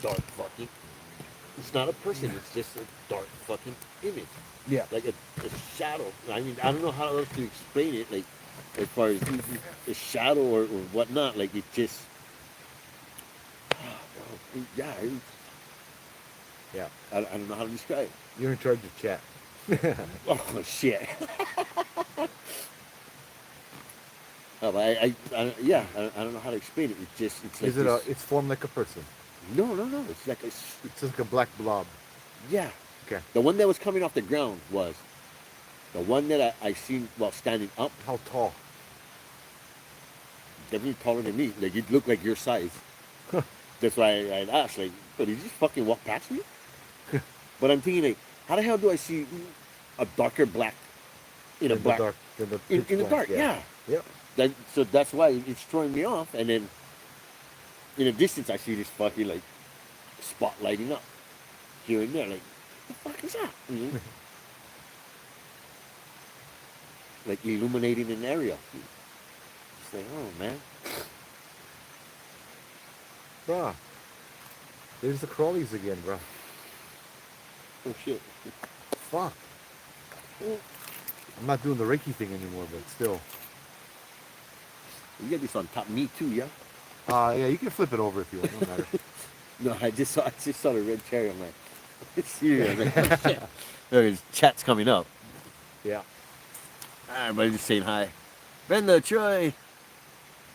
dark fucking. It's not a person. It's just a dark fucking image, Yeah. like a shadow. I mean, I don't know how else to explain it. Like as far as a shadow or whatnot. Like it just, yeah. Yeah. I don't know how to describe it. You're in charge of chat. Oh shit. Yeah, I don't know how to explain it. It's like Is it a? this. It's formed like a person. No. It's like It's like a black blob. yeah. Okay. The one that was coming off the ground was the one that I seen while standing up. How tall? Definitely taller than me. Like it looked like your size. That's why I asked. Like, but did you just fucking walk past me? But I'm thinking like, how the hell do I see a darker black in a In the black dark. In the in, pitch in the black. dark? Yeah. Yeah. Yep. So that's why it's throwing me off. And then in the distance, I see this fucking like spot lighting up here and there. Like, the fuck is that? Like illuminating an area. It's like, oh man. Bruh. There's the crawlies again, bruh. Oh shit. Fuck. I'm not doing the Reiki thing anymore, but still. You got this on top of me too, yeah? Yeah, you can flip it over if you want. No matter. No, I just saw the red cherry. I'm like, it's serious. I'm like, oh shit. There's chat's coming up. Yeah. Everybody just saying hi. Brenda, Troy.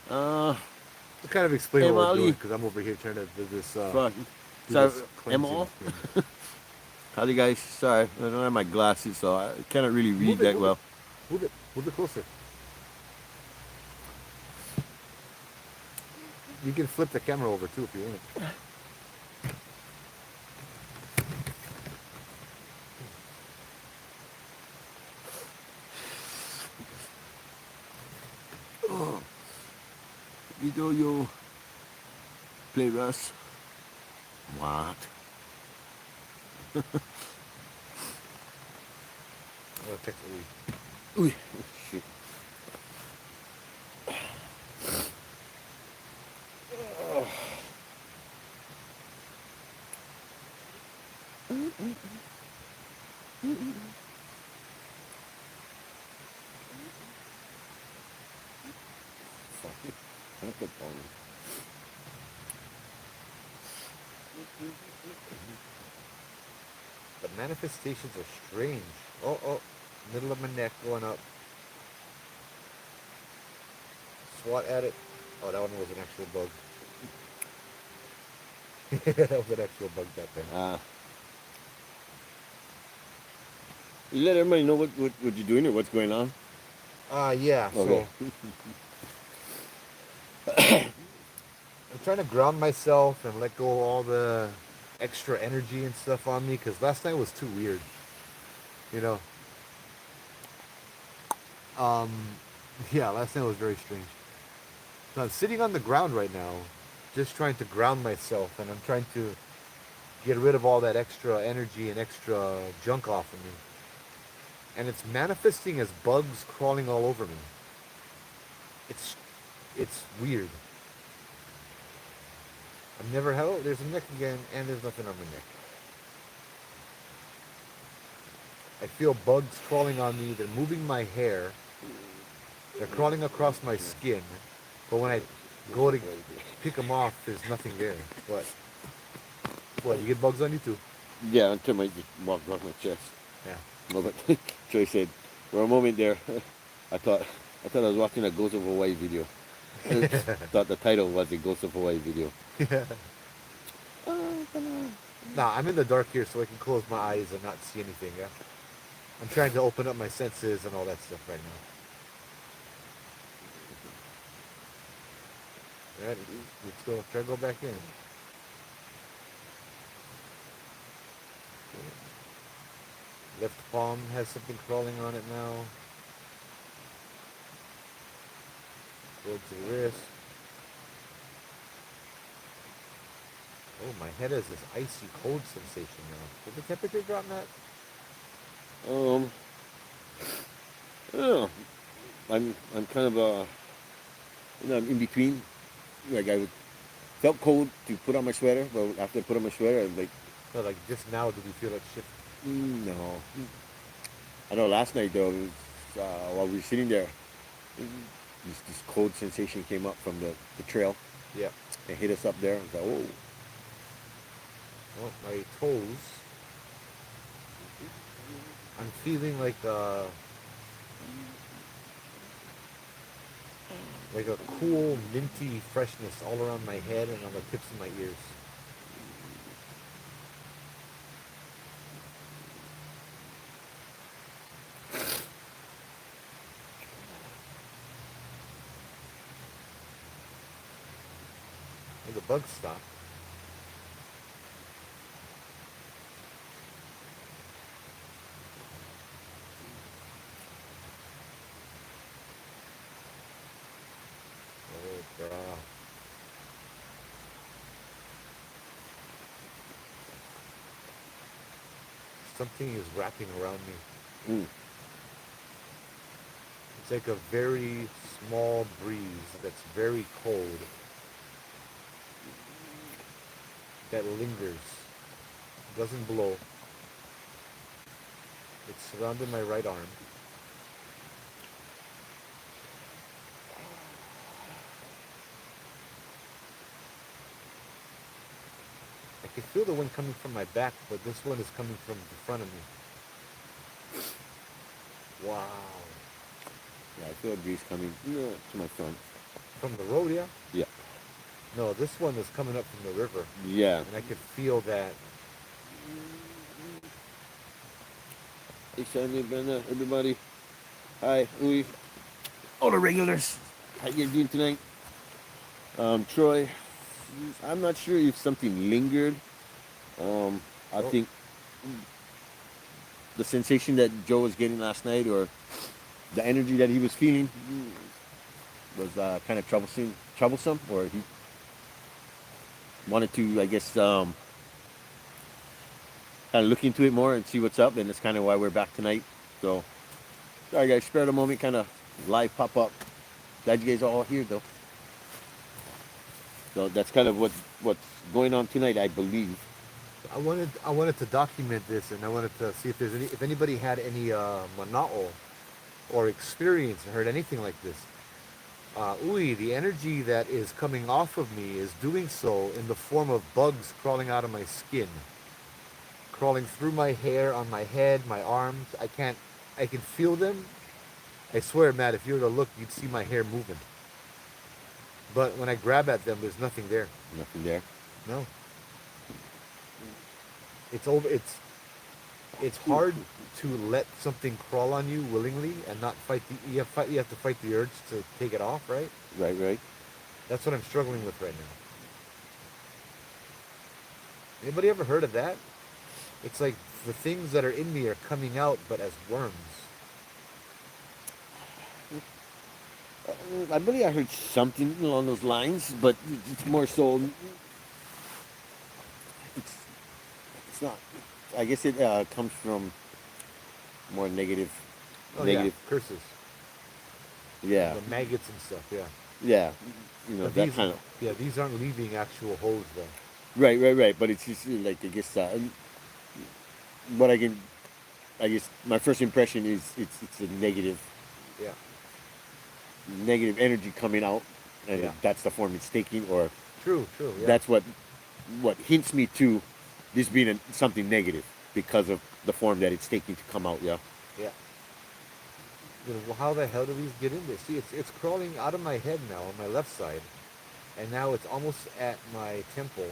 To kind of explain Hey, what we're Molly. doing, because I'm over here trying to do this. Fuck. Do So, this am I cleansing off? thing. Howdy guys. Sorry, I don't have my glasses, so I cannot really read Move it, that move well. Move it. Move it closer. You can flip the camera over too if you want. Video you play Russ. What? Oh, text Ooh, shit. Fuck it. I don't put on. The manifestations are strange. Oh, middle of my neck going up. Swat at it. Oh, that one was an actual bug. That was an actual bug that time. You let everybody know what you're doing or what's going on? Yeah, Okay. so I'm trying to ground myself and let go of all the extra energy and stuff on me, because last night was too weird. You know? Um, yeah, last night was very strange. So I'm sitting on the ground right now, just trying to ground myself, and I'm trying to get rid of all that extra energy and extra junk off of me. And it's manifesting as bugs crawling all over me. It's weird. I've never had. Oh, there's a neck again, and there's nothing on my neck. I feel bugs crawling on me. They're moving my hair. They're crawling across my skin. But when I go to pick them off, there's nothing there. What? You get bugs on you too? Yeah, until I just walked off my chest. Yeah. No, but Troy said, for a moment there, I thought I was watching a Ghost of Hawaii video. I thought the title was the Ghost of Hawaii video. Yeah. Nah, I'm in the dark here, so I can close my eyes and not see anything. Yeah. I'm trying to open up my senses and all that stuff right now. Right, let's go. Try to go back in. Left palm has something crawling on it now. Towards the wrist. Oh, my head has this icy cold sensation now. Did the temperature drop, Matt? Yeah, I'm kind of I'm in between. Like Felt cold to put on my sweater, but after I put on my sweater, I was like, So like just now, did you feel that shift? no. I know last night though, while we were sitting there, this cold sensation came up from the trail Yeah. and hit us up there. I was like, oh, Well, my toes. I'm feeling like a cool, minty freshness all around my head and on the tips of my ears. And the bugs stop. Oh, bruh. Something is wrapping around me. mm, It's like a very small breeze that's very cold that lingers, doesn't blow. It's surrounding my right arm. I can feel the wind coming from my back, but this one is coming from the front of me. Wow. yeah, I feel a breeze coming to my front. From the road, yeah? Yeah, No, this one is coming up from the river, yeah. and I can feel that. Hey, Sandy, Brenda, everybody. Hi, Louis. All the regulars. How you doing tonight? Troy. I'm not sure if something lingered. I Oh, think the sensation that Joe was getting last night, or the energy that he was feeling, was kind of troublesome, or he wanted to, I guess, kind of look into it more and see what's up, and that's kind of why we're back tonight. So, sorry guys, spare the moment, kind of live pop up. Glad you guys are all here though. So that's kind of what's going on tonight, I believe. I wanted to document this, and I wanted to see if anybody had any mana'o or experience and heard anything like this. The energy that is coming off of me is doing so in the form of bugs crawling out of my skin, crawling through my hair, on my head, my arms. I can feel them. I swear, Matt, if you were to look, you'd see my hair moving. But when I grab at them, there's nothing there. Nothing there. No, it's over. It's hard to let something crawl on you willingly and not fight you have to fight the urge to take it off, right? Right, right. That's what I'm struggling with right now. Anybody ever heard of that? It's like the things that are in me are coming out, but as worms. I believe I heard something along those lines, but it's more so. It's it's not. I guess it comes from more negative. Oh yeah, Negative. curses, Yeah, the maggots and stuff. Yeah, yeah. but That kind of. these aren't leaving actual holes though. Right, right, right. But it's just like, I guess, what I can. I guess my first impression is it's a Yeah, negative energy coming out, and yeah. that's the form it's taking, or True, true. Yeah, that's what hints me to this being something negative because of the form that it's taking to come out. Yeah. yeah. Well, how the hell do these get in there? See, it's crawling out of my head now on my left side, and now it's almost at my temple,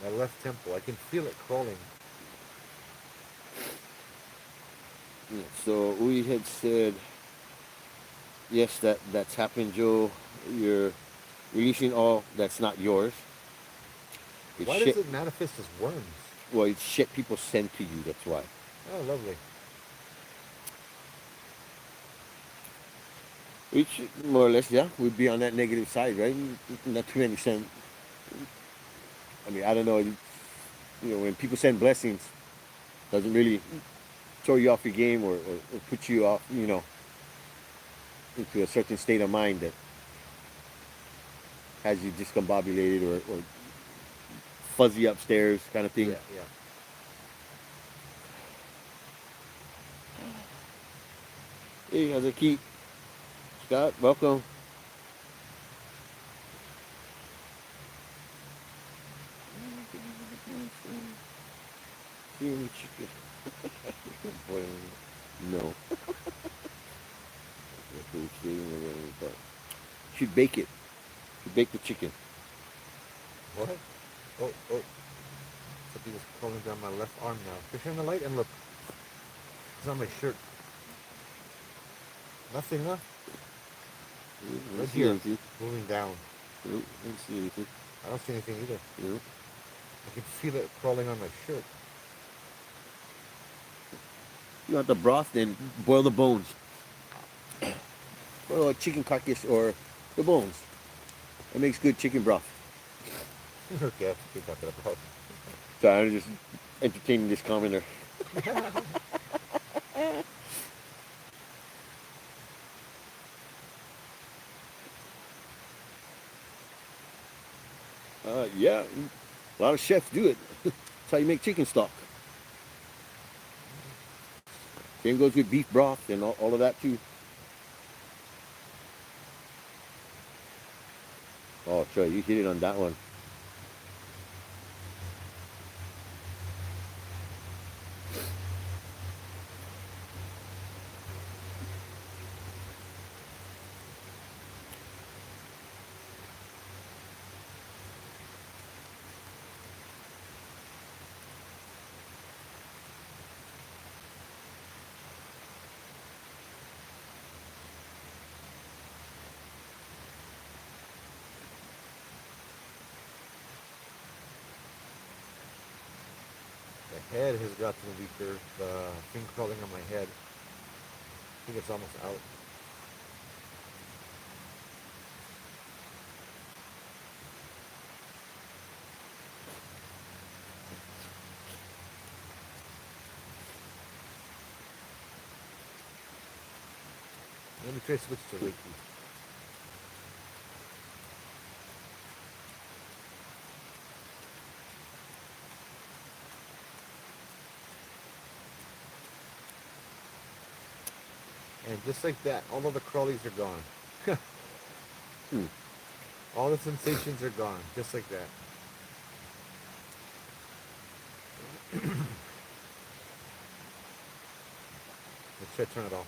my left temple. I can feel it crawling. Yeah, so we had said, yes, that's happened, Joe. You're releasing all that's not yours. It's Why does shit. it manifest as worms? Well, it's shit people send to you. That's why. Oh, lovely. Which more or less, yeah, would be on that negative side, right? Not too many send. I mean, I don't know. When people send blessings, doesn't really throw you off your game, or put you off, into a certain state of mind that has you discombobulated or fuzzy upstairs kind of thing. Yeah, yeah. Hey, how's it keep? Scott, welcome. See any chicken? Boiling. No. Should bake it. Should bake the chicken. What? Oh, oh. Something is crawling down my left arm now. Fish in the light and look. It's on my shirt. Nothing, huh? I don't Right see here. anything. Moving down. Nope, I don't see anything. I don't see anything either. Nope. I can feel it crawling on my shirt. You want the broth, then boil the bones. Boil a chicken carcass or the bones. That makes good chicken broth. Okay, I think that's what about. So I'm just entertaining this commenter. Yeah, a lot of chefs do it. That's how you make chicken stock. Same goes with beef broth and all of that too. Oh, Troy, you hit it on that one. The head has gotten weaker. The thing crawling on my head. I think it's almost out. Let me try to switch to Reiki. And just like that, all of the crawlies are gone. Hmm. All the sensations are gone, just like that. Let's try to turn it off.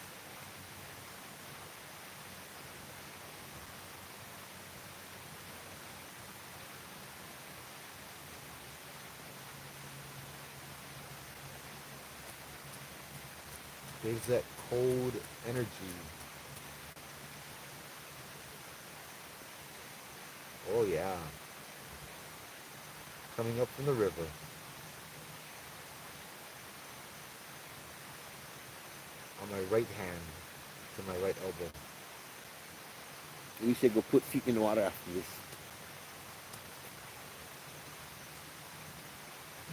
There's that cold energy. Oh yeah. Coming up from the river. On my right hand to my right elbow. We should go put feet in the water after this.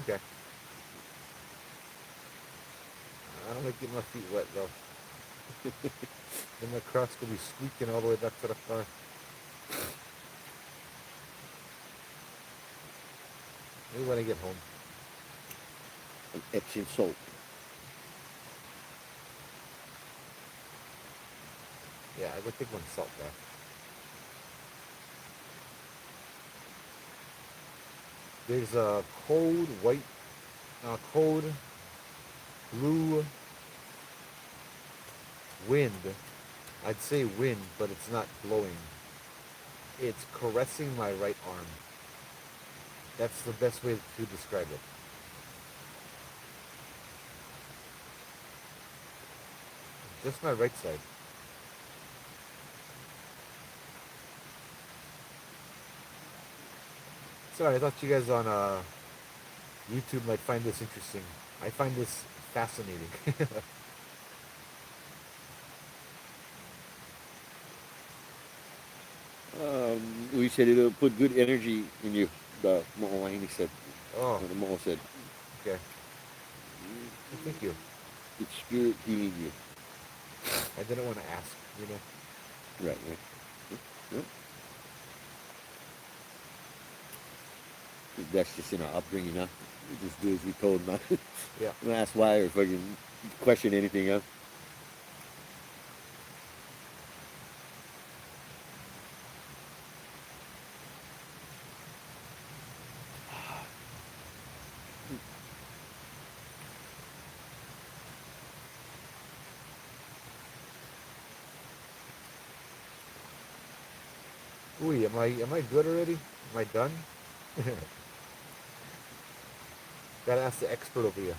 Okay. I don't like getting my feet wet though. Then my Crocs will be squeaking all the way back to the car. Maybe when I get home. An Epsom salt. Yeah, I would take one salt bath. There's a cold white, cold blue wind. I'd say wind, but it's not blowing. It's caressing my right arm. That's the best way to describe it. Just my right side. Sorry, I thought you guys on YouTube might find this interesting. I find this fascinating. We said it'll put good energy in you. The Hawaiian said. Oh, The Moho said. okay. Well, thank you. It's spirit healing you. I didn't want to ask, you know. Right, right. Yep. That's just in our upbringing, huh? We just do as we told, man. Yeah. Don't ask why or fucking question anything, huh? Ooh, am I good already? Am I done? Gotta ask the expert over here.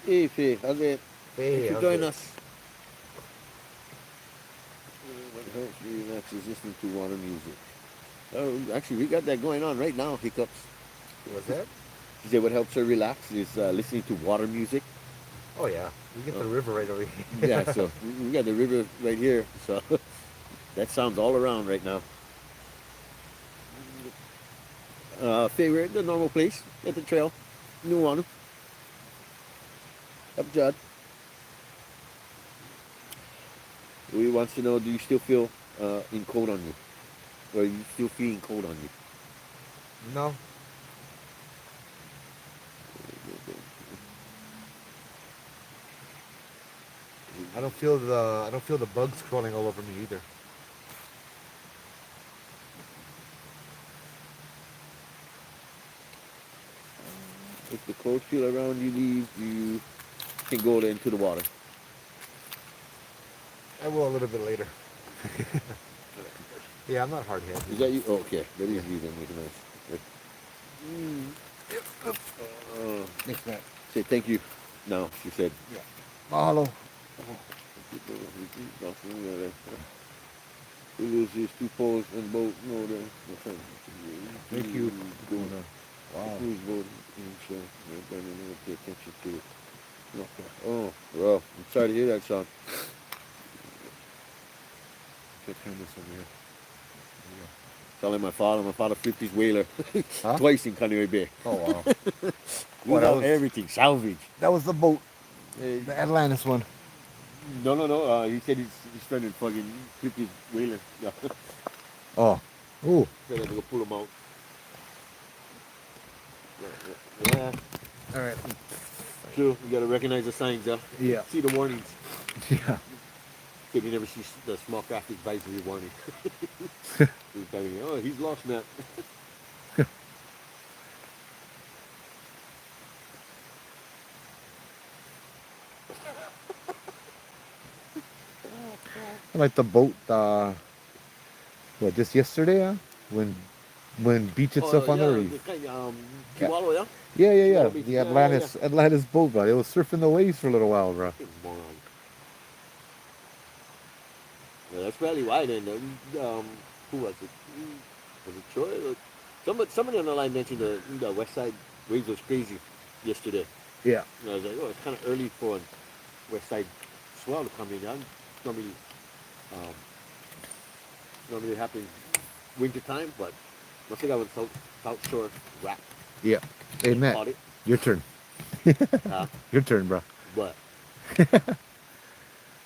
Hey, Faye, how's it? Thanks Hey, for how's joining it? us. What helps me relax is listening to water music. Oh, actually, we got that going on right now, Hiccups. What's that? She said what helps her relax is listening to water music. Oh yeah, we get the Oh, river right over yeah, here. so we got the river right here, so that sounds all around right now. Faye, we're at the normal place, at the trail, Nuanu, up Judd. We wants to know, do you still feel in cold on you? Or are you still feeling cold on you? No, I don't feel the bugs crawling all over me either. If the cold feel around you leaves, you can go into the water. I will a little bit later. Yeah, I'm not hard headed. Is that you? Oh, okay, that Yeah. is you then. Make a nice. Mm. Thanks, Matt. Say thank you. No, she said. Yeah. Mahalo. We lose these two poles and boat. No, Thank you. Go. Wow. Who's voting? So everybody never pay attention to it. No. Oh, well, I'm sorry to hear that, son. Let's turn this over here. There Telling my father flipped his whaler Huh? twice in Kaneohe Bay. Oh wow. Lose That out was everything, salvage. that was the boat, Uh, the Atlantis one. no. He said he's trying to fucking flip his whaler. Yeah. Oh. Ooh. So I had to go pull him out. Yeah. All right. True. You gotta recognize the signs, huh? Yeah. See the warnings. Yeah. Kid, you never see the small craft advisory warning. He's telling me, oh, he's lost, Matt. Like the boat. What? Just yesterday? When beach itself on the reef. The kind, Yeah. Kiwalo, yeah? Yeah. Beach. The Yeah, Atlantis boat, bro. It was surfing the waves for a little while, bro. Fucking moron. Yeah, that's probably why then. Who was it? Was it Troy? Somebody on the line mentioned the west side waves was crazy yesterday. Yeah. And I was like, oh, it's kind of early for a west side swell to come in. Yeah? Normally, um, normally it happens winter time, but must have got with South Shore wrap. Yeah. Hey, Matt, Caught it. your turn. Huh? Your turn, bro. But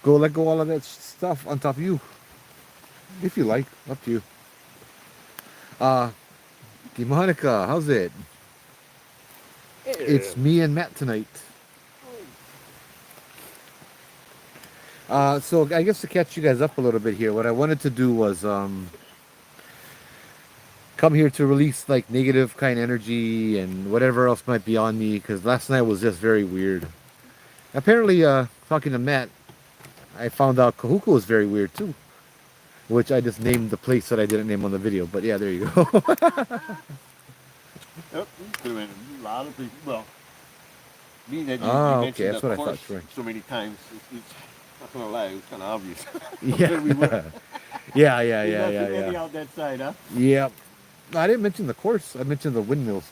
Go let go all of that stuff on top of you. If you like. Up to you. Monica, how's it? It's me and Matt tonight. So I guess to catch you guys up a little bit here, what I wanted to do was come here to release like negative kind energy and whatever else might be on me, because last night was just very weird. Apparently, talking to Matt, I found out Kahuku was very weird too, which I just named the place that I didn't name on the video. But yeah, there you go. Yep, could have been a lot of people. Well, being that you Okay, mentioned that's the what I course thought. Right. so many times, it's not gonna lie, it was kind of obvious. Yeah. Where we were. yeah. There's nothing any out that side, huh? Yeah. No, I didn't mention the course. I mentioned the windmills.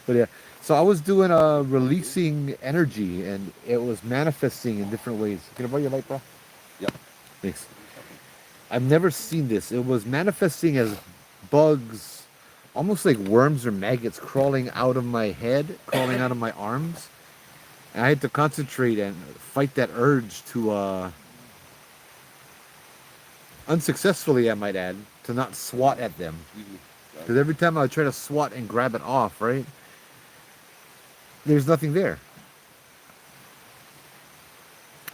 But yeah, so I was doing releasing energy, and it was manifesting in different ways. Can I borrow your light, bro? Yep. Thanks. I've never seen this. It was manifesting as bugs, almost like worms or maggots crawling out of my head, crawling out of my arms. And I had to concentrate and fight that urge to, unsuccessfully, I might add, to not swat at them. Because every time I would try to swat and grab it off, right, there's nothing there.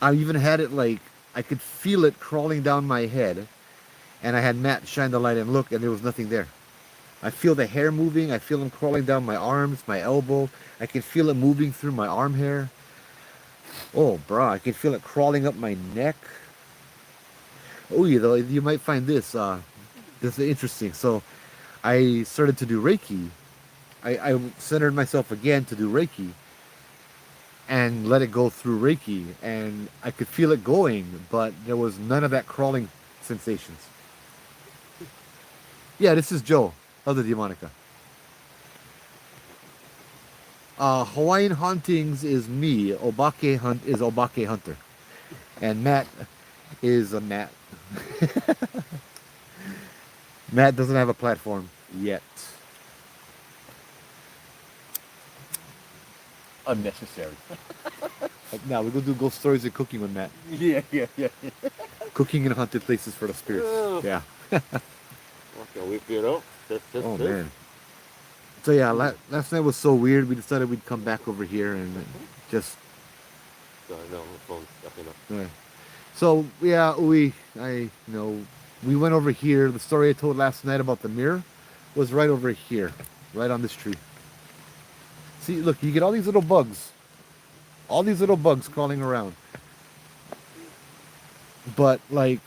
I even had it like, I could feel it crawling down my head, and I had Matt shine the light and look, and there was nothing there. I feel the hair moving. I feel them crawling down my arms, my elbow. I can feel it moving through my arm hair. Oh, bro, I can feel it crawling up my neck. Oh, you might find this. This is interesting. So, I started to do Reiki. I centered myself again to do Reiki, and let it go through Reiki, and I could feel it going, but there was none of that crawling sensations. Yeah, this is Joe of the Demonica. Hawaiian Hauntings is me. Obake Hunt is Obake Hunter. And Matt is a Matt. Matt doesn't have a platform yet. Unnecessary. Now we're gonna do ghost stories and cooking with Matt. Yeah. Cooking in haunted places for the spirits. Oh. Yeah. Okay, we feel out. Oh man. So yeah, last night was so weird. We decided we'd come back over here and just. Sorry, no, my phone's stucking up. Yeah. So yeah, we went over here. The story I told last night about the mirror was right over here, right on this tree. See, look, you get all these little bugs crawling around, but like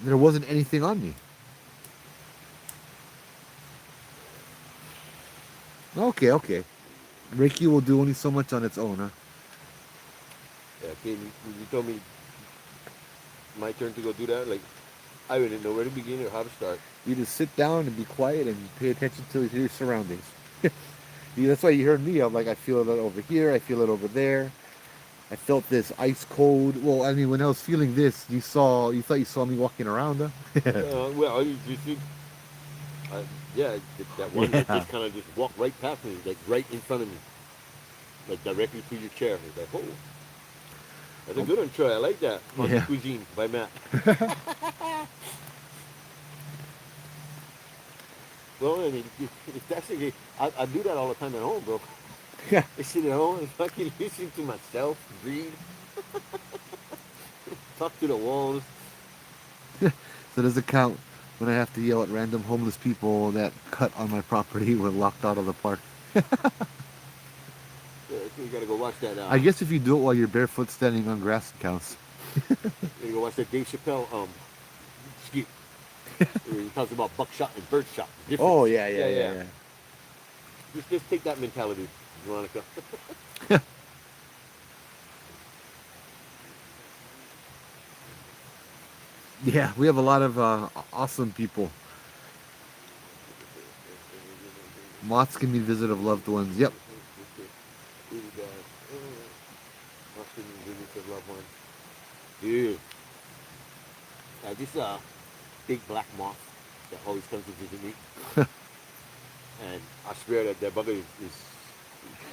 there wasn't anything on me. Okay. Reiki will do only so much on its own, huh? Yeah, okay, you told me my turn to go do that. Like, I didn't know where to begin or how to start. You just sit down and be quiet and pay attention to your surroundings. Yeah, that's why you heard me. I'm like, I feel it over here. I feel it over there. I felt this ice cold. Well, I mean, when I was feeling this, you thought you saw me walking around, huh? Well, you think, yeah, that one Yeah. that just kind of just walked right past me, like right in front of me, like directly to your chair. It's like, oh, that's a good one, Troy. I like that. Haunted Yeah. Cuisine by Matt. Well, I mean, if that's the case, I do that all the time at home, bro. Yeah. I sit at home and fucking listen to myself read, talk to the walls. So does it count when I have to yell at random homeless people that cut on my property were locked out of the park? Yeah, you gotta go watch that. I guess if you do it while you're barefoot standing on grass, it counts. You gotta go watch that Dave Chappelle skit. Where he talks about buckshot and birdshot. Difference. Oh yeah. Just take that mentality, Veronica. Yeah, we have a lot of awesome people. Moths can be visit of loved ones. Yep. Dude, this big black moth that always comes to visit me, and I swear that bugger is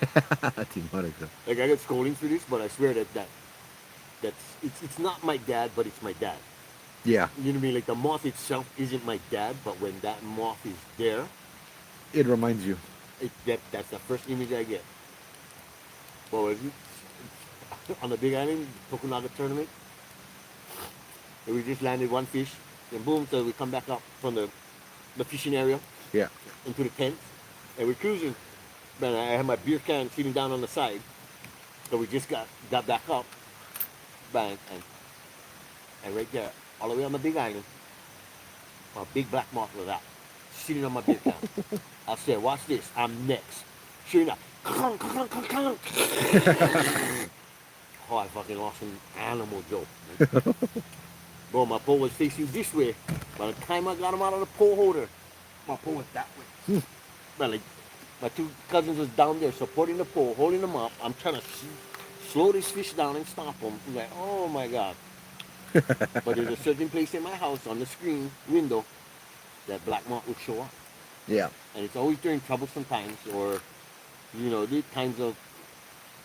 Demonica. like, I get scolding for this, but I swear that's it's not my dad, but it's my dad. Yeah, You know what I mean? Like, the moth itself isn't my dad, but when that moth is there, it reminds you. that's the first image I get. Well, on the Big Island Tokunaga tournament, and we just landed one fish, and boom, so we come back up from the fishing area Yeah. into the tent, and we're cruising. Man, I had my beer can sitting down on the side, so we just got back up, bang, and right there, all the way on the Big Island, a big black moth was out, sitting on my beer can. I said, watch this, I'm next. Sure enough, clunk, clunk, clunk, clunk. Oh, I fucking lost an animal, Joe. Bro, my pole was facing this way. By the time I got him out of the pole holder, my pole was that way. Man, like, my two cousins was down there supporting the pole, holding them up. I'm trying to slow this fish down and stop him. I'm like, oh my God. But there's a certain place in my house on the screen window that black moth would show up. Yeah. And it's always during troublesome times, or, the times of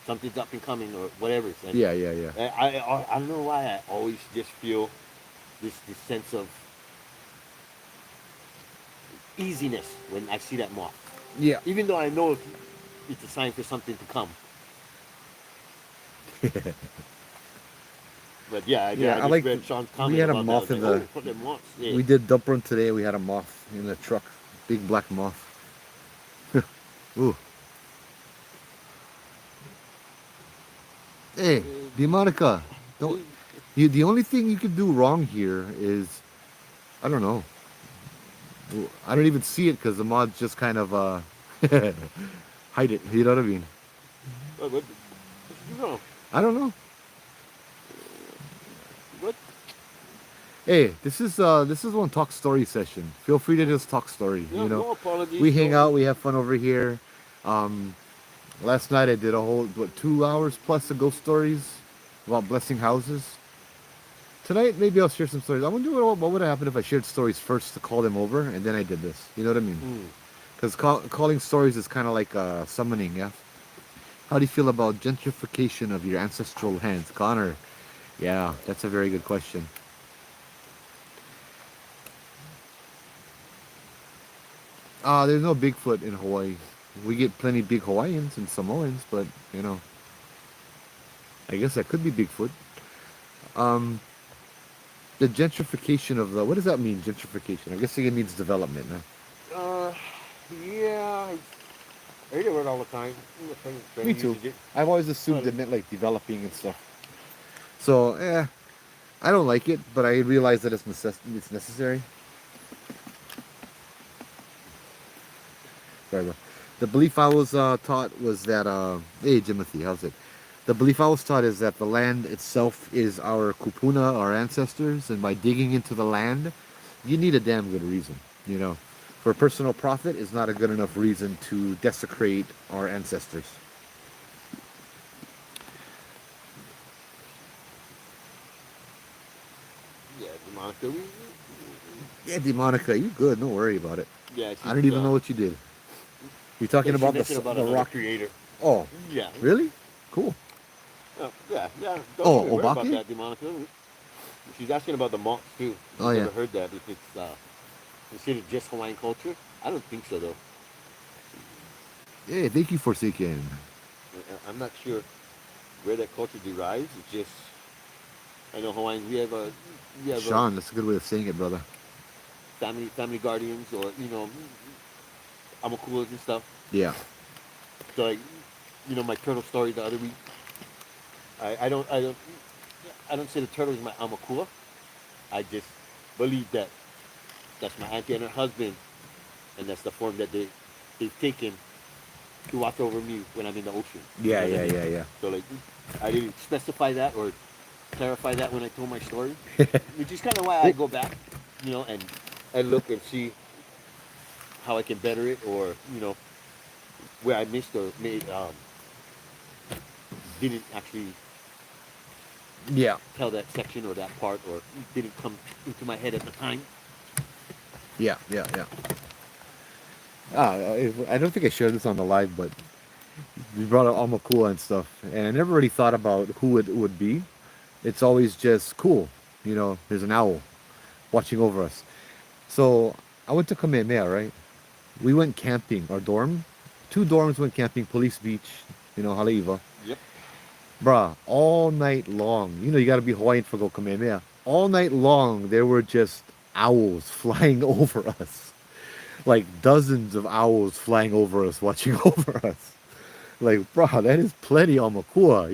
something's up and coming or whatever. And Yeah. I don't know why I always just feel this sense of easiness when I see that moth. Yeah. Even though I know it's a sign for something to come. But yeah, I Yeah, I just like. read Sean's We comment had a about that. I moth was in like, the. oh, fuck them moths. Yeah. We did dump run today. We had a moth in the truck, big black moth. Ooh. Hey, Demonica, don't you? The only thing you could do wrong here is, I don't know. I don't even see it because the mods just kind of hide it. You know what I mean? What, you know, I don't know. what? Hey, this is one talk story session. Feel free to just talk story. No, You know, no apologies. we hang No, out, we have fun over here. Um, Last night I did a whole 2 hours plus of ghost stories about blessing houses. Tonight maybe I'll share some stories. I wonder what would happen if I shared stories first to call them over and then I did this. You know what I mean? mm. Because calling stories is kind of like summoning. Yeah. How do you feel about gentrification of your ancestral lands, Connor? Yeah, that's a very good question. There's no Bigfoot in Hawaii. We get plenty big Hawaiians and Samoans, but you know, I guess that could be Bigfoot. Um, the gentrification of the what does that mean? Gentrification. I guess it means development. Huh? Uh, yeah, I hear the word all the time. Me too. I've always assumed it meant like developing and stuff. So, I don't like it, but I realize that it's necessary. Sorry, bro. The belief I was taught was that, hey, Timothy, how's it? The belief I was taught is that the land itself is our kupuna, our ancestors, and by digging into the land, you need a damn good reason, you know. For personal profit is not a good enough reason to desecrate our ancestors. Yeah, Monica. Yeah, Demonica, you good? Don't worry about it. Yeah, I don't even know what you did. You're talking about about the another rock. creator. Oh, Yeah. really? Cool. Yeah. Don't Oh, really worry about Obake? that, Monica. She's asking about the moths too. Oh, I've yeah. never heard that. If it's considered just Hawaiian culture, I don't think so though. Hey, thank you for seeking. I'm not sure where that culture derives. It's just I know Hawaiians. We have a Sean, that's a good way of saying it, brother. family guardians or amakulas and stuff. Yeah. So like my turtle story the other week. I don't say the turtle is my amakula. I just believe that that's my auntie and her husband, and that's the form that they've taken to watch over me when I'm in the ocean. You Yeah, know what I yeah, mean? yeah, yeah. So like, I didn't specify that or clarify that when I told my story, which is kind of why I go back, and look and see how I can better it, or where I missed or made didn't actually Yeah. tell that section or that part, or didn't come into my head at the time. Yeah, yeah, yeah. I don't think I shared this on the live, but we brought up Amakua and stuff, and I never really thought about who it would be. It's always just cool. You know, there's an owl watching over us. So I went to Kamehameha, right? We went camping, our dorm. Two dorms went camping, Police Beach, Haleiwa. Yep. Bruh, all night long. You gotta be Hawaiian for go Kamehameha. All night long, there were just owls flying over us. Like dozens of owls flying over us, watching over us. Like, bruh, that is plenty on Makua.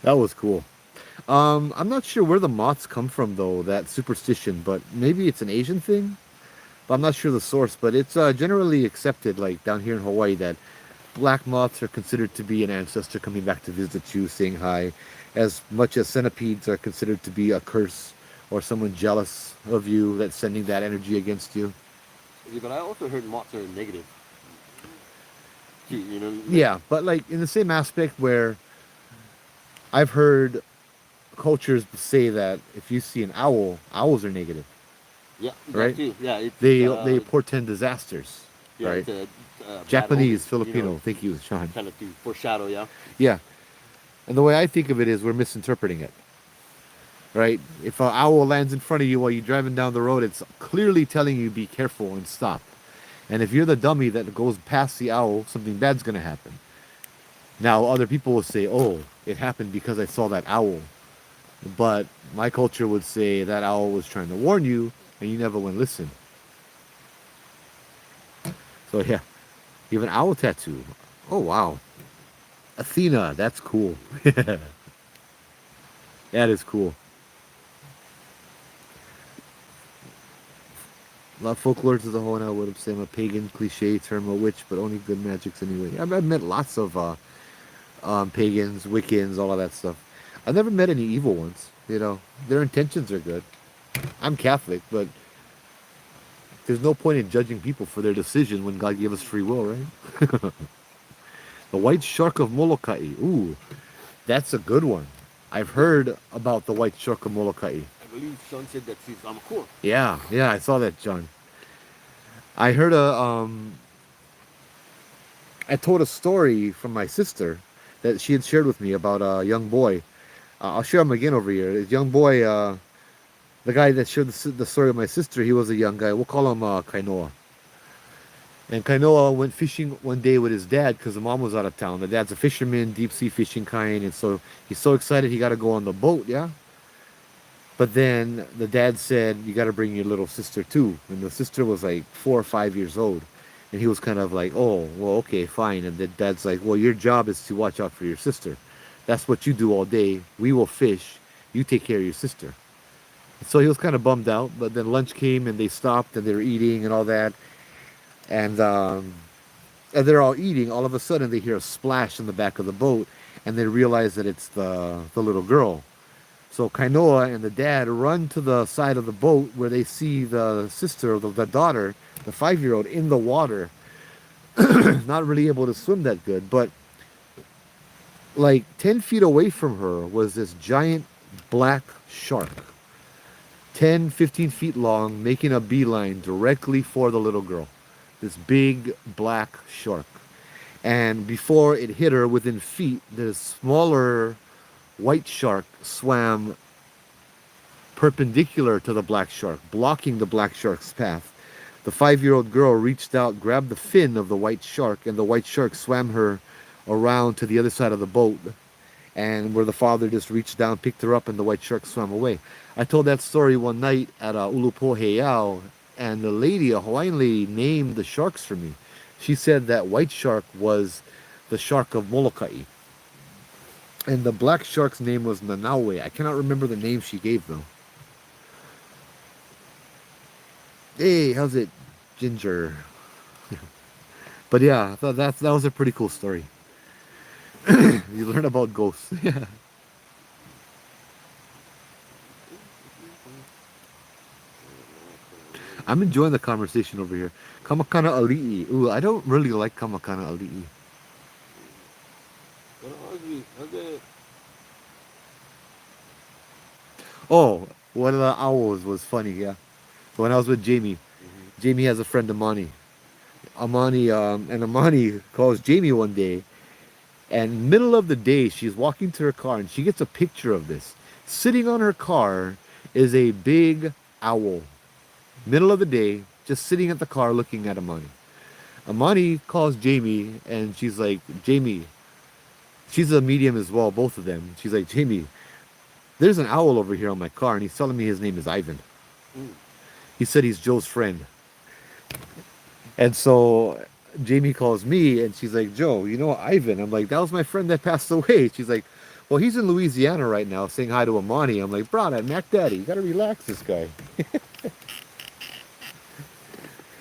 That was cool. I'm not sure where the moths come from, though, that superstition, but maybe it's an Asian thing? But I'm not sure the source, but it's generally accepted, like down here in Hawaii, that black moths are considered to be an ancestor coming back to visit you, saying hi, as much as centipedes are considered to be a curse or someone jealous of you that's sending that energy against you. Yeah, but I also heard moths are negative. Yeah, but like in the same aspect where I've heard cultures say that if you see an owl, owls are negative, Yeah, right? that too. Yeah, They portend disasters, yeah, right? it's a bad omen, Japanese, Filipino. Thank you, Sean. kind of to foreshadow. Yeah. Yeah, and the way I think of it is we're misinterpreting it. right? If an owl lands in front of you while you're driving down the road, it's clearly telling you be careful and stop. And if you're the dummy that goes past the owl, something bad's going to happen. Now, other people will say, oh, it happened because I saw that owl. But my culture would say that owl was trying to warn you and you never went listen. So, yeah, you have an owl tattoo. Oh, wow. Athena, that's cool. That is cool. A lot of folklore to the whole, and I would have said a pagan cliche term, a witch, but only good magics anyway. I've met lots of pagans, Wiccans, all of that stuff. I've never met any evil ones. You know, their intentions are good. I'm Catholic, but there's no point in judging people for their decision when God gave us free will, right? The white shark of Molokai. Ooh, that's a good one. I've heard about the white shark of Molokai. I believe Sean said that she's cool. Yeah, yeah, I saw that, John. I heard I told a story from my sister that she had shared with me about a young boy. I'll share him again over here. This young boy, the guy that shared the story of my sister, he was a young guy. We'll call him Kainoa. And Kainoa went fishing one day with his dad because the mom was out of town. The dad's a fisherman, deep sea fishing kind, and so he's so excited he got to go on the boat, yeah? But then the dad said, you got to bring your little sister too. And the sister was like 4 or 5 years old. And he was kind of like, oh, well, okay, fine. And the dad's like, well, your job is to watch out for your sister. That's what you do all day. We will fish. You take care of your sister. So he was kind of bummed out. But then lunch came and they stopped and they were eating and all that. And they're all eating. All of a sudden, they hear a splash in the back of the boat. And they realize that it's the little girl. So Kainoa and the dad run to the side of the boat where they see the sister, the daughter, the 5-year-old, in the water, not really able to swim that good. But like 10 feet away from her was this giant black shark, 10, 15 feet long, making a beeline directly for the little girl. This big black shark. And before it hit her within feet, this smaller white shark swam perpendicular to the black shark, blocking the black shark's path. The 5-year-old girl reached out, grabbed the fin of the white shark, and the white shark swam her around to the other side of the boat. And where the father just reached down, picked her up, and the white shark swam away. I told that story one night at Ulupo Heiau, and the lady, a Hawaiian lady, named the sharks for me. She said that white shark was the shark of Molokai. And the black shark's name was Nanaue. I cannot remember the name she gave though. Hey, how's it, Ginger? But yeah, I thought that was a pretty cool story. You learn about ghosts. Yeah. I'm enjoying the conversation over here. Kamakana Ali'i. Ooh, I don't really like Kamakana Ali'i. Oh, one of the owls was funny, yeah. So when I was with Jamie, Jamie has a friend Amani. Amani calls Jamie one day, and middle of the day, she's walking to her car, and she gets a picture of this. Sitting on her car is a big owl. Middle of the day, just sitting at the car looking at Amani. Amani calls Jamie, and she's like, Jamie, she's a medium as well, both of them. She's like, Jamie, there's an owl over here on my car, and he's telling me his name is Ivan. He said he's Joe's friend. And so Jamie calls me, and she's like, Joe, you know Ivan? I'm like, that was my friend that passed away. She's like, well, he's in Louisiana right now saying hi to Amani. I'm like, bro, that Mac Daddy, you got to relax this guy.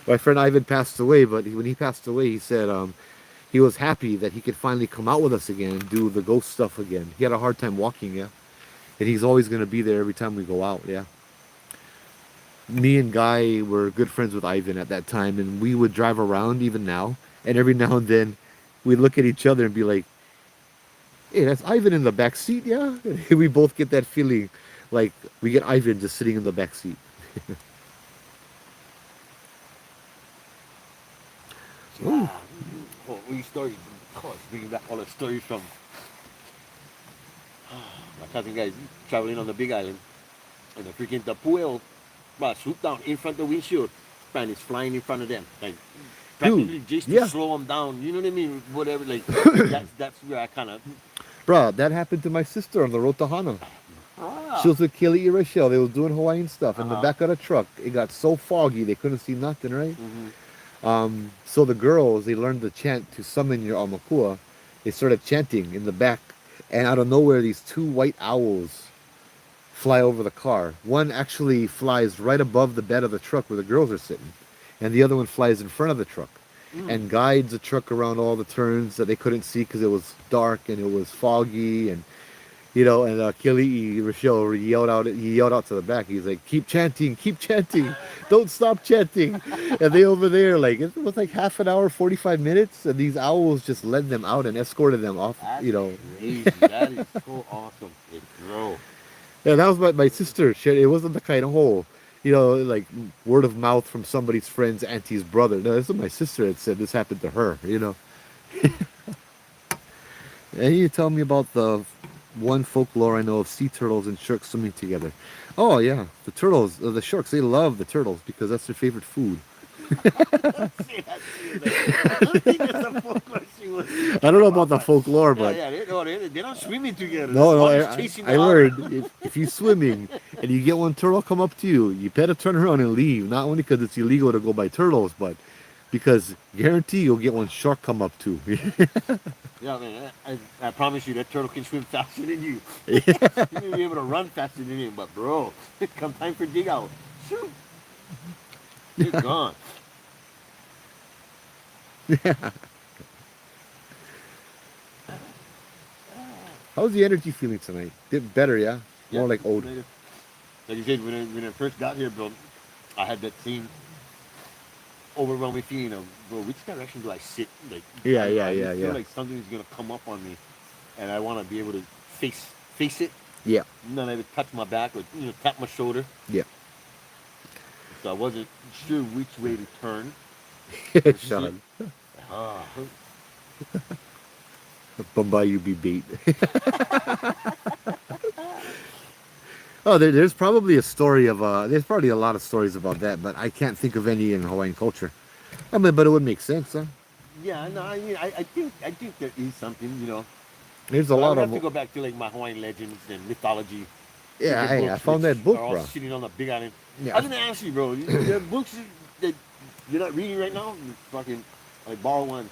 My friend Ivan passed away, but when he passed away, he said he was happy that he could finally come out with us again and do the ghost stuff again. He had a hard time walking, yeah. And he's always going to be there every time we go out, yeah. Me and Guy were good friends with Ivan at that time, and we would drive around even now, and every now and then we'd look at each other and be like, hey, that's Ivan in the back seat, yeah? And we both get that feeling like we get Ivan just sitting in the back seat. We stories, of course, bringing back all the stories from my cousin guys traveling on the Big Island. And the fuel, swoop down in front of the windshield, and it's flying in front of them, like Dude, practically just to yeah. slow them down. You know what I mean? Whatever, like that's where I kind of Bro, that happened to my sister on the road to Hana. She ah was with Kelly and Rochelle. They was doing Hawaiian stuff. In the uh-huh. back of the truck, it got so foggy they couldn't see nothing, right? Mm-hmm. So the girls, they learned to chant to summon your Amakua. They started chanting in the back. And out of nowhere, these two white owls fly over the car. One actually flies right above the bed of the truck where the girls are sitting. And the other one flies in front of the truck Mm. and guides the truck around all the turns that they couldn't see because it was dark and it was foggy. And and Kili Rochelle he yelled out to the back. He's like, keep chanting, don't stop chanting. And they over there, like, it was like half an hour, 45 minutes, and these owls just led them out and escorted them off. That's crazy. That is so awesome, bro. Yeah, that was my sister. It wasn't the kind of whole, like word of mouth from somebody's friend's auntie's brother. No, this is my sister that said this happened to her. And you tell me about the one folklore I know of sea turtles and sharks swimming together. Oh yeah, the turtles, the sharks, they love the turtles because that's their favorite food. See, I don't think that's a folklore she was I don't know about, about the but folklore, yeah, but yeah, they're not swimming together. no, no, One is chasing I the other. learned if you're swimming and you get one turtle come up to you, you better turn around and leave. Not only because it's illegal to go by turtles, but because guarantee you'll get one shark come up to. Yeah, man, I promise you that turtle can swim faster than you. Yeah. You may be able to run faster than him, but bro, come time for dig out, shoot, you're gone. How's the energy feeling tonight? Did better, yeah? Yeah, More like old. later. Like you said, when I first got here, bro, I had that same overwhelming feeling of, bro, which direction do I sit? Like, Yeah, I, yeah, I yeah, just feel yeah. like something's gonna come up on me, and I want to be able to face it, Yeah, not even touch my back or tap my shoulder. yeah. So I wasn't sure which way to turn versus it. Sean. Ah, Bombay be beat. Oh, there's probably a story of there's probably a lot of stories about that, but I can't think of any in Hawaiian culture. I mean, but it would make sense, huh? yeah, no, I mean, I think there is something. There's a But I lot would of have to go back to like my Hawaiian legends and mythology, yeah. the I books found which that book, are all bro. sitting on the big island. I Yeah, was gonna ask you, bro. There are books that you're not reading right now. You fucking like borrow one.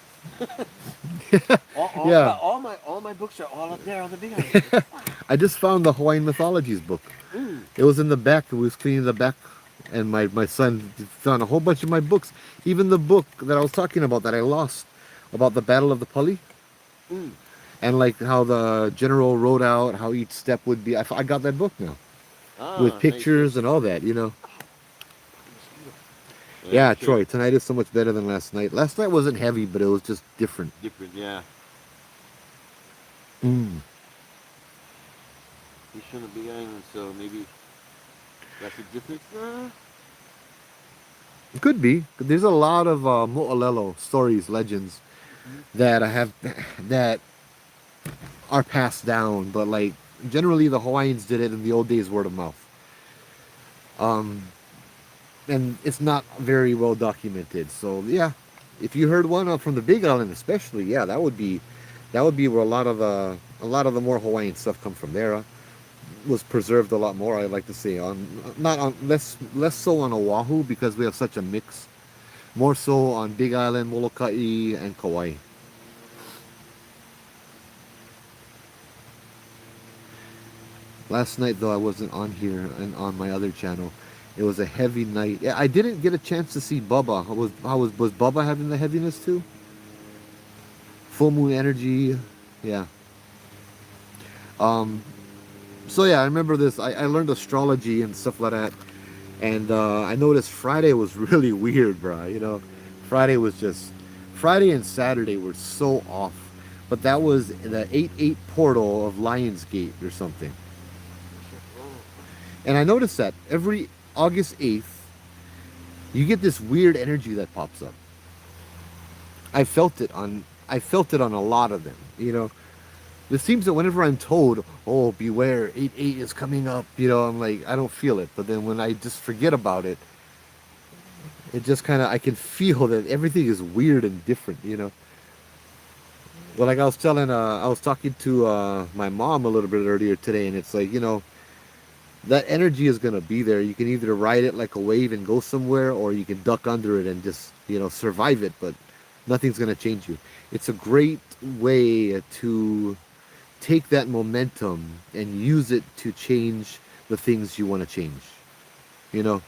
yeah. All my books are all up there on the big island. I just found the Hawaiian mythologies book. Mm. It was in the back. We was cleaning the back, and my son found a whole bunch of my books. Even the book that I was talking about that I lost about the Battle of the Pali, Mm. and like how the general wrote out how each step would be. I got that book now with Ah, nice, nice. pictures and all that. Yeah, Yeah, for sure. Troy, tonight is so much better than last night. Last night wasn't heavy, but it was just different. Different, yeah. Mm. He's on the big island, so maybe that's the difference. It could be. There's a lot of Mo'olelo stories, legends Mhm. that I have that are passed down, but like generally the Hawaiians did it in the old days, word of mouth. Um, and it's not very well documented. So yeah, if you heard one from the Big Island, especially, yeah, that would be where a lot of the more Hawaiian stuff come from there. Was preserved a lot more. I like to say on not on less so on Oahu because we have such a mix. More so on Big Island, Molokai, and Kauai. Last night though I wasn't on here and on my other channel. It was a heavy night. Yeah, I didn't get a chance to see Bubba. Was Bubba having the heaviness too? Full moon energy. Yeah. Um. So yeah, I remember this. I learned astrology and stuff like that, and I noticed Friday was really weird, bro. Friday and Saturday were so off. But that was the 8-8 portal of Lionsgate or something. And I noticed that every August 8th, you get this weird energy that pops up. I felt it on a lot of them. It seems that whenever I'm told, "Oh, beware, 8-8 is coming up," I'm like, I don't feel it. But then when I just forget about it, it just kind of I can feel that everything is weird and different. Well, like I was talking to my mom a little bit earlier today, and it's like, that energy is gonna be there. You can either ride it like a wave and go somewhere, or you can duck under it and just, survive it. But nothing's gonna change you. It's a great way to take that momentum and use it to change the things you want to change. You know,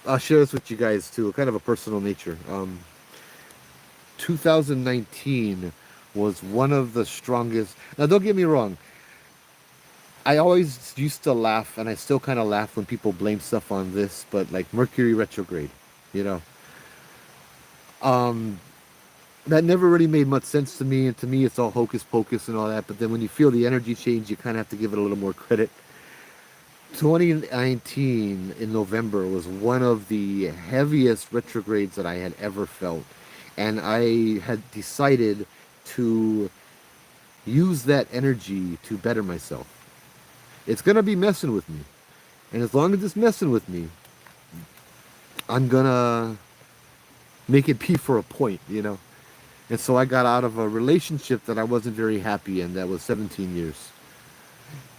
I'll share this with you guys too, kind of a personal nature. 2019 was one of the strongest. Now, don't get me wrong. I always used to laugh, and I still kind of laugh when people blame stuff on this, but like Mercury retrograde, you know, um, that never really made much sense to me. And to me, it's all hocus pocus and all that. But then when you feel the energy change, you kind of have to give it a little more credit. 2019 in November was one of the heaviest retrogrades that I had ever felt. And I had decided to use that energy to better myself. It's going to be messing with me. And as long as it's messing with me, I'm going to make it be for a point. And so I got out of a relationship that I wasn't very happy in that was 17 years.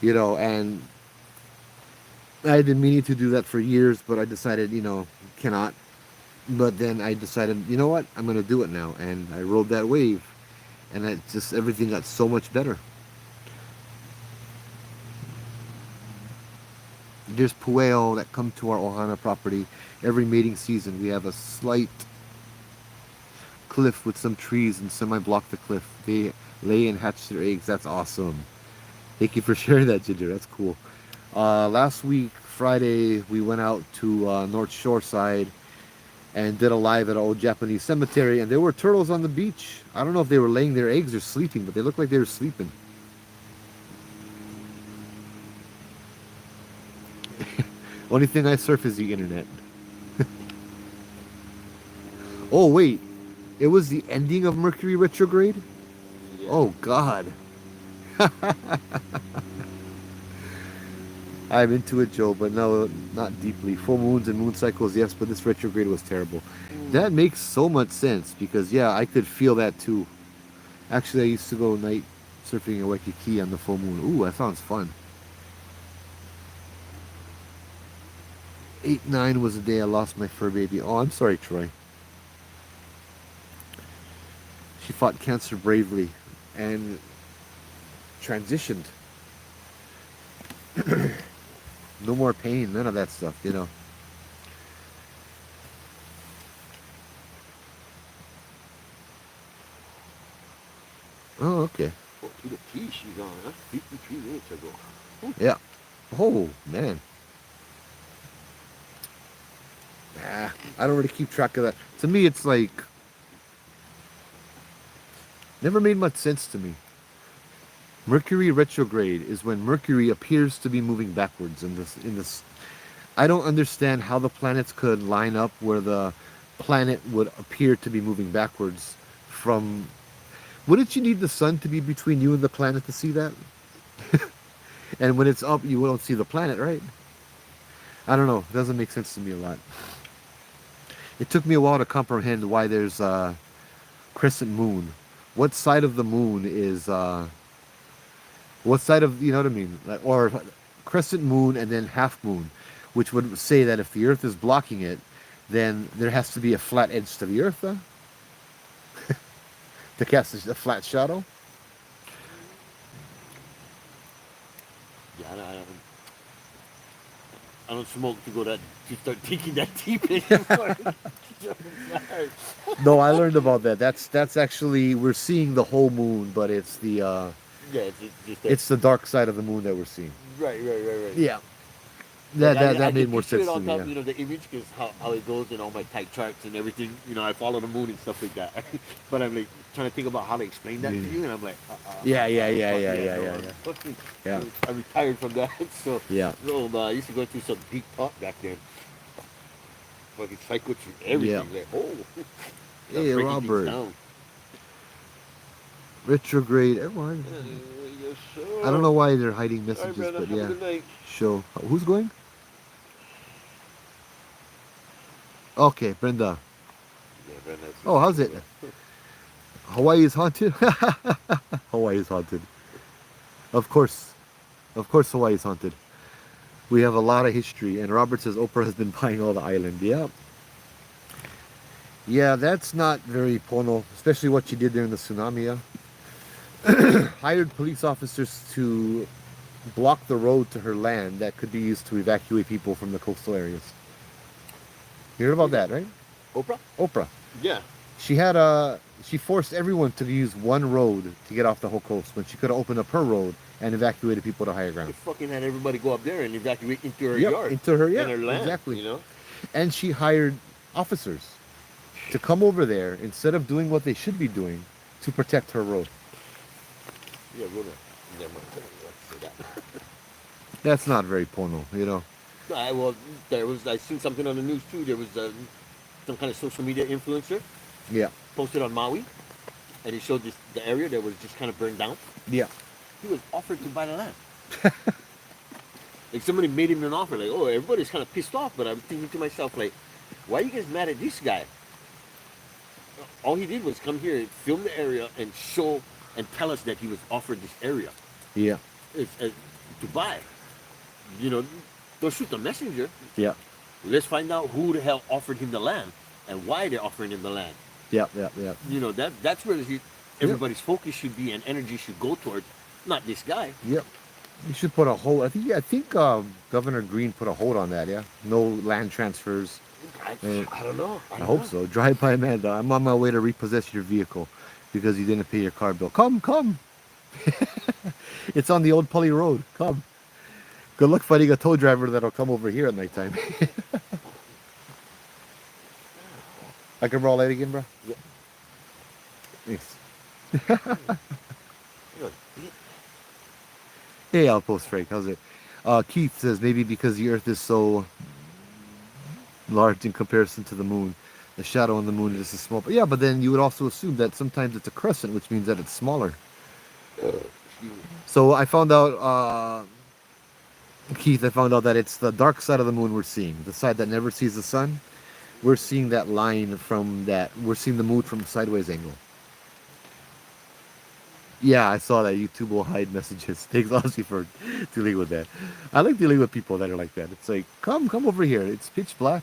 And I had been meaning to do that for years, but I decided, cannot. But then I decided, you know what? I'm going to do it now. And I rode that wave. And everything got so much better. There's pueo that come to our Ohana property. Every mating season, we have a slight cliff with some trees and semi-block the cliff. They lay and hatch their eggs. That's awesome. Thank you for sharing that, Ginger. That's cool. Last week, Friday, we went out to North Shore side and did a live at an old Japanese cemetery, and there were turtles on the beach. I don't know if they were laying their eggs or sleeping, but they looked like they were sleeping. Only thing I surf is the internet. Oh, wait. It was the ending of Mercury retrograde? Yeah. Oh, God. I'm into it, Joe, but no, not deeply. Full moons and moon cycles, yes, but this retrograde was terrible. That makes so much sense because, yeah, I could feel that too. Actually, I used to go night surfing in Waikiki on the full moon. Ooh, that sounds fun. 8/9 was the day I lost my fur baby. Oh, I'm sorry, Troy. She fought cancer bravely and transitioned. No more pain, none of that stuff. Oh, okay. Oh, to the T she's on, huh? 53 minutes ago. Yeah. Oh, man. Nah, I don't really keep track of that. To me, it's like never made much sense to me. Mercury retrograde is when Mercury appears to be moving backwards in this. I don't understand how the planets could line up where the planet would appear to be moving backwards from. Wouldn't you need the sun to be between you and the planet to see that? And when it's up, you won't see the planet, right? I don't know. It doesn't make sense to me a lot. It took me a while to comprehend why there's a crescent moon. What side of the moon is what side of, you know what I mean? Or crescent moon and then half moon, which would say that if the Earth is blocking it, then there has to be a flat edge to the Earth, huh? To cast a flat shadow. Yeah, I don't smoke to start thinking that deep anymore. No, I learned about that. That's actually we're seeing the whole moon, but it's the Yeah, it's just that. it's the dark side of the moon that we're seeing. Right. Yeah. Like, That I made can more picture sense it to on me. top, Yeah. the image, because how it goes in all my type charts and everything. I follow the moon and stuff like that. But I'm like trying to think about how to explain that to you, and I'm like, Yeah. fuck me. Yeah. I'm retired from that, so Yeah. I used to go through some deep thought back then. Fucking cycle through Yeah. everything. Like, oh, start Hey, breaking things Robert. down. Retrograde. Everyone. Yes, I don't sir. know why they're hiding All right, messages, brother. but Have a yeah. good night. Show. Who's going? Okay, Brenda. Yeah, man, that's Oh, how's it? bro. Hawaii is haunted? Hawaii is haunted. Of course. Of course Hawaii is haunted. We have a lot of history, and Robert says Oprah has been buying all the island. Yeah. Yeah, that's not very pono, especially what she did during the tsunami. Yeah? Hired police officers to block the road to her land that could be used to evacuate people from the coastal areas. You heard about Okay. that, right? Oprah? Oprah. Yeah. She forced everyone to use one road to get off the whole coast when she could have opened up her road and evacuated people to higher They ground. fucking had everybody go up there and evacuate into her Yep, yard into her, and yeah, her land, exactly. you know? And she hired officers to come over there instead of doing what they should be doing to protect her road. Yeah, go there. Never mind. Say that. That's not very pono. Well, I seen something on the news too. There was some kind of social media influencer Yeah, posted on Maui, and he showed the area that was just kind of burned down. yeah, He was offered to buy the land. Like somebody made him an offer. Like, oh, everybody's kind of pissed off. But I'm thinking to myself, like, why are you guys mad at this guy? All he did was come here, film the area, and show and tell us that he was offered this area yeah, to buy. You know, don't shoot the messenger. yeah, Let's find out who the hell offered him the land and why they're offering him the land. yeah, yeah, yeah. You know, that's where Yep, everybody's focus should be and energy should go towards, not this guy. yep. You should put a hold. I think Governor Green put a hold on that. Yeah, no land transfers. I, And I don't know. I I don't hope know. so. Drive by Amanda. I'm on my way to repossess your vehicle because you didn't pay your car bill. Come, come. It's on the old Pully Road. Come. Good luck finding a tow driver that'll come over here at nighttime. I can roll that again, bro. Yeah. Thanks. You know, Hey, Outpost Frank, how's it? Keith says maybe because the Earth is so large in comparison to the Moon, the shadow on the Moon is just small. But yeah, but then you would also assume that sometimes it's a crescent, which means that it's smaller. excuse me. So I found out, Keith, I found out that it's the dark side of the Moon we're seeing, the side that never sees the sun. We're seeing that line from that. We're seeing the Moon from a sideways angle. Yeah, I saw that. YouTube will hide messages. Thanks, Ozzy, for dealing with that. I like dealing with people that are like that. It's like, come over here. It's pitch black.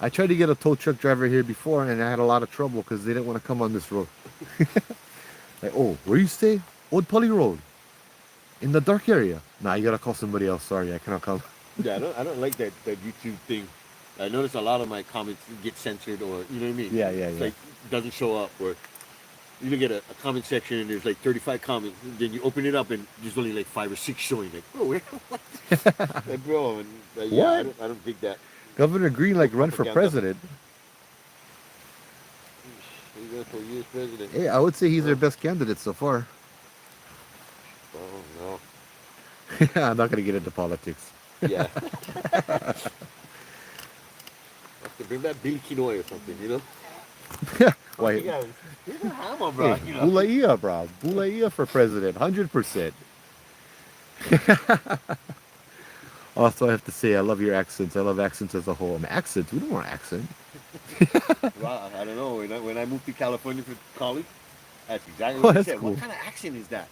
I tried to get a tow truck driver here before, and I had a lot of trouble because they didn't want to come on this road. Like, oh, where you stay? Old Pully Road. In the dark area. Nah, you gotta call somebody else. Sorry, I cannot come. Yeah, I don't like that YouTube thing. I notice a lot of my comments get censored, or you know what I mean. Yeah, yeah, It's yeah. like doesn't show up, or you look at a comment section and there's like 35 comments. Then you open it up and there's only like 5 or 6 showing. Like, bro, what? Like, bro, and yeah, What? I don't dig that. Governor Green, like, run for Propaganda. president. He's going for U.S. president. Hey, I would say he's their best candidate so far. Oh I'm not gonna get into politics. no. Yeah. Have to bring back Billy Kinoy or something, you know? Why? Yeah, he's a hammer, bro. Hey, You know? Bulaia, bro. Bulaia for president, 100%. Also, I have to say, I love your accents. I love accents as a whole. I mean, accents? We don't want accent. Wow, I don't know. When I moved to California for college, that's exactly Oh, what they that's said. cool. What kind of accent is that?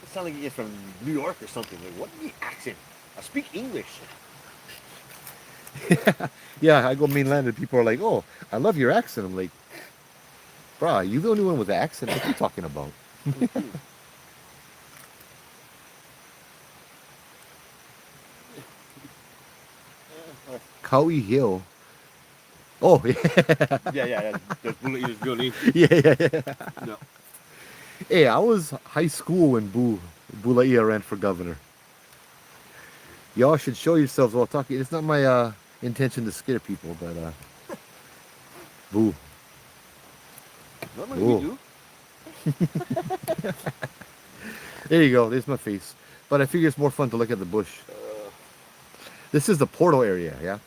It sounds like it's from New York or something. Like, what is the accent? I speak English. Yeah, I go mainland and people are like, oh, I love your accent. I'm like, bro, you the only one with the accent. What are you talking about? Kauai Hill. Oh, yeah. Yeah. That's Bullet's real name. Yeah. No. Hey, I was high school when Bulaia ran for governor. Y'all should show yourselves while talking. It's not my intention to scare people, but boo. Normally Ooh. we do. There you go. There's my face. But I figure it's more fun to look at the bush. This is the portal area, yeah?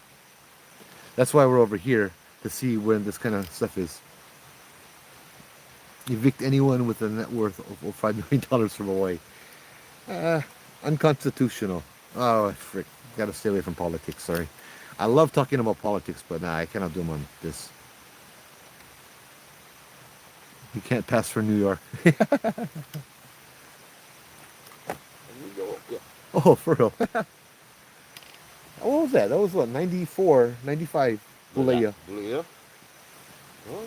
That's why we're over here, to see when this kind of stuff is. Evict anyone with a net worth of over $5 million from Hawaii. Uh, Unconstitutional. Oh, frick. Gotta stay away from politics, sorry. I love talking about politics, but nah, I cannot do them on this. You can't pass for New York. Yeah. Oh, for real. What was that? That was what, 94, 95. Bulaya. Yeah. Oh,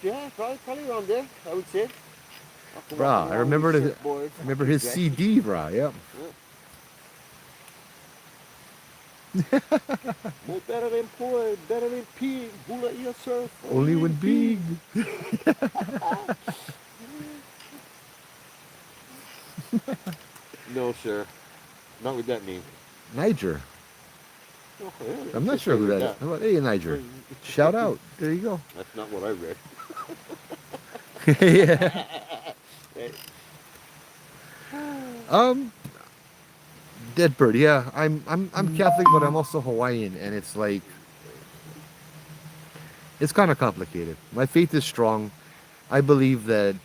yeah, probably around there, I would say. After walking Brah, I around with remember these the, surfboards. I remember his Exactly. CD, brah. Yep. Yeah. More better than poor, better than pig. Hula ia surf. Only when big. No, sir. Not with that name. Niger. Oh, yeah, I'm it's not sure okay who with that is. How about, hey, Niger. Shout out. There you go. That's not what I read. Yeah. Hey, Um, Dead bird. Yeah, I'm Catholic, but I'm also Hawaiian, and it's like it's kind of complicated. My faith is strong. I believe that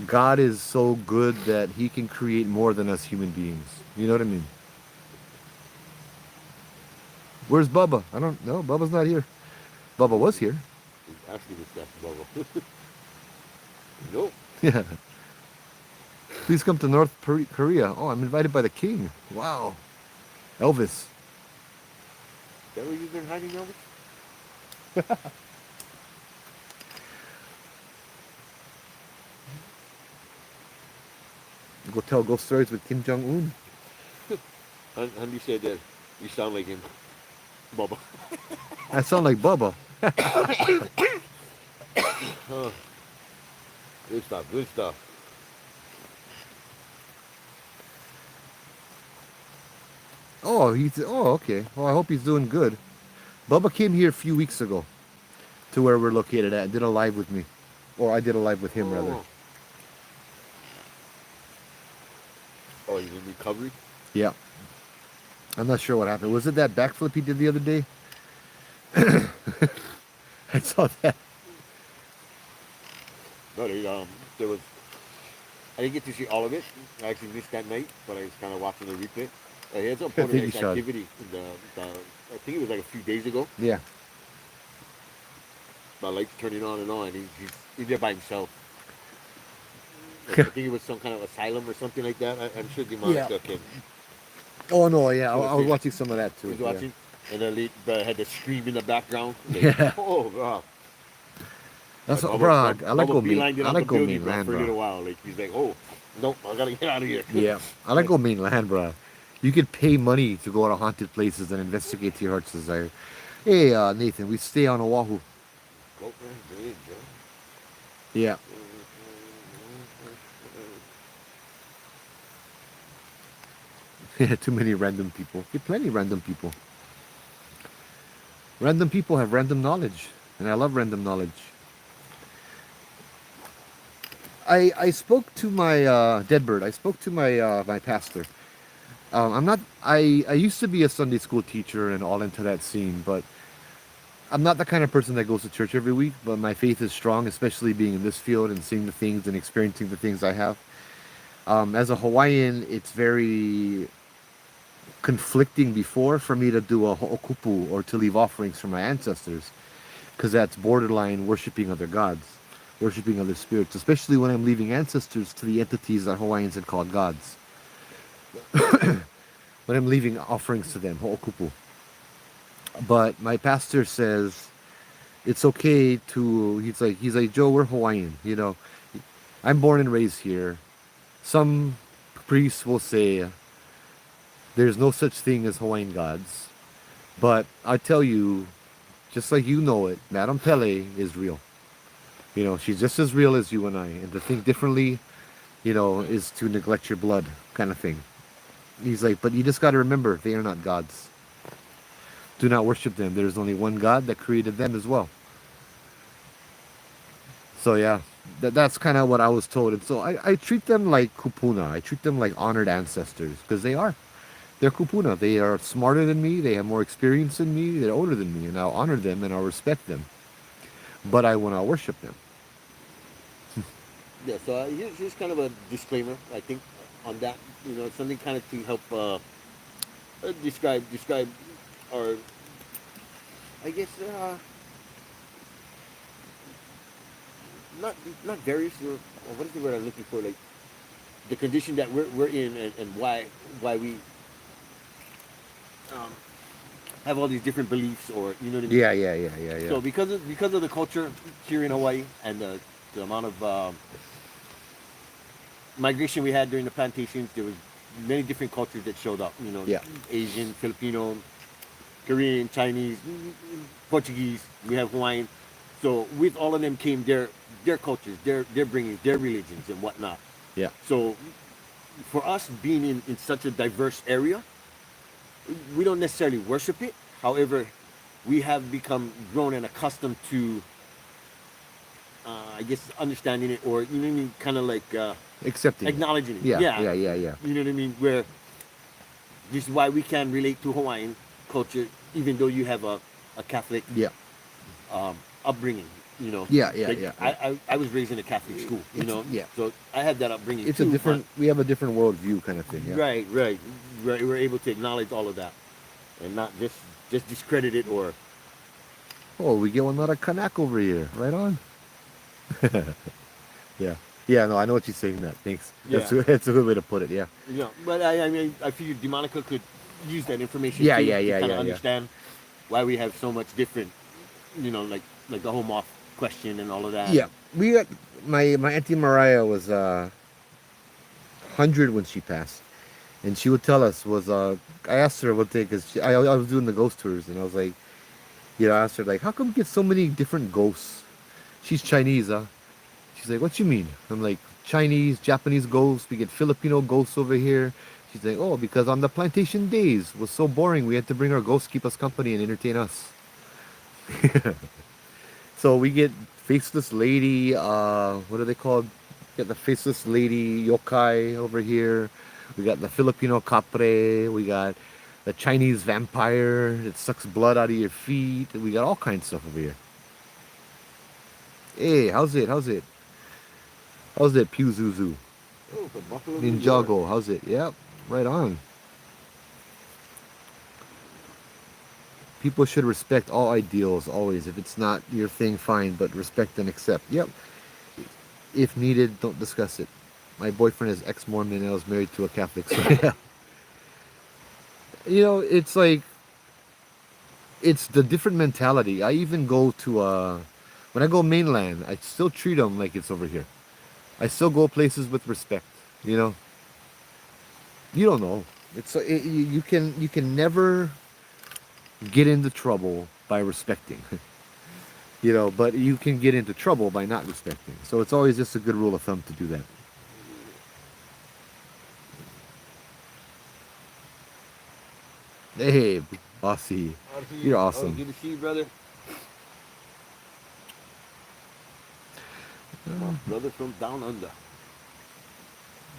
God is so good that He can create more than us human beings. You know what I mean? Where's Bubba? I don't know. Bubba's not here. Bubba was here. he's asking his stuff, Bubba. Nope. Yeah. Please come to North Korea. Oh, I'm invited by the king. Wow. Elvis. Is that where you've been hiding, Elvis? Go tell ghost stories with Kim Jong Un. Andy said that you sound like him, Bubba. I sound like Bubba. Huh. Good stuff, good stuff. Oh, okay. Well, I hope he's doing good. Bubba came here a few weeks ago to where we're located at and did a live with me. Or I did a live with him, rather. Oh, oh, he's in recovery? Yeah. I'm not sure what happened. Was it that backflip he did the other day? I saw that. No, there was. I didn't get to see all of it. I actually missed that night, but I was kind of watching the replay. He had some Thank you, nice Sean. activity. The, I think it was like a few days ago. Yeah. My lights turning on and on. He's there by himself. I think it was some kind of asylum or something like that. I'm sure Dimon Yeah. took him. Oh, no, yeah. I was watching some of that, He too. was watching, and then they had the scream in the background. Like, Yeah. oh, God. That's Bubba- bro. Bubba- I like Bubba go main. beelined it I out like the go building, mainland, for a little bro. while. Like he's like, oh, nope, I gotta get out of here. Yeah. I like go mainland, bro. You could pay money to go to haunted places and investigate to your heart's desire. Hey, Nathan, we stay on Oahu. Okay, there you go. Yeah. Too many random people. Get plenty random people. Random people have random knowledge, and I love random knowledge. I spoke to my dead bird. I spoke to my pastor. I'm not. I used to be a Sunday school teacher and all into that scene, but I'm not the kind of person that goes to church every week. But my faith is strong, especially being in this field and seeing the things and experiencing the things I have. As a Hawaiian, it's very conflicting before for me to do a ho'okupu or to leave offerings for my ancestors, because that's borderline worshiping other gods, worshiping other spirits, especially when I'm leaving ancestors to the entities that Hawaiians had called gods. When I'm leaving offerings to them, ho'okupu. But my pastor says it's okay to. He's like Joe, we're Hawaiian. You know, I'm born and raised here. Some priests will say there's no such thing as Hawaiian gods, but I tell you, just like you know it, Madame Pele is real. You know, she's just as real as you and I. And to think differently, you know, is to neglect your blood, kind of thing. He's like, but you just got to remember, they are not gods. Do not worship them. There's only one God that created them as well. So yeah, that's kind of what I was told. And so I treat them like kupuna. I treat them like honored ancestors, because they are. They're kupuna. They are smarter than me. They have more experience than me. They're older than me. And I'll honor them and I'll respect them. but I will not worship them. Yeah. So here's kind of a disclaimer. I think on that, something kind of to help describe, or I guess not not various, or what is the word I'm looking for? Like the condition that we're in, and why we um, have all these different beliefs, or you know what I mean. Yeah, yeah, yeah, yeah, yeah. So because of the culture here in Hawaii, and the amount of migration we had during the plantations, there was many different cultures that showed up. Yeah. Asian, Filipino, Korean, Chinese, Portuguese. We have Hawaiian. So with all of them came their cultures, their bringing their religions and whatnot. Yeah. So for us being in such a diverse area, we don't necessarily worship it. However, we have become grown and accustomed to, I guess, understanding it, or you know what I mean, kind of like Accepting it. acknowledging it. Yeah, Yeah, yeah, yeah, yeah. you know what I mean. Where this is why we can relate to Hawaiian culture, even though you have a Catholic Yeah. upbringing. Yeah, yeah, Like, yeah. I was raised in a Catholic school. Yeah. So I had that upbringing. It's too, a different. We have a different worldview kind of thing. but- Yeah. right. We're able to acknowledge all of that, and not just discredit it, or Oh, we get another Kanak over here. Right on. Yeah. Yeah. No, I know what you're saying. That. Thanks. That's Yeah. that's a good way to put it. Yeah. But I mean, I figure Demonica could use that information Yeah, too, yeah, to yeah, kind yeah, of yeah. understand why we have so much different, like the whole moth question and all of that. Yeah. We got my auntie Mariah was 100 when she passed, and she would tell us I asked her one day because I was doing the ghost tours, and I was like, I asked her like, how come we get so many different ghosts? She's Chinese, huh? She's like, what you mean? I'm like, Chinese, Japanese ghosts. We get Filipino ghosts over here. She's like, oh, because on the plantation days was so boring. We had to bring our ghosts, keep us company, and entertain us. So we get faceless lady. What are they called? We got the faceless lady yokai over here. We got the Filipino capre. We got the Chinese vampire that sucks blood out of your feet. We got all kinds of stuff over here. Hey, how's it? How's it? How's it, Pew Zuzu? Oh, the Buffalo New York. Ninjago, how's it? Yep, right on. People should respect all ideals always. If it's not your thing, fine, but respect and accept. Yep. If needed, don't discuss it. My boyfriend is ex-Mormon and I was married to a Catholic. So yeah. It's like, it's the different mentality. I even go to, when I go mainland, I still treat them like it's over here. I still go places with respect, you know? You don't know. You can never get into trouble by respecting. But you can get into trouble by not respecting. So it's always just a good rule of thumb to do that. Hey, bossy. You're awesome. Good to see you, brother. My brother from down under.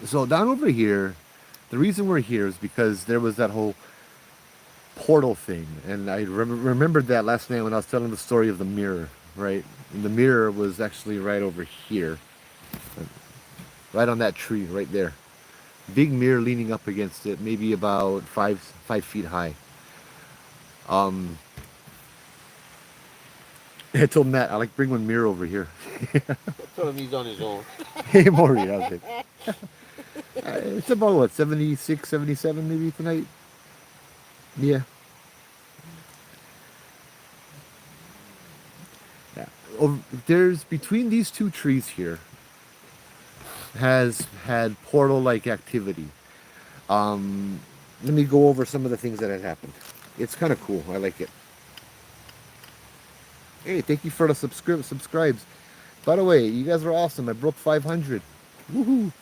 So down over here, the reason we're here is because there was that whole portal thing, and I remembered that last night when I was telling the story of the mirror, right? And the mirror was actually right over here, right on that tree, right there. Big mirror leaning up against it, maybe about 5 feet high. I told Matt, I like bring one mirror over here. Tell him he's on his own. Hey, Maury, how's it? It's about what, 76, 77 maybe tonight? Yeah. Yeah. There's between these two trees here has had portal-like activity. Let me go over some of the things that had happened. It's kind of cool. I like it. Hey, thank you for the subscribes. By the way, you guys are awesome. I broke 500. Woohoo!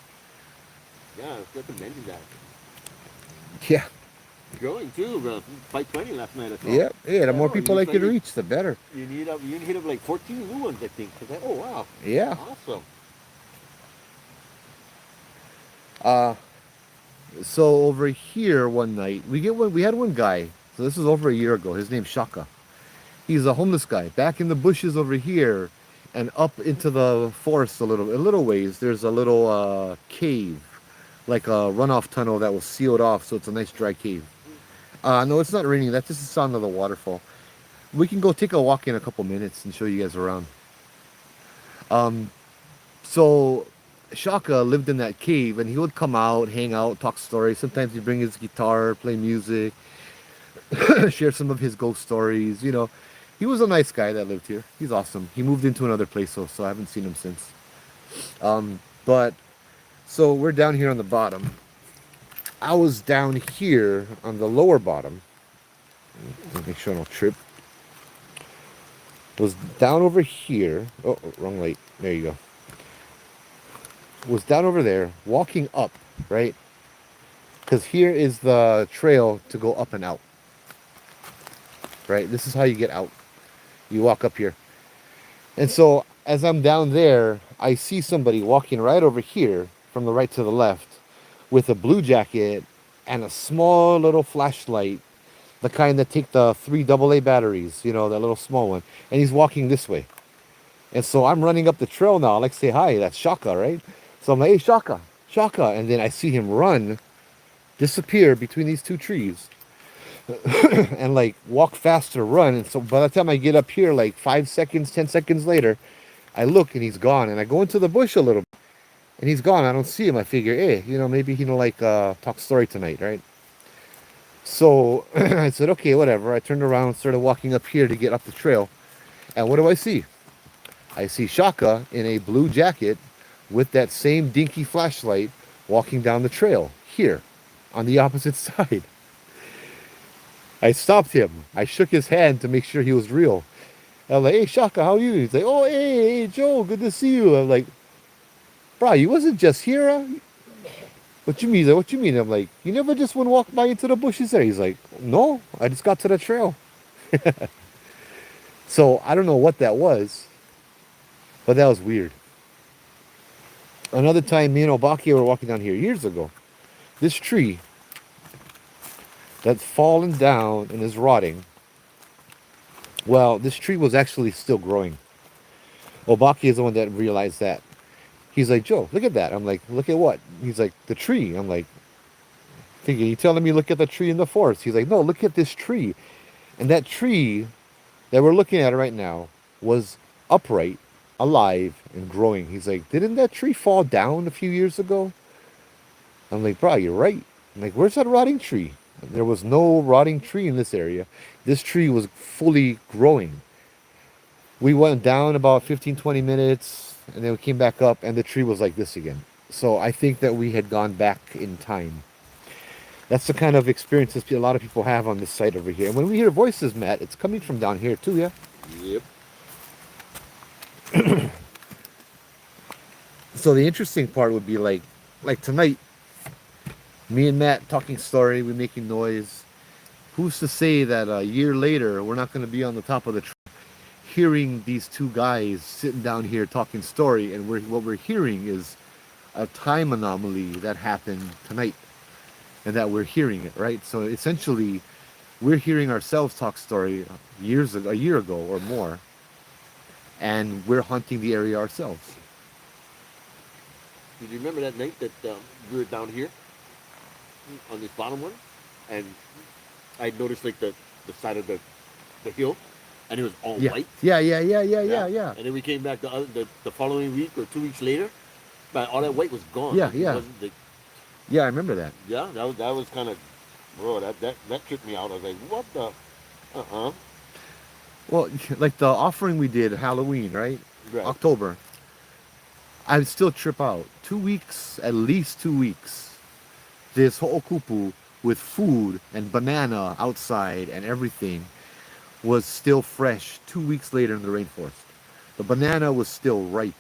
Yeah, it's good to mention that. Yeah. Growing too, bro. 520 last night. I saw. Yeah. Yeah. The more Oh, people I can reach, the better. You need hit up like 14 new ones, I think. Oh wow. Yeah. Awesome. So over here one night, we had one guy. So this was over a year ago. His name's Shaka. He's a homeless guy. Back in the bushes over here, and up into the forest a little ways. There's a little cave, like a runoff tunnel that was sealed off, so it's a nice dry cave. No, it's not raining. That's just the sound of the waterfall. We can go take a walk in a couple minutes and show you guys around. Um, so Shaka lived in that cave, and he would come out, hang out, talk stories. Sometimes he'd bring his guitar, play music, share some of his ghost stories. He was a nice guy that lived here. He's awesome. He moved into another place, so I haven't seen him since. But so we're down here on the bottom. I was down here on the lower bottom. Make sure I don't trip. Was down over here. Oh, wrong light. There you go. Was down over there, walking up, right? Because here is the trail to go up and out. Right? This is how you get out. You walk up here. And so as I'm down there, I see somebody walking right over here from the right to the left with a blue jacket and a small little flashlight, the kind that take the 3 AA batteries, that little small one. And he's walking this way. And so I'm running up the trail now. I like to say hi. That's Shaka, right? So I'm like, hey, Shaka, Shaka. And then I see him run, disappear between these 2 trees. And like walk faster, run. And so by the time I get up here, like 5 seconds, 10 seconds later, I look and he's gone. And I go into the bush a little bit and he's gone. I don't see him. I figure, hey, maybe he don't like talk story tonight, right? So I said, okay, whatever. I turned around and started walking up here to get up the trail. And what do I see? I see Shaka in a blue jacket with that same dinky flashlight walking down the trail here on the opposite side. I stopped him. I shook his hand to make sure he was real. I'm like, hey, Shaka, how are you? He's like, oh, hey, Joe, good to see you. I'm like, bro, you wasn't just here, huh? What you mean? He's like, what you mean? I'm like, you never just went walk by into the bushes there? He's like, no, I just got to the trail. So I don't know what that was, but that was weird. Another time, me and Obaki were walking down here years ago. This tree that's fallen down and is rotting. Well, this tree was actually still growing. Obaki is the one that realized that. He's like, Joe, look at that. I'm like, look at what? He's like, the tree. I'm like, thinking, you telling me look at the tree in the forest? He's like, no, look at this tree. And that tree that we're looking at right now was upright, alive, and growing. He's like, didn't that tree fall down a few years ago? I'm like, bro, you're right. I'm like, where's that rotting tree? There was no rotting tree in this area. This tree was fully growing. We went down about 15, 20 minutes, and then we came back up, and the tree was like this again. So I think that we had gone back in time. That's the kind of experiences a lot of people have on this site over here. And when we hear voices, Matt, it's coming from down here too, yeah? Yep. So the interesting part would be like tonight, me and Matt talking story, we're making noise. Who's to say that a year later, we're not going to be on the top of the tree hearing these 2 guys sitting down here talking story, and what we're hearing is a time anomaly that happened tonight, and that we're hearing it, right? So essentially, we're hearing ourselves talk story a year ago or more, and we're hunting the area ourselves. Did you remember that night that we were down here on this bottom one, and I noticed like the side of the hill, and it was all white. Yeah. And then we came back the following week or 2 weeks later, but all that white was gone. Yeah. Yeah, I remember that. Yeah, that was kind of, bro. That tripped me out. I was like, what the? Well, like the offering we did Halloween, right? October. I would still trip out. 2 weeks, at least 2 weeks. This ho'okupu with food and banana outside and everything was still fresh 2 weeks later in the rainforest. The banana was still ripe,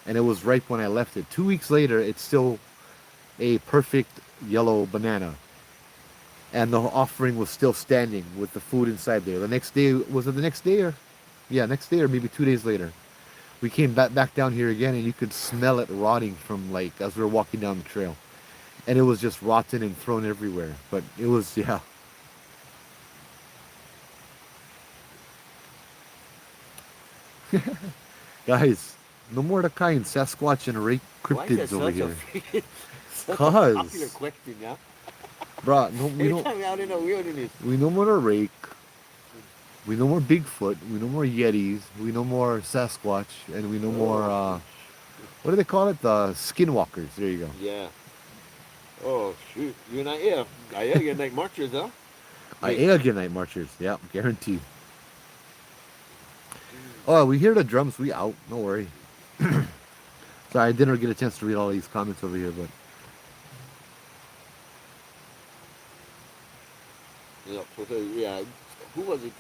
and it was ripe when I left it. 2 weeks later, it's still a perfect yellow banana, and the offering was still standing with the food inside there. The next day, was it the next day or? Yeah, next day or maybe 2 days later. We came back down here again, and you could smell it rotting from like as we were walking down the trail. And it was just rotten and thrown everywhere. But it was, yeah. Guys, no more the kind Sasquatch and Rake Why is that cryptids over such a here. freaking such a popular Cause, question, yeah? bruh, no, we Every don't. time we're out in the wilderness. We no more the Rake. We no more Bigfoot. We no more Yetis. We no more Sasquatch, and we no more. Oh, What do they call it? The Skinwalkers. There you go. yeah. Oh, shoot. You're not here. I am your night marchers, huh? I Wait. again night marchers. Yep, guaranteed. Oh, we hear the drums. We out. No worry. Sorry, I didn't get a chance to read all these comments over here, but Yeah, yeah. Who was it?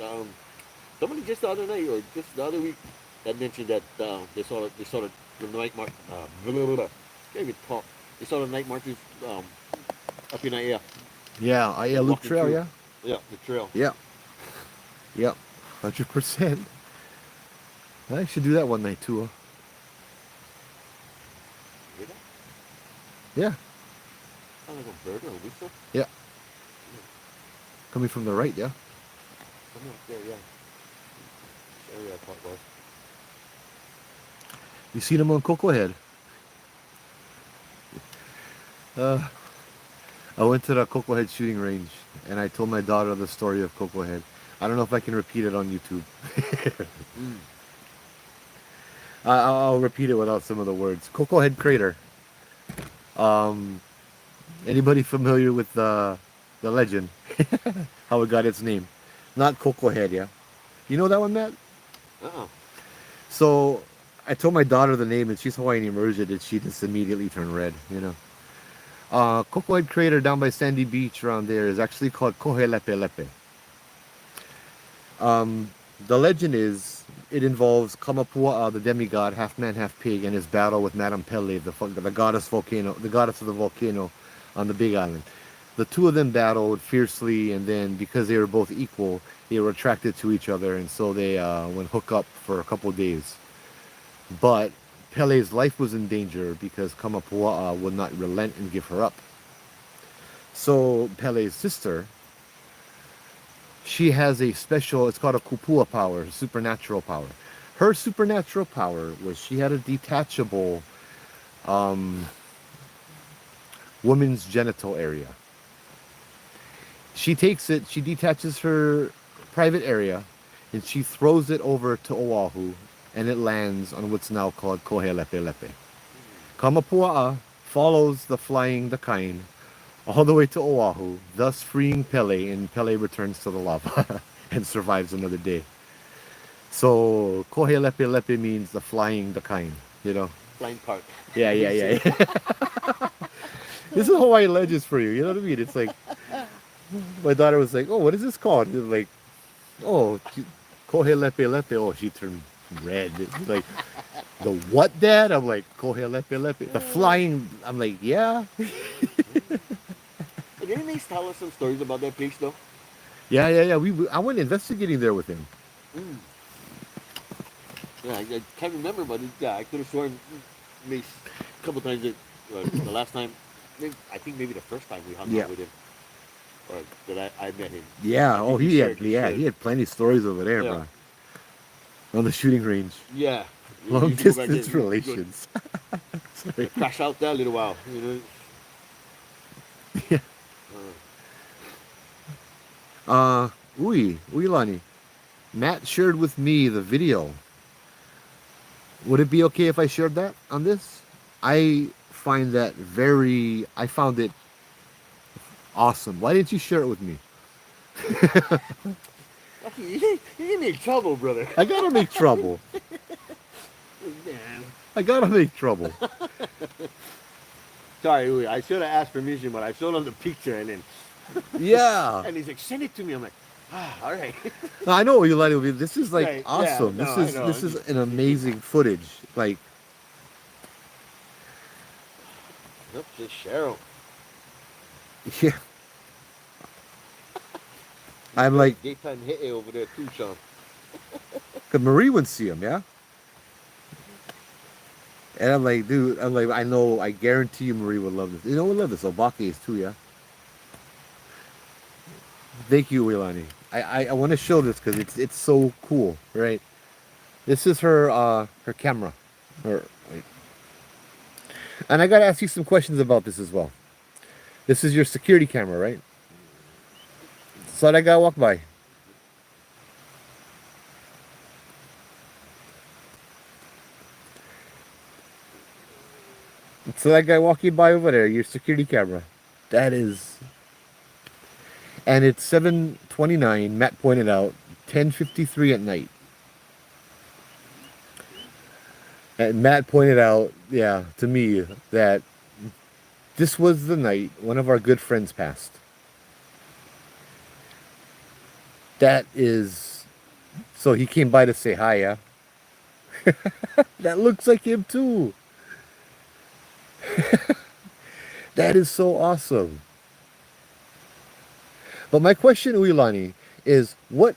Somebody just the other night or just the other week that mentioned that they saw the night march. Blah, blah, blah. Can't even talk. They saw the night marches up in the air, yeah, Loop walking Trail. through. Yeah, Yeah, the trail. yeah, yep, 100%. I should do that one night too. Huh? Hear that? Yeah, Sound like a bird or a whistle? yeah, coming from the right. Yeah. Something up there, yeah. Which area I thought was. You seen him on Cocoa Head? Uh, I went to the Cocoa Head shooting range, and I told my daughter the story of Cocoa Head. I don't know if I can repeat it on YouTube. Mm. I'll repeat it without some of the words. Cocoa Head Crater. Um, Anybody familiar with the legend? How it got its name? Not Cocoa Head, yeah. You know that one, Matt? Uh-uh. So I told my daughter the name, and she's Hawaiian immersion, and she just immediately turned red. Cocoa Head Crater down by Sandy Beach around there is actually called Kohelepe Lepe. The legend is it involves Kamapua'a, the demigod, half man, half pig, and his battle with Madame Pele, the goddess volcano, the goddess of the volcano on the Big Island. The two of them battled fiercely, and then because they were both equal, they were attracted to each other, and so they went hook up for a couple days. But Pele's life was in danger because Kamapua'a would not relent and give her up. So Pele's sister, she has a special, it's called a kupua power, supernatural power. Her supernatural power was she had a detachable woman's genital area. She takes it, she detaches her private area, and she throws it over to Oahu, and it lands on what's now called Kohelepe Lepe. Kamapua'a follows the flying Dakain all the way to Oahu, thus freeing Pele, and Pele returns to the lava and survives another day. So Kohelepe Lepe means the flying Dakain. Flying park. Yeah. This is Hawaii legends for you, you know what I mean? It's like, my daughter was like, oh, what is this called? It was like, oh, Kohelepe Lepe. Oh, she turned red. It's like, the what, Dad? I'm like, Kohelepe Lepe. The flying, I'm like, yeah. Didn't they tell us some stories about that place though? Yeah. I went investigating there with him. Mm. Yeah, I can't remember, but yeah, I could have sworn maybe a couple times the last time, I think maybe the first time we hung out with him, or that I met him. Yeah. I Oh, think he had plenty of stories over there, Yeah. bro. On the shooting range. Yeah. Long You go back distance there, relations. go crash out there a little while, Yeah. Uilani. Matt shared with me the video. Would it be okay if I shared that on this? I found it awesome. Why didn't you share it with me? You get me in trouble, brother. I gotta make trouble. Man. I gotta make trouble. Sorry, Uwe, I should have asked permission, but I showed him the picture and then Yeah. and he's like, send it to me. I'm like, all right. No, I know Uilani. This is like Right, awesome. yeah, no, I know. This is an amazing footage. Like, Nope, just Cheryl. yeah. I'm like, Daytime hit over there too, Sean. cause Marie would see him, yeah. And I'm like, dude, I know, I guarantee you Marie would love this. You know, would love this. Obake is too, yeah. Thank you, Wilani. I want to show this because it's so cool, right? This is her camera. Her, and I gotta ask you some questions about this as well. This is your security camera, right? So that guy walk by. So that guy walking by over there, your security camera. That is, and it's 7:29. Matt pointed out 10:53 at night. And Matt pointed out, yeah, to me that this was the night one of our good friends passed. That is, so he came by to say hi, yeah? That looks like him too. That is so awesome. But my question, Uilani, is what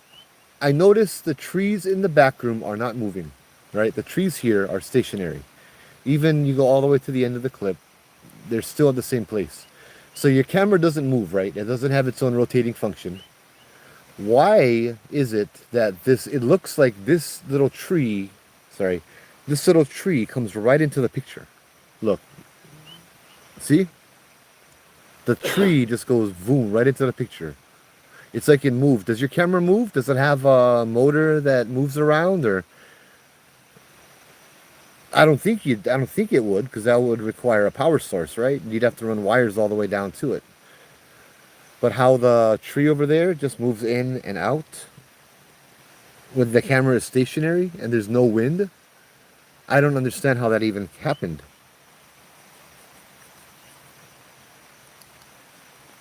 I noticed the trees in the back room are not moving, right? The trees here are stationary. Even you go all the way to the end of the clip, they're still at the same place. So your camera doesn't move, right? It doesn't have its own rotating function. Why is it that it looks like this little tree, sorry, this little tree comes right into the picture? Look, see? The tree just goes boom right into the picture. It's like it moved. Does your camera move? Does it have a motor that moves around, or I don't think it would, because that would require a power source, right? You'd have to run wires all the way down to it. But how the tree over there just moves in and out when the camera is stationary and there's no wind, I don't understand how that even happened.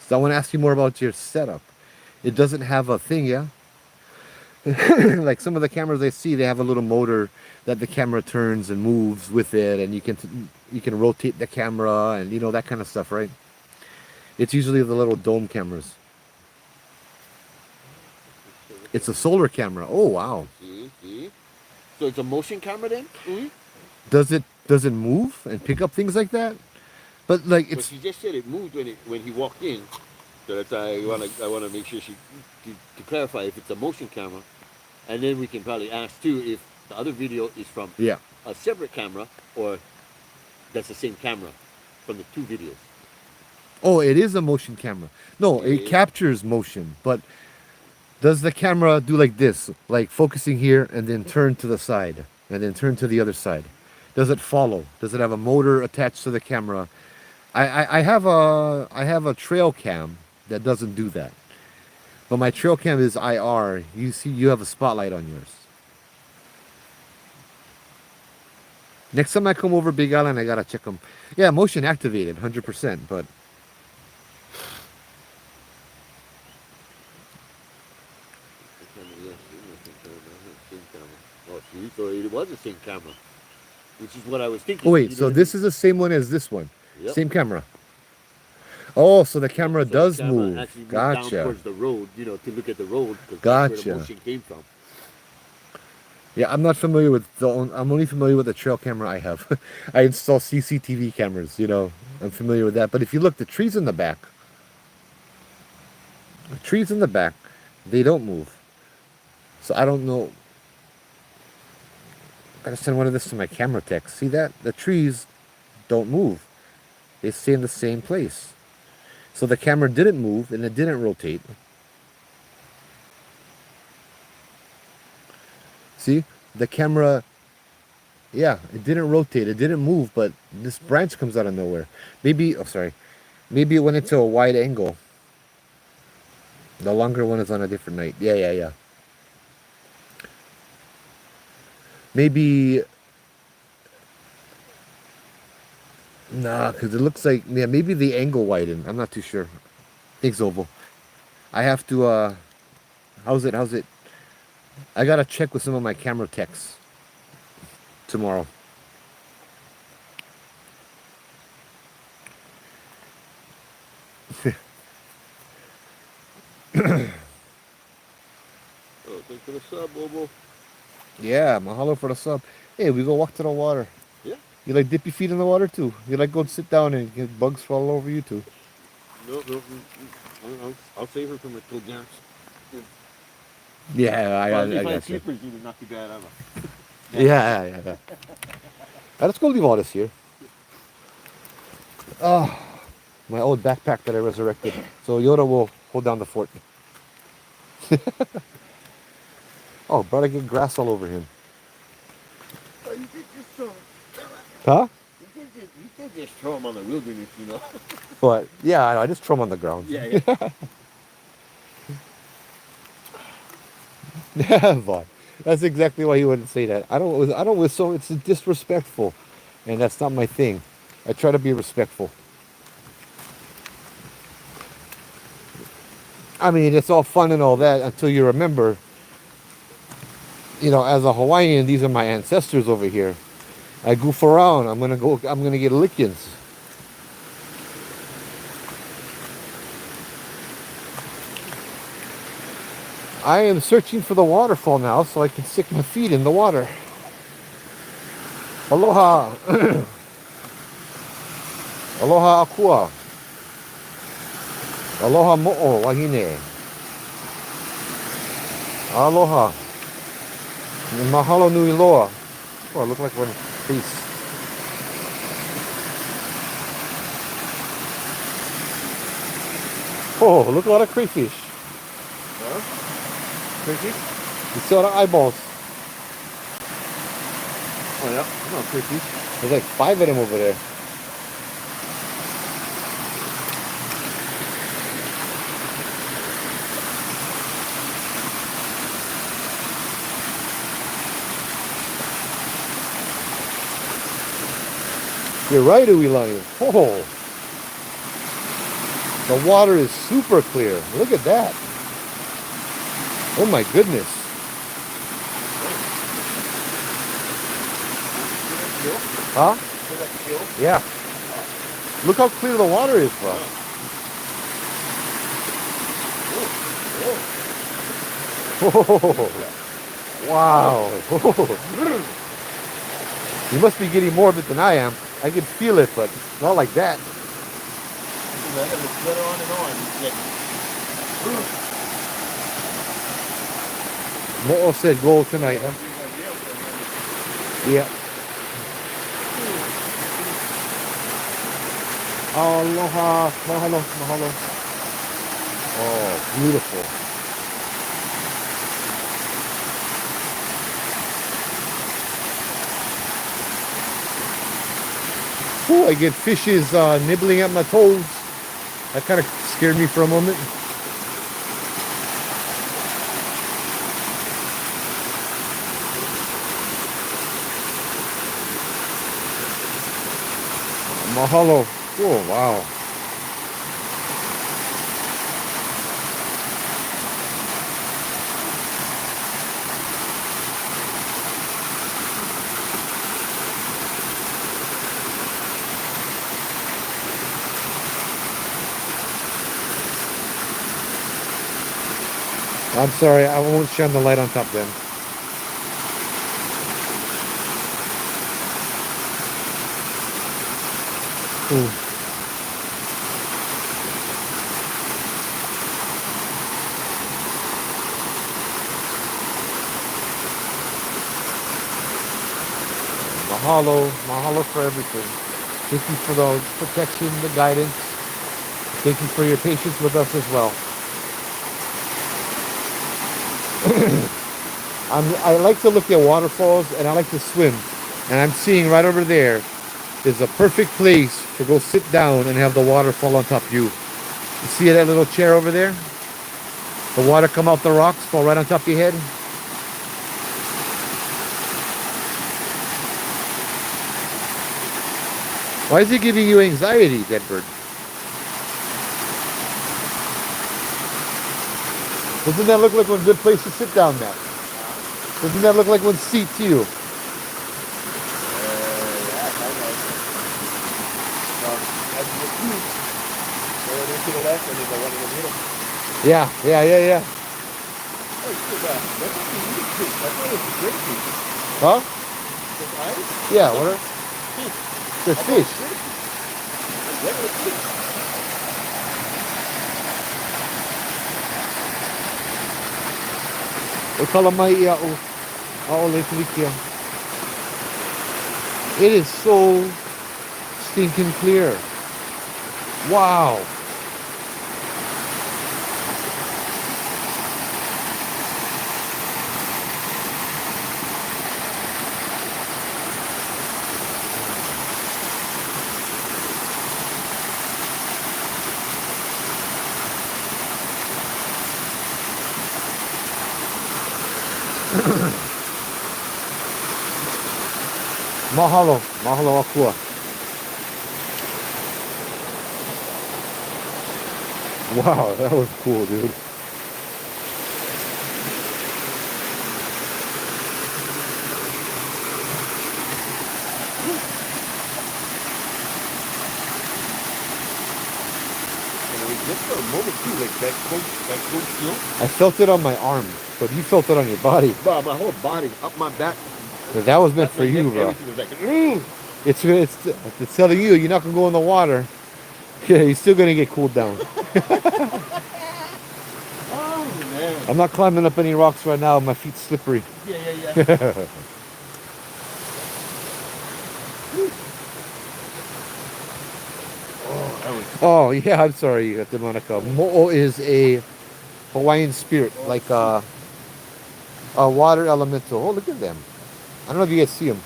So I want to ask you more about your setup. It doesn't have a thing, yeah? Like some of the cameras I see, they have a little motor that the camera turns and moves with it, and you can rotate the camera and you know that kind of stuff, right? It's usually the little dome cameras. It's a solar camera. Oh wow. See? So it's a motion camera then? Mm-hmm. Does it move and pick up things like that? But like But it's she just said it moved when he walked in. So that's why I wanna make sure to clarify if it's a motion camera, and then we can probably ask too if the other video is from yeah. a separate camera or that's the same camera from the two videos. Oh, it is a motion camera. No, it Okay. captures motion, but does the camera do like this, like focusing here and then turn to the side and then turn to the other side? Does it follow? Does it have a motor attached to the camera? I have a trail cam that doesn't do that. But my trail cam is IR. You see, you have a spotlight on yours. Next time I come over Big Island, I gotta check them. Yeah, motion activated, 100%. But Same camera. Oh, see, so it was the same camera, which is what I was oh thinking. wait, You know so what I mean? this is the same one as this one, Yep. same camera. Oh, so the camera So the does camera move. actually moved down Gotcha. towards the road, to look at the road because that's where the Gotcha. motion came from. Yeah, I'm not familiar with I'm only familiar with the trail camera I have. I install CCTV cameras, I'm familiar with that. But if you look, the trees in the back, they don't move. So I don't know. I gotta send one of this to my camera tech. See that? The trees don't move. They stay in the same place. So the camera didn't move and it didn't rotate. See? The camera, yeah, it didn't rotate, it didn't move, but this branch comes out of nowhere. Maybe, oh, sorry. Maybe it went into a wide angle. The longer one is on a different night. Yeah. Maybe, nah, because it looks like, yeah, maybe the angle widened. I'm not too sure. Thanks, Oval. I have to, how's it? I gotta check with some of my camera techs tomorrow. Oh, thanks for the sub, Bobo. Yeah, mahalo for the sub. Hey, we go walk to the water. Yeah. You like dip your feet in the water too? You like go and sit down and get bugs fall over you too? No. I'll save her from her toe jams. Yeah, Well, if I I got you. slippers, even not too bad either. Yeah. Let's go leave all this here. Oh, my old backpack that I resurrected. So Yoda will hold down the fort. Oh, bro, I get grass all over him. Oh, you could just throw, Huh? you could just throw them on the wilderness, you know. But yeah, I just throw him on the ground. Yeah. Yeah, but that's exactly why he wouldn't say that. I don't whistle. It's disrespectful, and that's not my thing. I try to be respectful. I mean, it's all fun and all that until you remember, as a Hawaiian, these are my ancestors over here. I goof around. I'm gonna get lickings. I am searching for the waterfall now so I can stick my feet in the water. Aloha. Aloha akua. Aloha mo'o wahine. Aloha. Mahalo nui loa. Oh, I look like one piece. Oh, look, a lot of crayfish. Huh? Crayfish? You saw the eyeballs. Oh yeah, no crayfish. There's like 5 of them over there. You're right, Uilani. Oh, the water is super clear. Look at that. Oh my goodness. Huh? Yeah. Look how clear the water is, bro. Oh, wow. You must be getting more of it than I am. I can feel it, but not like that. I have the sweater on and on. It's like, Mo'o said gold tonight, huh? Yeah. Aloha. Mahalo. Mahalo. Oh, beautiful. Ooh, I get fishes nibbling at my toes. That kind of scared me for a moment. Mahalo. Oh, wow. I'm sorry, I won't shine the light on top then. Ooh. Mahalo, mahalo for everything. Thank you for the protection, the guidance. Thank you for your patience with us as well. I like to look at waterfalls and I like to swim. And I'm seeing right over there is a perfect place to go sit down and have the waterfall on top of you. You see that little chair over there? The water come out the rocks, fall right on top of your head. Why is it giving you anxiety, Deadbird? Doesn't that look like one good place to sit down, Matt? Doesn't that look like one seat to you? yeah, I know. As you look through, one to the left and then the one in the middle. Yeah. Oh, you could, that's not the unique fish. I thought it was a great fish. Huh? The eyes? Yeah, what are Fish. the fish? Regular fish. O kalamai ia o le kulikia. It is so stinking clear. Wow. Mahalo. Mahalo akua. Wow, that was cool, dude. Just for a moment too, like that cold chill. I felt it on my arm, but you felt it on your body. Bro, my whole body, up my back. That was meant Up for my you, neck, bro. everything was like, "Ooh." It's telling you you're not gonna go in the water. Yeah, you're still gonna get cooled down. Oh man. I'm not climbing up any rocks right now. My feet's slippery. Yeah. Oh, that was Oh yeah, I'm sorry, Monica. Mo'o is a Hawaiian spirit, like a water elemental. Oh, look at them. I don't know if you guys see them.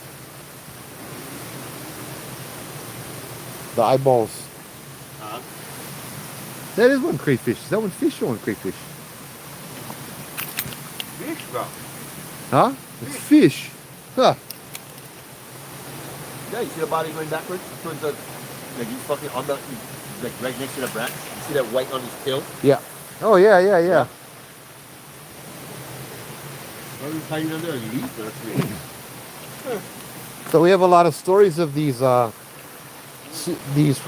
The eyeballs. uh, That is one crayfish. Is that one fish or one crayfish? fish, bro. Huh? It's fish. Huh. Yeah, you see the body going backwards towards the, like he's fucking on the, like right next to the branch. You see that white on his tail? Yeah. Oh yeah. Why are you hiding under a leaf? That's weird. So we have a lot of stories of these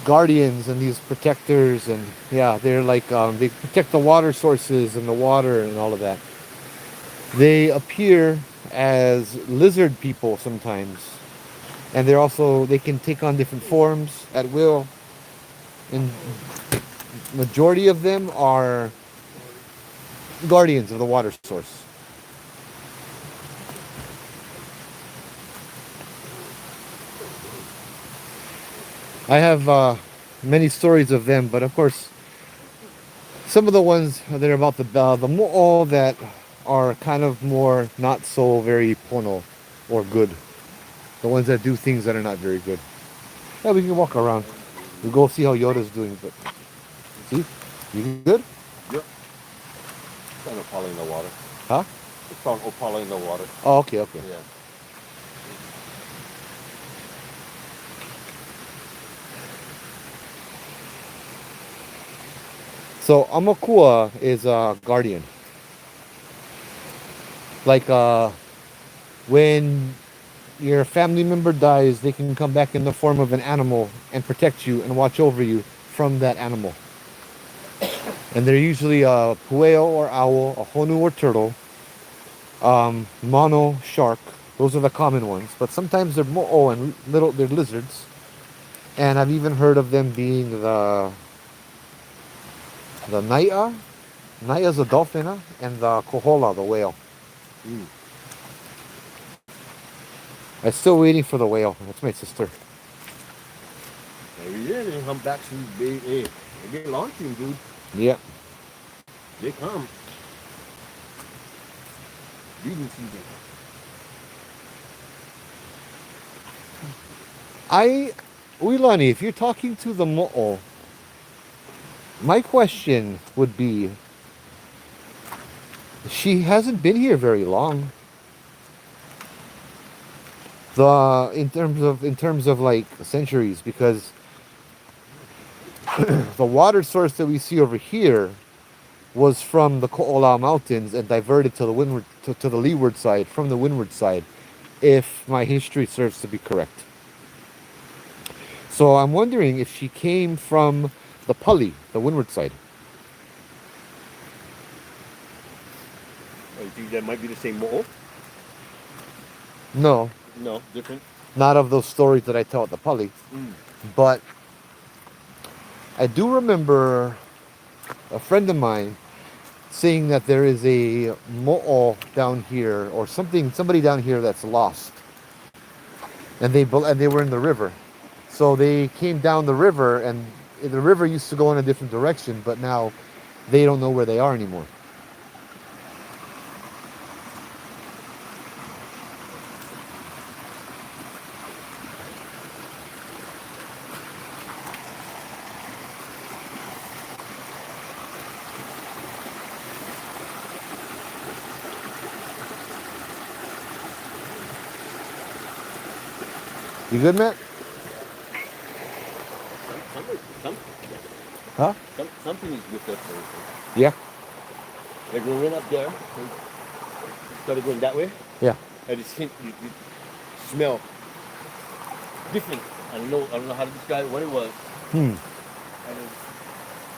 guardians and these protectors, and yeah, they're like they protect the water sources and the water and all of that. They appear as lizard people sometimes, and they can take on different forms at will, and majority of them are guardians of the water source. I have many stories of them, but of course, some of the ones that are about the mo'o that are kind of more not so very pono or good. The ones that do things that are not very good. Yeah, we can walk around. We'll go see how Yoda's doing, but see? You good? Yep. It's on Opala in the water. Huh? It's on Opala in the water. Oh, okay. Yeah. So Amakua is a guardian. Like when your family member dies, they can come back in the form of an animal and protect you and watch over you from that animal. And they're usually a pueo or owl, a honu or turtle, mono shark. Those are the common ones. But sometimes they're mo'o and they're lizards. And I've even heard of them being the naia. Naia's a dolphin, huh? And the kohola, the whale. Mm. I'm still waiting for the whale. That's my sister. Maybe yeah, they come back some big. Hey, they get launching, dude. Yeah. They come. Breeding season. Uilani, if you're talking to the mo'o, my question would be, she hasn't been here very long. In terms of like centuries, because the water source that we see over here was from the Ko'ola Mountains and diverted to the windward to the leeward side from the windward side, if my history serves to be correct. So I'm wondering if she came from the Pali, the windward side. Oh, you think that might be the same mo'o? No, No, different. not of those stories that I tell at the Pali, Mm. but I do remember a friend of mine saying that there is a mo'o down here or somebody down here that's lost. and they were in the river. So they came down the river, and the river used to go in a different direction, but now they don't know where they are anymore. You good, Matt? Huh? Something is with us. Yeah. Like when we went up there, we started going that way. Yeah. I just hint you smell different. I don't know how to describe what it was. Hmm. And then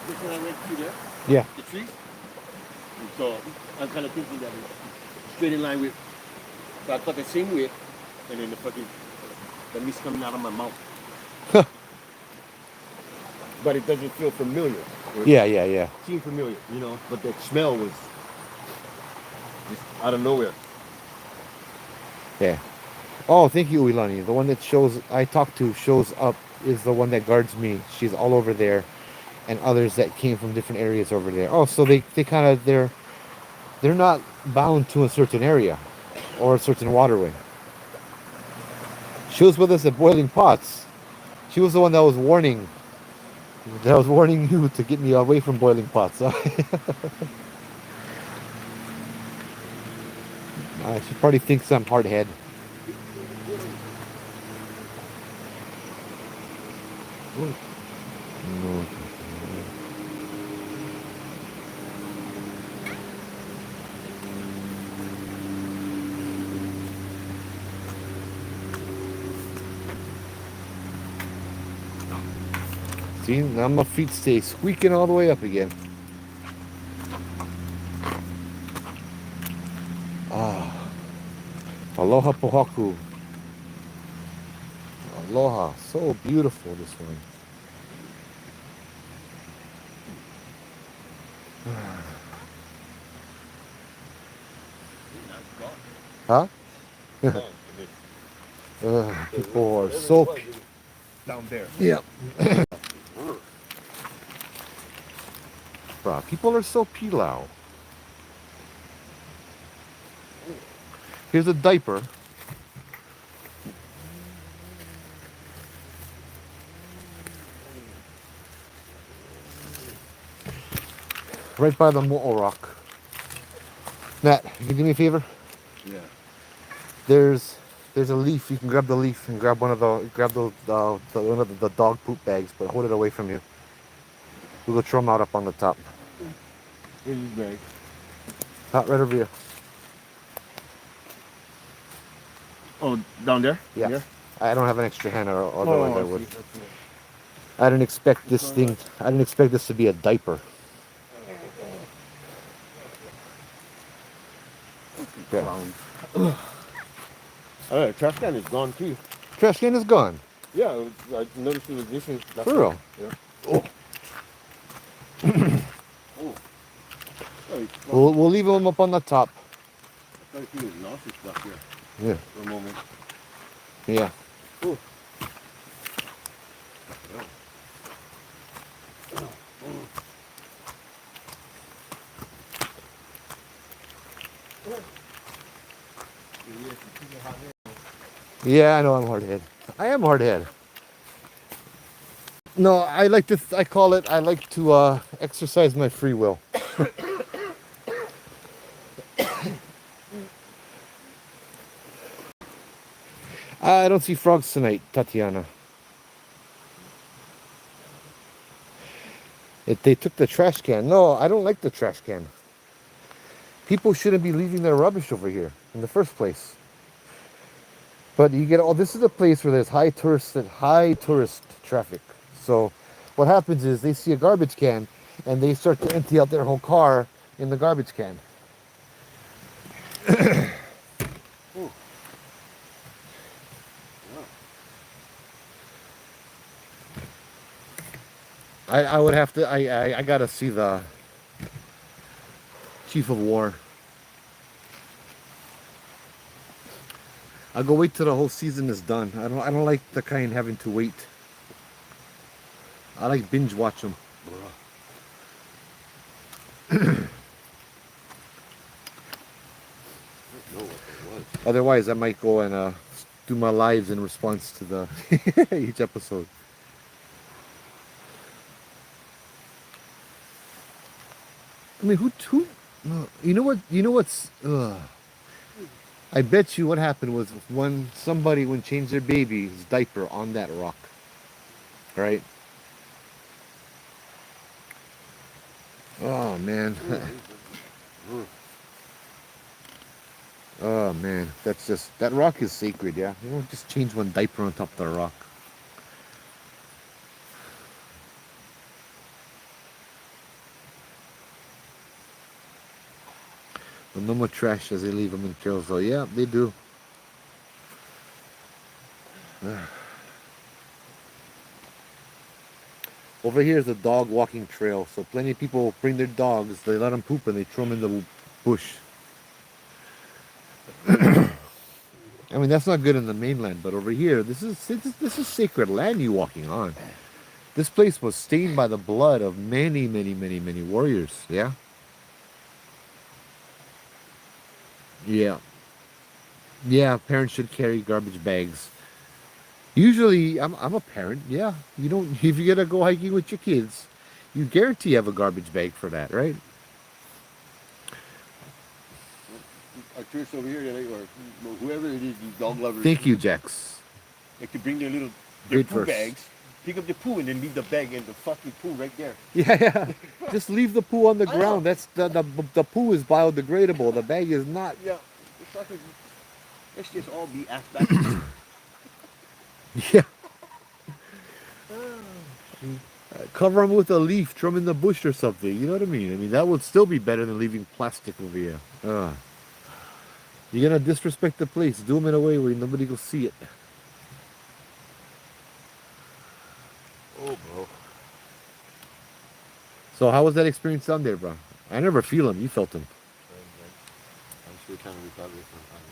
just when I went through there, Yeah. the trees. And so I'm kind of thinking that it's straight in line with. So I thought the same way, and then the mist coming out of my mouth. But it doesn't feel familiar. Yeah. Yeah. Yeah. It seemed familiar, you know. But the smell was just out of nowhere. Yeah. Oh, thank you, Uilani. The one that I talked to shows up is the one that guards me. She's all over there, and others that came from different areas over there. Oh, so they kind of they're not bound to a certain area or a certain waterway. She was with us at Boiling Pots. She was the one that was warning you to get me away from Boiling Pots. She probably thinks I'm hard head. No. See, now my feet stay squeaking all the way up again. Ah. Aloha pohaku. Aloha. So beautiful, this one. Huh? People are so... Down there. Yeah. Bruh, people are so pilau. Here's a diaper. Right by the Mo'o Rock. Matt, you can do me a favor? Yeah. There's a leaf. You can grab the leaf and grab one of the one of the dog poop bags, but hold it away from you. We'll go throw them out up on the top. Where's this bag? Right over here. Oh, down there? Yeah. Here? I don't have an extra hand, or otherwise I would. see. I didn't expect this thing. I didn't expect this to be a diaper. Okay. Alright, trash can is gone too. Trash can is gone. Yeah, I noticed it was different. For real? Yeah. Oh. Oh. Sorry, We'll leave them up on the top. I thought he was nauseous back here Yeah. for a moment. Yeah. Oh. Yeah, I know I'm hard head. I am hard head. No, I like to. I like to exercise my free will. I don't see frogs tonight, Tatiana. They took the trash can. No, I don't like the trash can. People shouldn't be leaving their rubbish over here in the first place. But you get this is a place where there's high tourist traffic. So what happens is they see a garbage can and they start to empty out their whole car in the garbage can. I would have to I gotta see the chief of war. I'll go wait till the whole season is done. I don't like the kind having to wait. I like binge watch them. Bruh. I don't know what that was. Otherwise, I might go and do my lives in response to the each episode. I mean, who? You know what? You know what's? I bet you what happened was when somebody would change their baby's diaper on that rock, right? Oh man. Oh man, that's just that rock is sacred, yeah. You don't just change one diaper on top of the rock. But no more trash as they leave them in trails, though. Yeah, they do. Over here is a dog walking trail, so plenty of people bring their dogs, they let them poop, and they throw them in the bush. I mean, that's not good in the mainland, but over here, this is sacred land you're walking on. This place was stained by the blood of many, many, many, many warriors. Yeah. Yeah. Yeah. Parents should carry garbage bags. Usually, I'm a parent. Yeah. You don't. If you're gonna go hiking with your kids, you guarantee you have a garbage bag for that, right? Our tourists over here, or whoever it is, these dog lovers. Thank you, Jax. They could bring their Great poo verse. bags, pick up the poo, and then leave the bag in the fucking poo right there. Yeah, yeah. Just leave the poo on the I know. ground. That's the poo is biodegradable. The bag is not. Yeah. Let's just all be ass backwards. Yeah. Cover them with a leaf, throw them in the bush or something. You know what I mean? I mean, that would still be better than leaving plastic over here. You're gonna disrespect the place. Do them in a way where nobody will see it. Oh, bro. So how was that experience down there, bro? I never feel them. You felt them. I'm still trying to recover from time.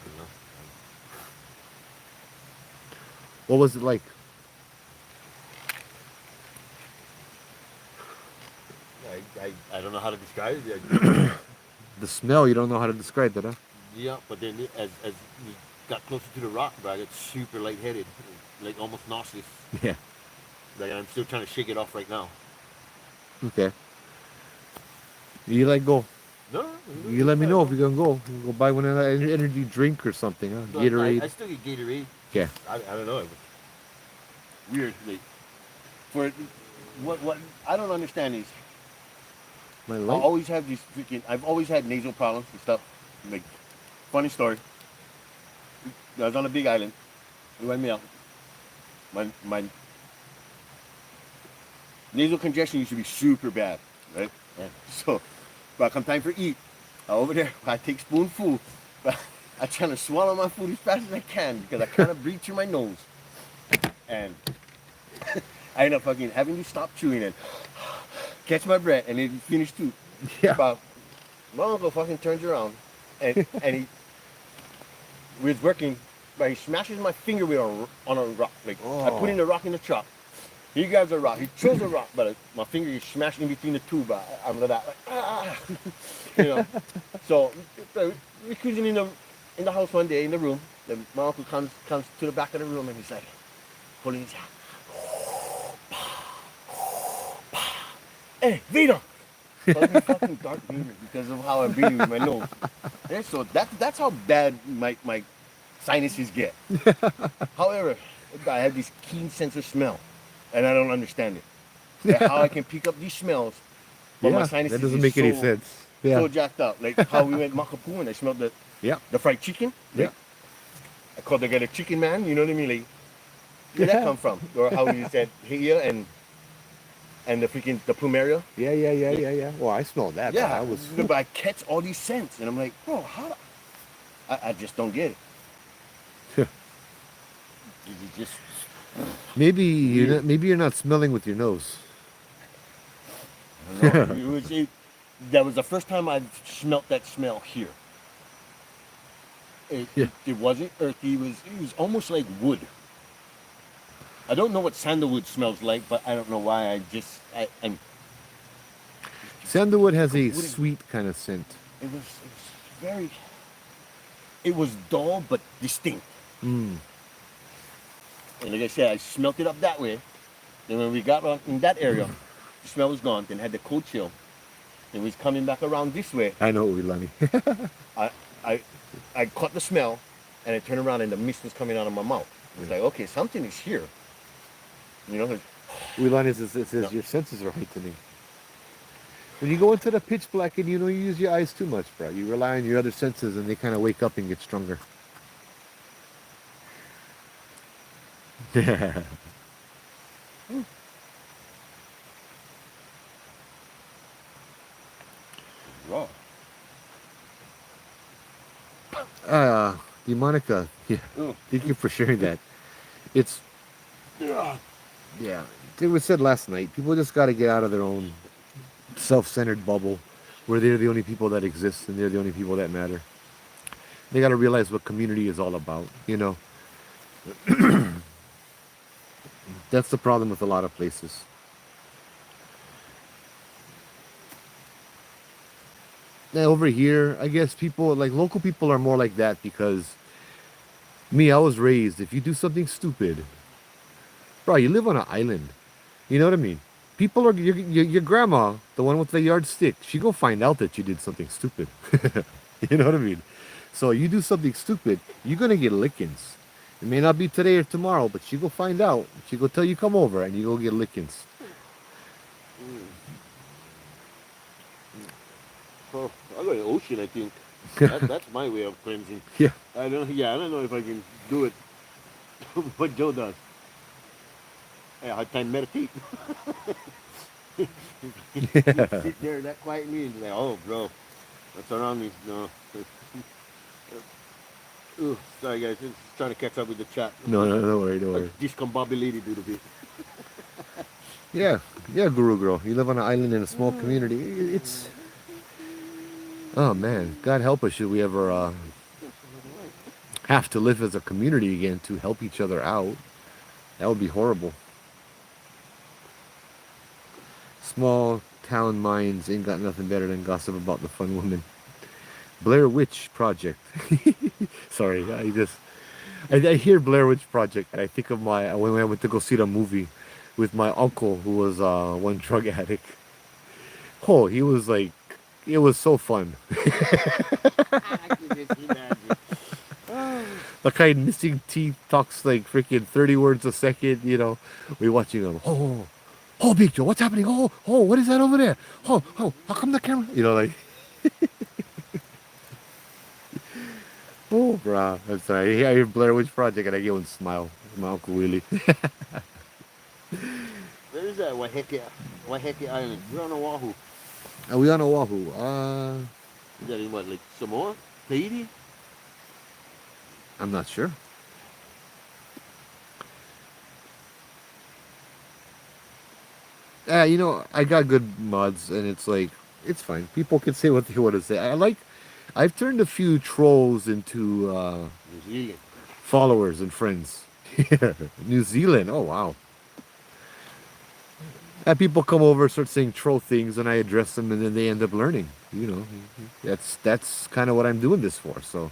You know? What was it like? I don't know how to describe it. The smell, you don't know how to describe that, huh? Yeah, but then as we got closer to the rock, bro, I got super lightheaded, like almost nauseous. Yeah. Like I'm still trying to shake it off right now. Okay. You let go. No, You let me know if you're gonna go. We'll go buy one of that energy drink or something, huh? No, Gatorade. I still get Gatorade. Yeah. I don't know. Weird. Like, for what I don't understand is My I light. always have these freaking. I've always had nasal problems and stuff. Like, funny story. I was on a big island. It went me out. My nasal congestion used to be super bad, right? Yeah. So, but come time for eat, over there I take spoonful. But I try to swallow my food as fast as I can because I kind of breathe through my nose, and I end up fucking having to stop chewing and catch my breath, and then finish too. Yeah. But my uncle fucking turns around, and he was working, but he smashes my finger with on a rock. Like I put in the rock in the truck. He grabs a rock, he throws a rock, but my finger is smashed in between the two. But I'm like that, you know. So we're cruising in the house one day in the room. Then my uncle comes to the back of the room and he's like holding his hand. Hey, Vito! Fucking dark humor because of how I'm breathing with my nose. And so that's how bad my sinuses get. However, I have this keen sense of smell, and I don't understand it. Like how I can pick up these smells, but my sinuses that doesn't is make any sense. Yeah. so jacked up. Like how we went Makapu and I smelled the fried chicken. Like, I called the guy the chicken man. You know what I mean? Like, where did that come from? Or how he said here and the plumeria. Yeah. Well, I smelled that. Yeah, But but I catch all these scents, and I'm like, bro, how? I just don't get it. You just maybe you're not smelling with your nose. I don't know. That was the first time I smelt that smell here. It, Yeah. it, it wasn't earthy. It was almost like wood. I don't know what sandalwood smells like, but I don't know why. I'm Sandalwood like has a a woody. sweet kind of scent. It was very. It was dull but distinct. Mm. And like I said, I smelt it up that way. Then when we got in that area, the smell was gone. Then had the cold chill. Then we was coming back around this way. I know, Ulani. I I I caught the smell, and I turned around and the mist was coming out of my mouth. It was like, okay, something is here. You know, Ulani says no. your senses are heightening. When you go into the pitch black and you know you use your eyes too much, bro. You rely on your other senses and they kind of wake up and get stronger. Raw. Demonica, yeah, Mm. thank you for sharing that. It's, Yeah. yeah, it was said last night. People just got to get out of their own self-centered bubble where they're the only people that exist and they're the only people that matter. They got to realize what community is all about, you know. That's the problem with a lot of places. Now, over here, I guess people, like local people are more like that because me, I was raised, if you do something stupid, bro, you live on an island. You know what I mean? People are, your grandma, the one with the yardstick, she go find out that you did something stupid. You know what I mean? So you do something stupid, you're gonna get lickings. It may not be today or tomorrow, but she go find out. She go tell you come over and you go get lickings. Oh, I got an ocean, I think. That's my way of cleansing. Yeah. I don't know if I can do it. What Joe does. I hard time meditate. Sit there that quietly and like, oh, bro, what's around me? No. Ooh, sorry guys, just trying to catch up with the chat. No, no, don't worry, don't I worry. discombobulated a little bit. Yeah, yeah, Guru Girl. You live on an island in a small community. It's, oh man, God help us should we ever have to live as a community again to help each other out. That would be horrible. Small town minds ain't got nothing better than gossip about the fun woman. Blair Witch Project. Sorry, I hear Blair Witch Project and I think of my when I went to go see the movie with my uncle who was one drug addict. Oh, he was like, it was so fun. I can just imagine. Oh. The guy missing teeth talks like freaking 30 words a second, you know. We watching him. Oh, Big Joe, what's happening? What is that over there? How come the camera? You know, like, oh, brah. I'm sorry. I hear Blair Witch Project and I get one smile. My Uncle Willie. Where is that Waiheke Island? We're on Oahu. Are we on Oahu? Is that in what, like Samoa? Tahiti? I'm not sure. You know, I got good mods, and it's like, it's fine. People can say what they want to say. I've turned a few trolls into New Zealand. followers and friends. New Zealand. Oh, wow. And people come over, start saying troll things, and I address them, and then they end up learning. You know, that's kind of what I'm doing this for. So,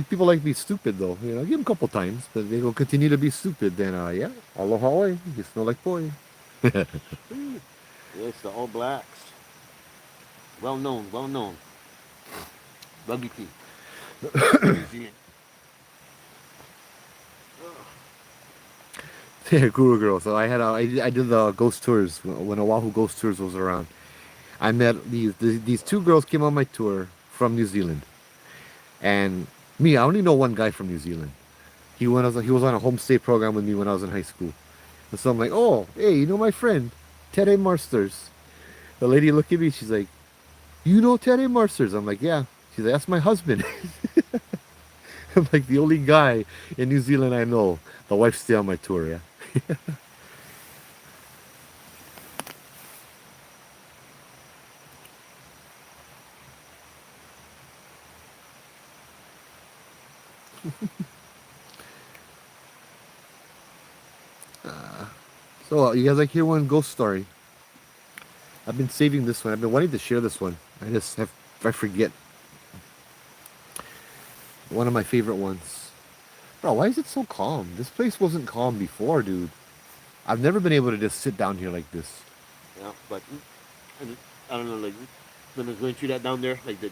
people like to be stupid, though. You know, give them a couple times, but they will continue to be stupid. Then, yeah, aloha, you smell like boy. Yes, the All Blacks. Well known, well known. Rugby team. New Zealand. Yeah, Guru Girl. So I did the ghost tours when Oahu Ghost Tours was around. I met these two girls came on my tour from New Zealand, and me, I only know one guy from New Zealand. He was on a homestay program with me when I was in high school, and so I'm like, oh, hey, you know my friend, Tere Marsters. The lady looked at me, she's like, you know Tere Marsters? I'm like, yeah. She's like, that's my husband. I'm like the only guy in New Zealand I know. The wife stay on my tour, yeah. So you guys like hear one ghost story? I've been saving this one. I've been wanting to share this one. I forget. One of my favorite ones. Bro, why is it so calm? This place wasn't calm before, dude. I've never been able to just sit down here like this. Yeah, but I don't know, like when I was going through that down there, like the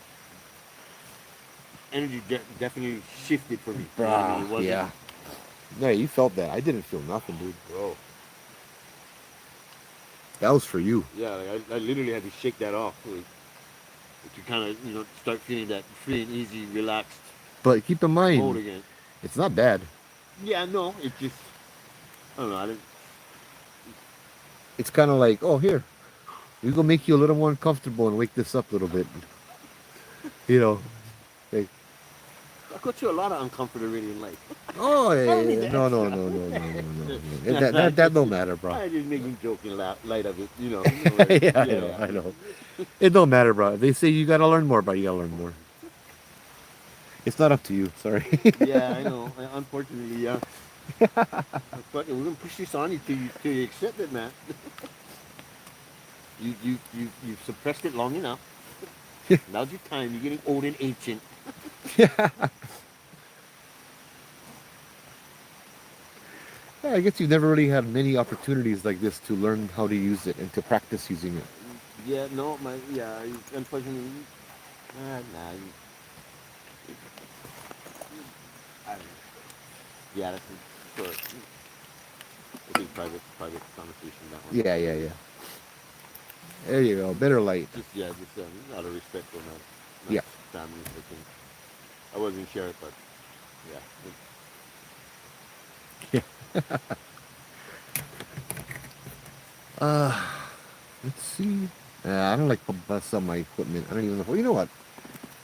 energy definitely shifted for me. You know what I mean? It wasn't, Yeah. No, you felt that. I didn't feel nothing, dude. bro. That was for you. Yeah, like I literally had to shake that off. Like, to kind of start feeling that free and easy, relaxed But keep in mode mind, again. it's not bad. Yeah, no, it just I don't know. I didn't. It's kind of like, oh, here, we gonna make you a little more comfortable and wake this up a little bit. You know, like, I got you a lot of uncomfort already in life. oh, I don't need yeah, the no, no, extra. no, no, no, no, no, no. That don't matter, bro. I just making joking light of it, Yeah, I yeah, know, yeah. I know. It don't matter, bro. If they say you gotta learn more, bro, you gotta learn more. It's not up to you. Sorry. Yeah, I know. Unfortunately, yeah. But we're gonna push this on you till you accept it, man. You suppressed it long enough. Now's your time. You're getting old and ancient. Yeah, I guess you've never really had many opportunities like this to learn how to use it and to practice using it. Yeah, no, unfortunately, nah. I don't know. Yeah, that's for I think private conversation that one. Yeah, yeah, yeah. There you go. Better light. Just out of respect for my Yeah. family. I think I wasn't sure, but yeah. Yeah. Uh, let's see. I don't like to bust up my equipment. I don't even know. You know what?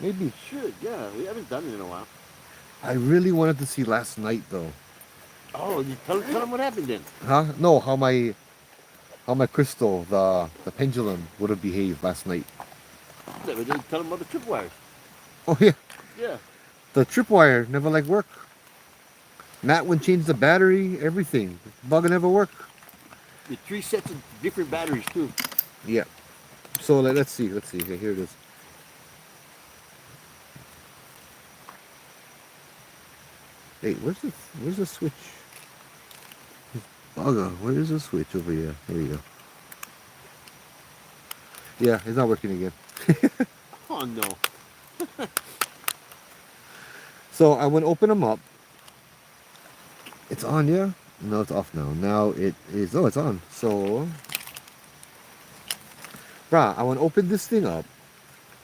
Maybe. Should, yeah. We haven't done it in a while. I really wanted to see last night though. Oh, you tell them what happened then. Huh? No, how my crystal, the pendulum, would have behaved last night. Yeah, but then tell them about the tripwires. Oh yeah, Yeah. the tripwire never like work. Matt went change the battery, everything. Bugger never work. With 3 sets of different batteries too. Yeah. So let's see. Let's see. Okay, here it is. Hey, where's the switch? Bugger, where is the switch over here? There you go. Yeah, it's not working again. Oh no. So I went open them up. It's on, yeah? No, it's off now. Now it is. Oh, it's on. So, brah, I went open this thing up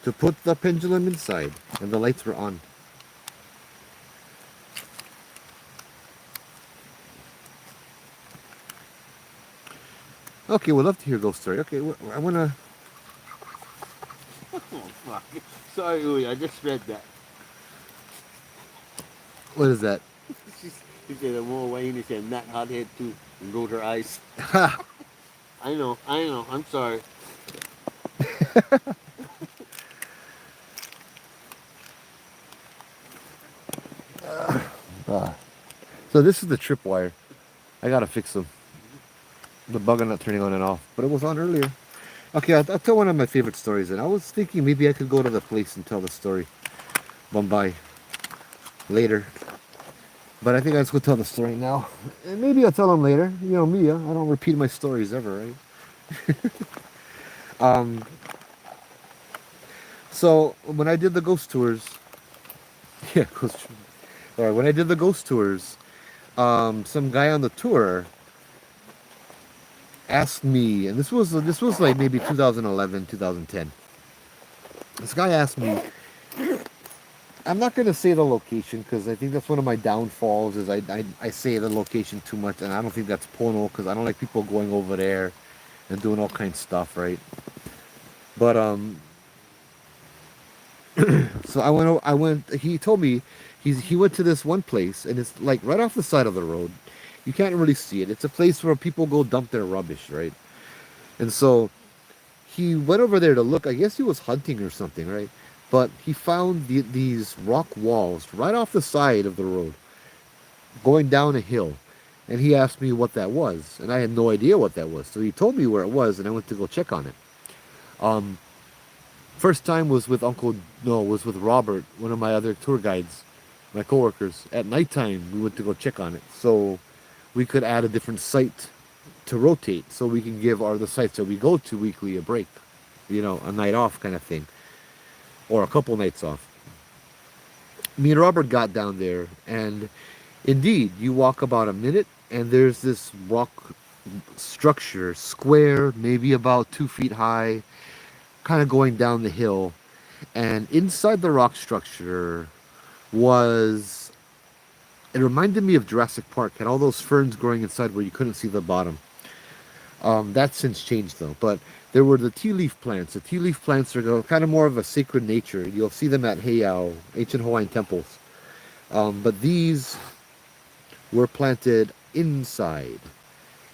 to put the pendulum inside, and the lights were on. Okay, we'd love to hear a ghost story. Okay, I wanna. Oh fuck. Sorry, Louie, I just read that. What is that? She said a more Wayne, he said Nat Hothead too, and rolled her eyes. Ha! I know, I'm sorry. Ah. So this is the tripwire. I gotta fix them. The bug not turning on and off, but it was on earlier. Okay, I'll tell one of my favorite stories. And I was thinking maybe I could go to the place and tell the story. Bombay later. But I think I'll just go tell the story now. And maybe I'll tell them later. You know me, I don't repeat my stories ever, right? um, so when I did the ghost tours, yeah, all right, when I did the ghost tours, some guy on the tour asked me, and this was like maybe 2011, 2010. This guy asked me. I'm not gonna say the location because I think that's one of my downfalls. Is I say the location too much, and I don't think that's pono because I don't like people going over there and doing all kinds of stuff, right? But so I went. I went. He told me he went to this one place, and it's like right off the side of the road. You can't really see it. It's a place where people go dump their rubbish, right? And so he went over there to look. I guess he was hunting or something, right? But he found these rock walls right off the side of the road, going down a hill. And he asked me what that was, and I had no idea what that was. So he told me where it was, and I went to go check on it. Um, First time was with Uncle, no, was with Robert, one of my other tour guides, my coworkers. At nighttime, we went to go check on it, so we could add a different site to rotate, so we can give the sites that we go to weekly a break, a night off kind of thing, or a couple nights off. Me and Robert got down there, and indeed, you walk about a minute, and there's this rock structure, square, maybe about 2 feet high, kind of going down the hill. And inside the rock structure was, it reminded me of Jurassic Park, had all those ferns growing inside where you couldn't see the bottom. That's since changed though. But there were the tea leaf plants. The tea leaf plants are kind of more of a sacred nature. You'll see them at heiau, ancient Hawaiian temples. But these were planted inside.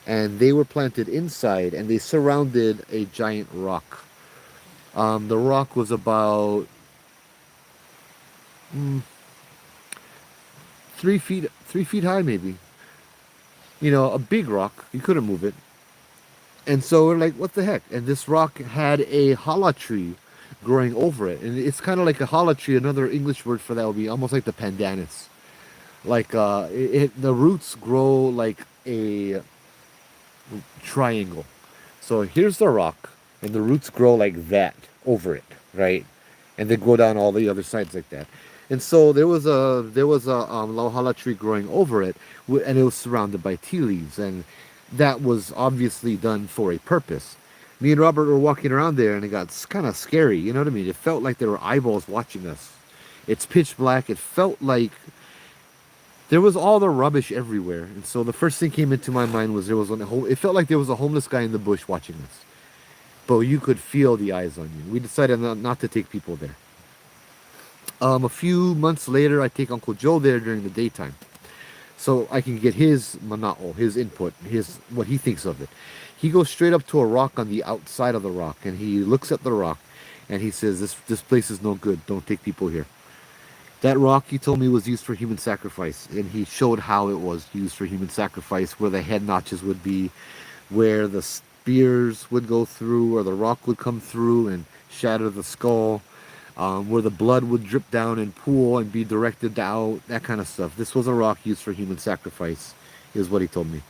And they were planted inside, and they surrounded a giant rock. The rock was about 3 feet high, maybe. A big rock. You couldn't move it. And so we're like, what the heck? And this rock had a hala tree growing over it. And it's kind of like a hala tree. Another English word for that would be almost like the pandanus. Like the roots grow like a triangle. So here's the rock, and the roots grow like that over it, right? And they go down all the other sides like that. And so there was a lauhala tree growing over it, and it was surrounded by tea leaves, and that was obviously done for a purpose. Me and Robert were walking around there, and it got kind of scary. You know what I mean? It felt like there were eyeballs watching us. It's pitch black. It felt like there was all the rubbish everywhere. And so the first thing came into my mind was it felt like there was a homeless guy in the bush watching us. But you could feel the eyes on you. We decided not to take people there. A few months later, I take Uncle Joe there during the daytime, so I can get his mana'o, his input, what he thinks of it. He goes straight up to a rock on the outside of the rock, and he looks at the rock, and he says, "This place is no good. Don't take people here." That rock, he told me, was used for human sacrifice, and he showed how it was used for human sacrifice, where the head notches would be, where the spears would go through, or the rock would come through and shatter the skull, where the blood would drip down and pool and be directed out, that kind of stuff. This was a rock used for human sacrifice, is what he told me.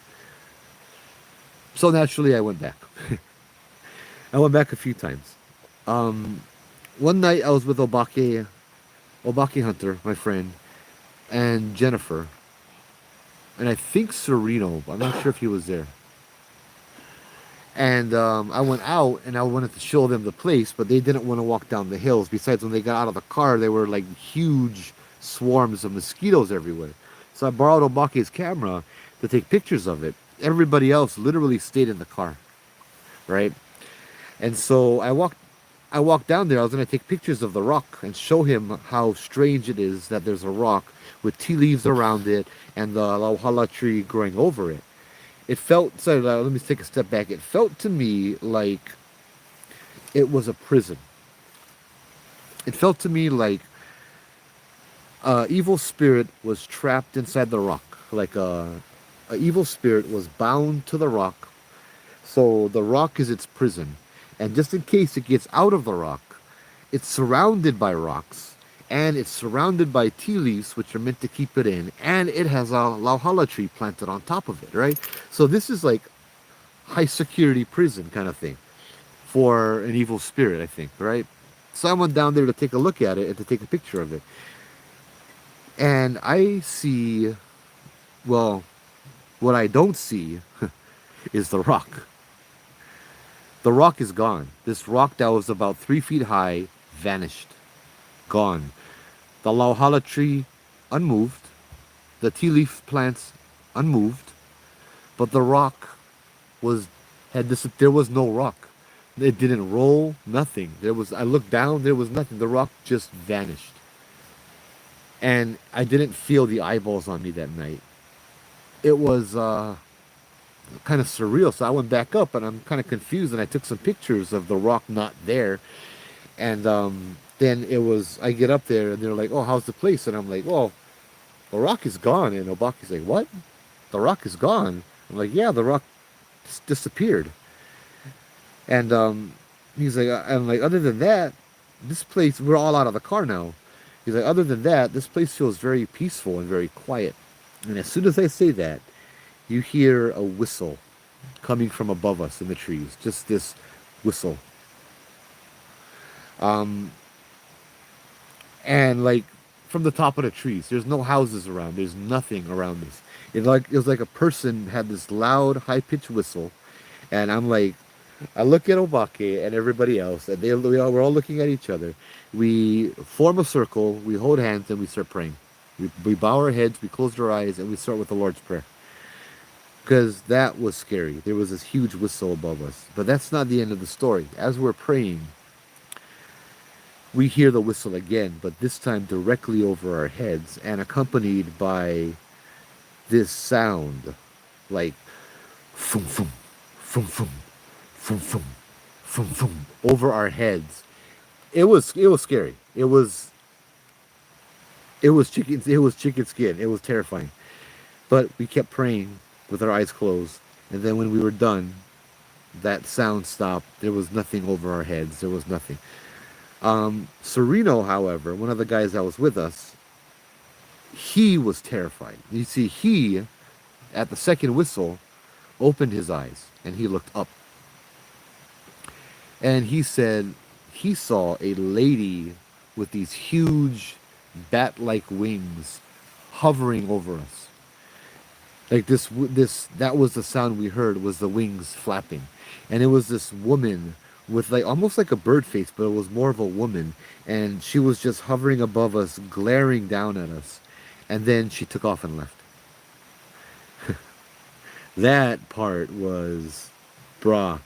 So naturally, I went back. I went back a few times. One night, I was with Obake Hunter, my friend, and Jennifer, and I think Sereno, but I'm not sure if he was there. And I went out, and I wanted to show them the place, but they didn't want to walk down the hills. Besides, when they got out of the car, there were like huge swarms of mosquitoes everywhere. So I borrowed Obake's camera to take pictures of it. Everybody else literally stayed in the car, right? And so I walked down there. I was going to take pictures of the rock and show him how strange it is that there's a rock with tea leaves around it and the lauhala tree growing over it. It felt, sorry, let me take a step back. It felt to me like it was a prison. It felt to me like an evil spirit was trapped inside the rock. Like a evil spirit was bound to the rock. So the rock is its prison. And just in case it gets out of the rock, it's surrounded by rocks. And it's surrounded by tea leaves, which are meant to keep it in. And it has a lauhala tree planted on top of it, right? So this is like high security prison kind of thing for an evil spirit, I think, right? So I went down there to take a look at it and to take a picture of it. And I see, well, what I don't see is the rock. The rock is gone. This rock that was about 3 feet high vanished. Gone. The lauhala tree unmoved. The tea leaf plants unmoved. But the rock there was no rock. It didn't roll, nothing. I looked down, there was nothing. The rock just vanished. And I didn't feel the eyeballs on me that night. It was kind of surreal. So I went back up, and I'm kind of confused, and I took some pictures of the rock not there. And then I get up there and they're like, oh, how's the place? And I'm like, well, the rock is gone. And Obaki's like, what? The rock is gone? I'm like, yeah, the rock just disappeared. And he's like, I'm like, other than that, this place, we're all out of the car now. He's like, other than that, this place feels very peaceful and very quiet. And as soon as I say that, you hear a whistle coming from above us in the trees. Just this whistle. Um, and like from the top of the trees, there's no houses around. There's nothing around us. It was like a person had this loud, high pitched whistle, and I'm like, I look at Obake and everybody else, and we're all looking at each other. We form a circle, we hold hands, and we start praying. We bow our heads, we close our eyes, and we start with the Lord's Prayer. Because that was scary. There was this huge whistle above us. But that's not the end of the story. As we're praying, we hear the whistle again, but this time directly over our heads and accompanied by this sound like fum fum, fum fum, fum fum, fum fum over our heads. It was scary. It was chicken skin. It was terrifying. But we kept praying with our eyes closed. And then when we were done, that sound stopped. There was nothing over our heads. There was nothing. Sereno, however, one of the guys that was with us, he was terrified. You see, he, at the second whistle, opened his eyes and he looked up. And he said he saw a lady with these huge bat-like wings hovering over us. Like that was the sound we heard, was the wings flapping. And it was this woman with like almost like a bird face, but it was more of a woman. And she was just hovering above us, glaring down at us. And then she took off and left. That part was, brah.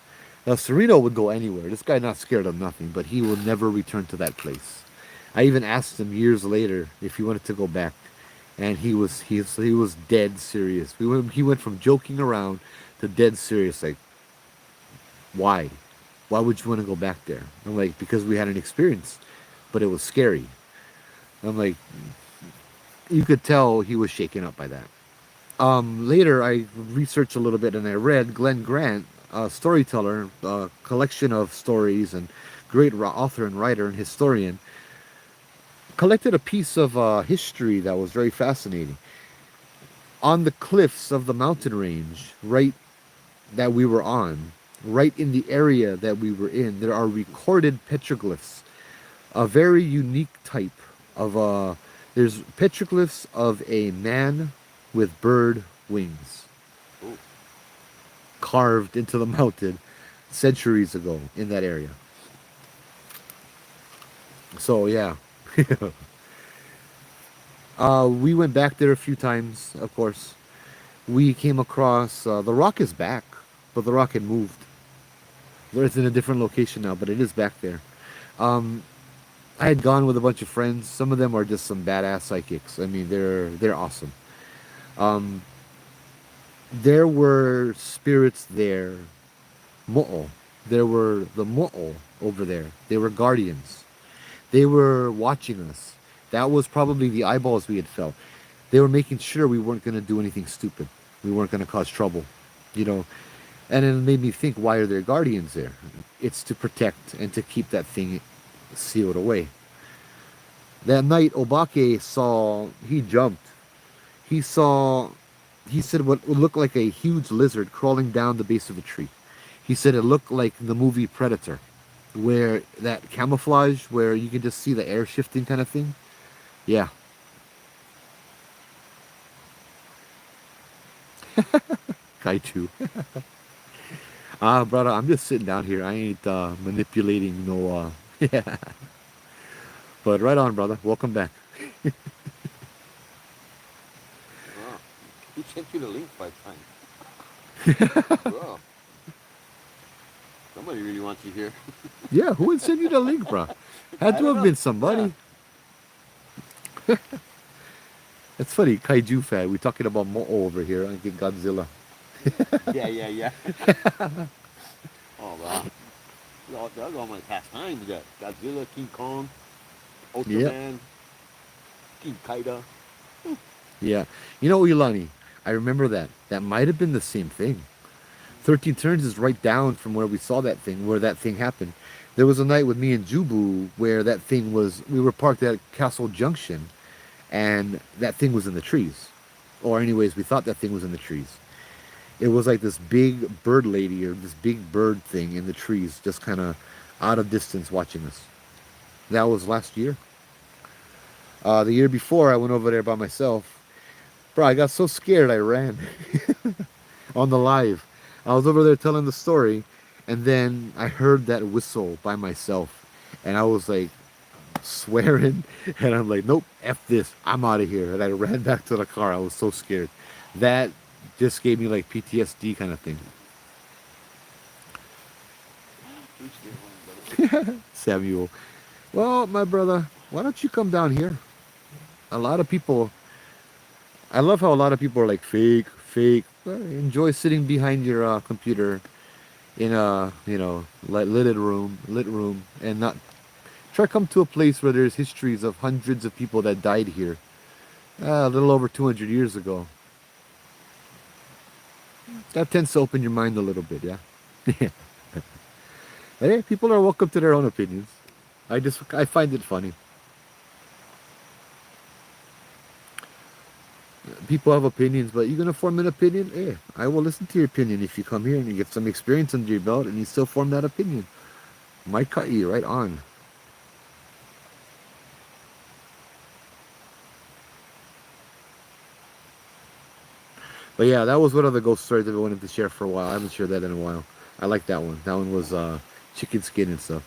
Now, Sereno would go anywhere. This guy not scared of nothing, but he will never return to that place. I even asked him years later if he wanted to go back, and he was dead serious. He went from joking around to dead serious. Like, why? Why would you want to go back there? I'm like, because we had an experience, but it was scary. I'm like, you could tell he was shaken up by that. Later, I researched a little bit and I read Glenn Grant, a storyteller, a collection of stories, and great author and writer and historian, collected a piece of history that was very fascinating. On the cliffs of the mountain range, right that we were on, right in the area that we were in, there are recorded petroglyphs, a very unique type of there's petroglyphs of a man with bird wings carved into the mountain centuries ago in that area. So yeah. We went back there a few times, of course. We came across the rock is back, but the rock had moved. It's in a different location now, but it is back there. Um, I had gone with a bunch of friends. Some of them are just some badass psychics. I mean, they're awesome. Um, there were spirits there, mo'o. There were the mo'o over there. They were guardians. They were watching us. That was probably the eyeballs we had felt. They were making sure we weren't going to do anything stupid. We weren't going to cause trouble, you know. And it made me think, why are there guardians there? It's to protect and to keep that thing sealed away. That night, Obake saw, he jumped. He saw, he said what would look like a huge lizard crawling down the base of a tree. He said it looked like the movie Predator, where that camouflage, where you can just see the air shifting kind of thing. Yeah. Kaiju. Brother, I'm just sitting down here. I ain't manipulating no. Yeah. But right on, brother. Welcome back. Wow. Who sent you the link 5 times? Wow. Somebody really wants you here. Yeah, who would send you the link, bro? Had to have been somebody. Yeah. It's funny, kaiju fan. We're talking about Mo'o over here. I get Godzilla. Yeah. Oh, wow. That's all my past time. We got Godzilla, King Kong, Yep. Ultraman, King Kaida. Yeah. You know, Ilani, I remember that. That might have been the same thing. 13 Turns is right down from where we saw that thing, where that thing happened. There was a night with me and Jubu where that thing was, we were parked at Castle Junction, and that thing was in the trees. Or, anyways, we thought that thing was in the trees. It was like this big bird lady or this big bird thing in the trees, just kind of out of distance watching us. That was last year. The year before, I went over there by myself. Bro, I got so scared I ran on the live. I was over there telling the story, and then I heard that whistle by myself, and I was like swearing, and I'm like, nope, F this, I'm out of here. And I ran back to the car. I was so scared. That just gave me like PTSD kind of thing. Samuel. Well, my brother, why don't you come down here? A lot of people, I love how a lot of people are like fake, fake. Well, enjoy sitting behind your computer in a, lit room, and not try to come to a place where there's histories of hundreds of people that died here a little over 200 years ago. That tends to open your mind a little bit, yeah. Hey, people are welcome to their own opinions. I find it funny. People have opinions, but you're gonna form an opinion. Hey, I will listen to your opinion if you come here and you get some experience under your belt and you still form that opinion. Might cut you right on. But yeah, that was one of the ghost stories that I wanted to share for a while. I haven't shared that in a while. I like that one. That one was chicken skin and stuff.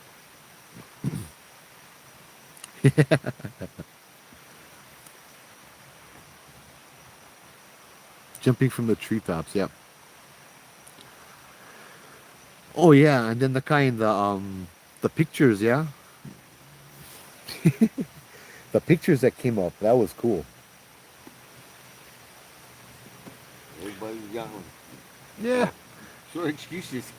Jumping from the treetops. Yep. Oh yeah, and then the pictures. Yeah, the pictures that came up. That was cool. Everybody's got one. Yeah. Sure excuses.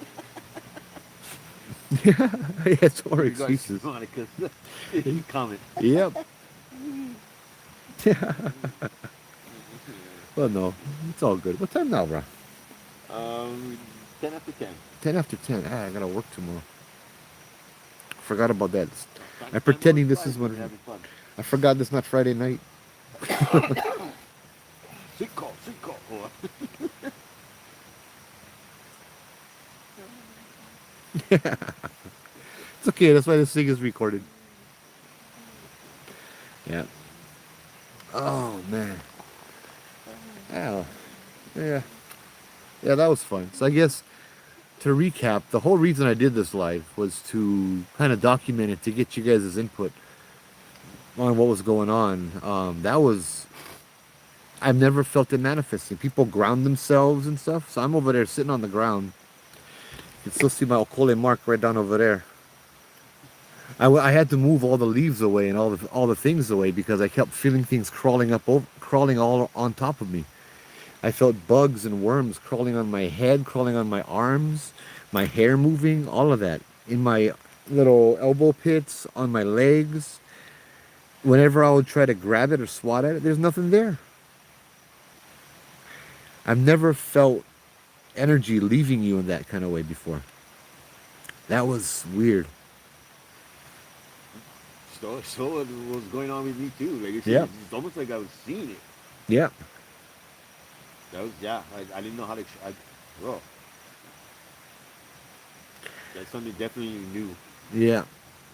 Yeah, it's more excuses. Monica, comment. Yep. Well, no, it's all good. What time now, bro? 10 after 10. 10 after 10. Ah, I gotta work tomorrow. Forgot about that. Time I'm to pretending time this is when when you're having fun. I forgot this not Friday night. Sick call. It's okay. That's why this thing is recorded. Yeah. Oh man. Oh, yeah. Yeah, that was fun. So I guess to recap, the whole reason I did this live was to kind of document it to get you guys' input on what was going on. I've never felt it manifesting. People ground themselves and stuff. So I'm over there sitting on the ground. You can still see my okole mark right down over there. I had to move all the leaves away and all the things away because I kept feeling things crawling all on top of me. I felt bugs and worms crawling on my head, crawling on my arms, my hair moving, all of that. In my little elbow pits, on my legs. Whenever I would try to grab it or swat at it, there's nothing there. I've never felt energy leaving you in that kind of way before. That was weird. So it was going on with me too. Like you said, Yeah. it's almost like I was seeing it. Yeah. That was I didn't know how to. Bro, that's something definitely new. Yeah.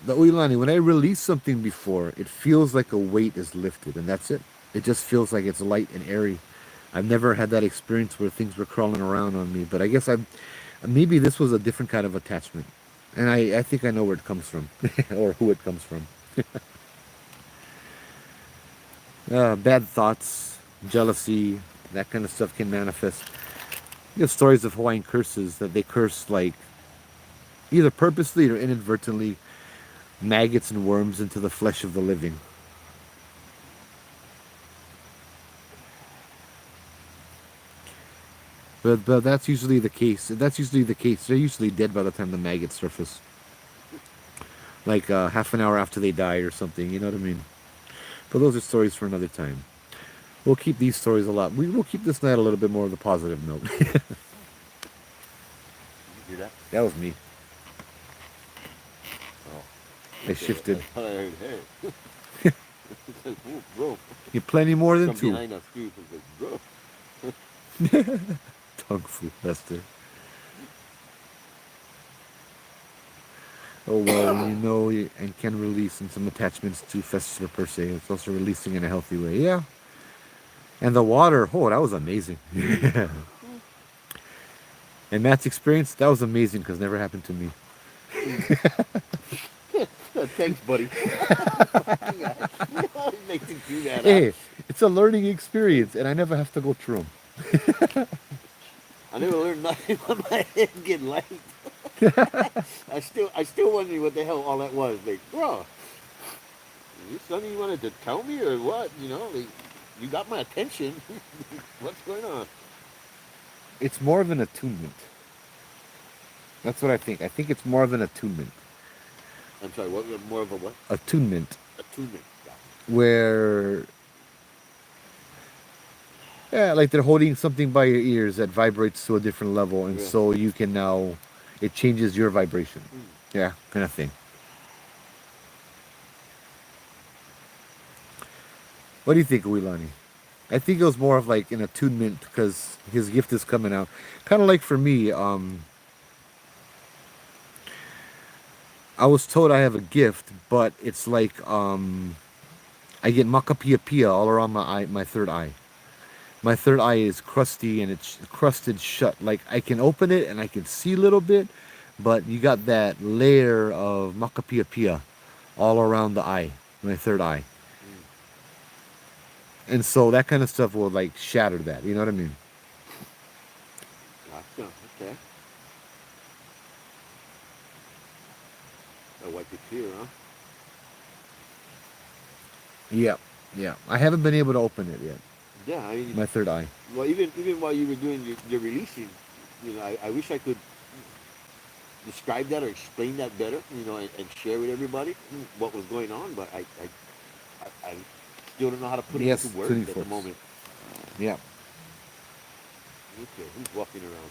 The Uilani, when I release something before, it feels like a weight is lifted, and that's it. It just feels like it's light and airy. I've never had that experience where things were crawling around on me, but I guess maybe this was a different kind of attachment. And I think I know where it comes from, or who it comes from. Bad thoughts, jealousy, that kind of stuff can manifest. You have stories of Hawaiian curses that they curse like either purposely or inadvertently maggots and worms into the flesh of the living. But that's usually the case. That's usually the case. They're usually dead by the time the maggots surface. like half an hour after they died or something. You know what I mean? But those are stories for another time. We'll keep these stories a lot. We will keep this night a little bit more of a positive note. You hear that? That was me. Oh. I shifted. I thought I heard, hey. It's like, "Ooh, bro. You're plenty more than From two. behind us, too. It's like, bro. Tongue fu, Lester. Oh well, when you know and can release in some attachments to festival per se, it's also releasing in a healthy way. Yeah. And the water, oh, that was amazing. And Matt's experience, that was amazing because it never happened to me. Thanks, buddy. You make me do that, huh? Hey, it's a learning experience, and I never have to go through them. I never learned nothing when my head get light. I still wondering what the hell all that was. Like, bro, is this something you wanted to tell me or what? You know, like, you got my attention. What's going on? It's more of an attunement. That's what I think. I think it's more of an attunement. I'm sorry, what? More of a what? Attunement. Attunement. Yeah. Where, yeah, like they're holding something by your ears that vibrates to a different level, and Yeah. so you can now, it changes your vibration. Mm. Yeah, kind of thing. What do you think, Wilani? I think it was more of like an attunement because his gift is coming out. Kind of like for me, I was told I have a gift, but it's like I get makapia pia all around my eye, my third eye. My third eye is crusty and it's crusted shut. Like I can open it and I can see a little bit, but you got that layer of makapia pia all around the eye, my third eye. Mm. And so that kind of stuff will like shatter that. You know what I mean? Gotcha. Okay. I'll wipe it clear, huh? Yeah, yeah. I haven't been able to open it yet. Yeah, I mean, My third eye. well, even while you were doing your releasing, you know, I wish I could describe that or explain that better, you know, and share with everybody what was going on, but I still don't know how to put it Yes, into words tuning at the forks. moment. Yeah. Okay, who's walking around?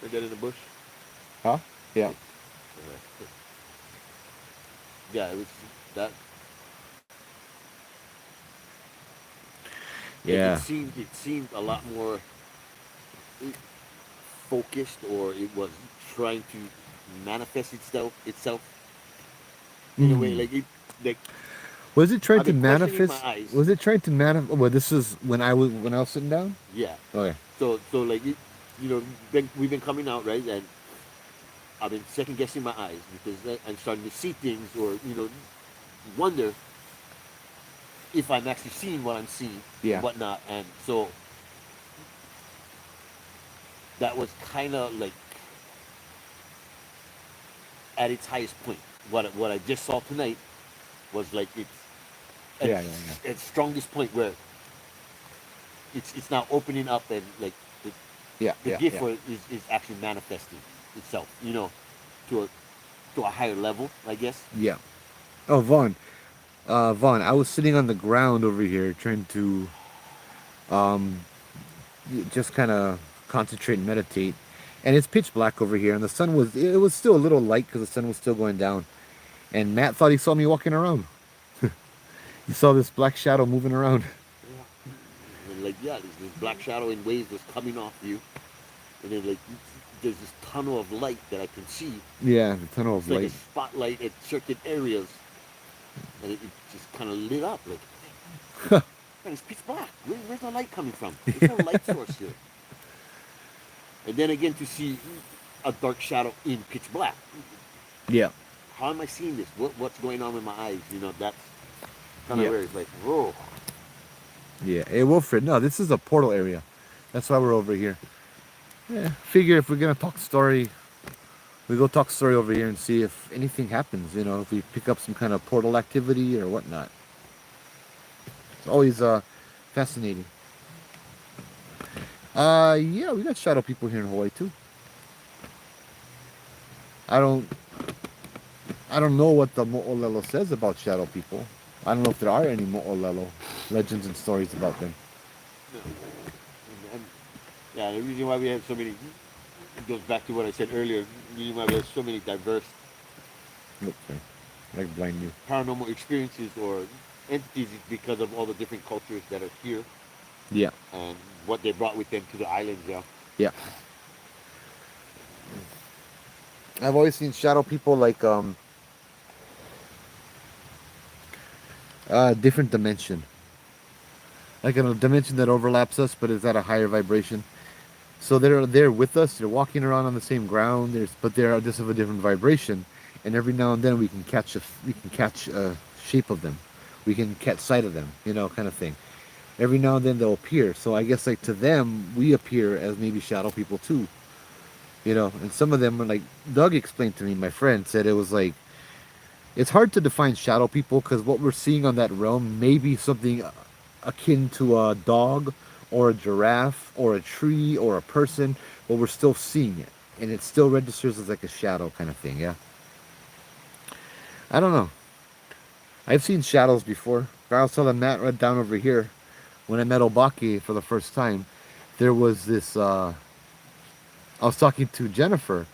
Is that in the bush? Huh? Yeah. Yeah, it was that. Yeah. It seemed a lot more focused, or it was trying to manifest itself in a way Mm. like it like Was it trying I've to been questioning my manifest? eyes. Was it trying to manifest? Well, this is when I was sitting down. Yeah. Okay. So like you know, we've been coming out, right, and I've been second guessing my eyes because I'm starting to see things, or you know, wonder if I'm actually seeing what I'm seeing Yeah. and whatnot. And so that was kind of like at its highest point. What I just saw tonight was like at Yeah. Yeah. Yeah. its strongest point where it's now opening up, and like Yeah. the Yeah. gift Yeah. for it is actually manifesting itself, you know, to a higher level, I guess. Yeah. Oh, Vaughn. Vaughn, I was sitting on the ground over here trying to um just kind of concentrate and meditate, and it's pitch black over here, and the sun was it was still a little light because the sun was still going down, and Matt thought he saw me walking around. He saw this black shadow moving around. Yeah. And like yeah, this black shadow in waves was coming off you, and then like there's this tunnel of light that I can see. Yeah, the tunnel It's of like a light. spotlight at certain areas, and it just kind of lit up. Like, man, it's pitch black. Where's the light coming from? There's no light source here. And then again, to see a dark shadow in pitch black. Yeah. How am I seeing this? What's going on with my eyes? You know, that's kind of Yeah. where it's like, whoa. Yeah. Hey, Wilfred, no, this is a portal area. That's why we're over here. Yeah. Figure if we're gonna talk story, we go talk story over here and see if anything happens. You know, if we pick up some kind of portal activity or whatnot. It's always fascinating. Yeah, we got shadow people here in Hawaii too. I don't. I don't know what the Mo'olelo says about shadow people. I don't know if there are any Mo'olelo legends and stories about them. No. And, yeah, the reason why we have so many, it goes back to what I said earlier, the reason why we have so many diverse Okay. Like blind you. paranormal experiences or entities is because of all the different cultures that are here Yeah. and what they brought with them to the islands, yeah. Yeah. I've always seen shadow people like different dimension. Like in a dimension that overlaps us but is at a higher vibration. So they're there with us. They're walking around on the same ground. But they're just of a different vibration. And every now and then we can catch a shape of them. We can catch sight of them. You know, kind of thing. Every now and then they'll appear. So I guess like to them we appear as maybe shadow people too. You know, and some of them are like Doug explained to me. My friend said it was like it's hard to define shadow people because what we're seeing on that realm may be something akin to a dog or a giraffe or a tree or a person, but we're still seeing it. And it still registers as like a shadow kind of thing, yeah? I don't know. I've seen shadows before. I was telling Matt right down over here, when I met Obaki for the first time, there was this, I was talking to Jennifer,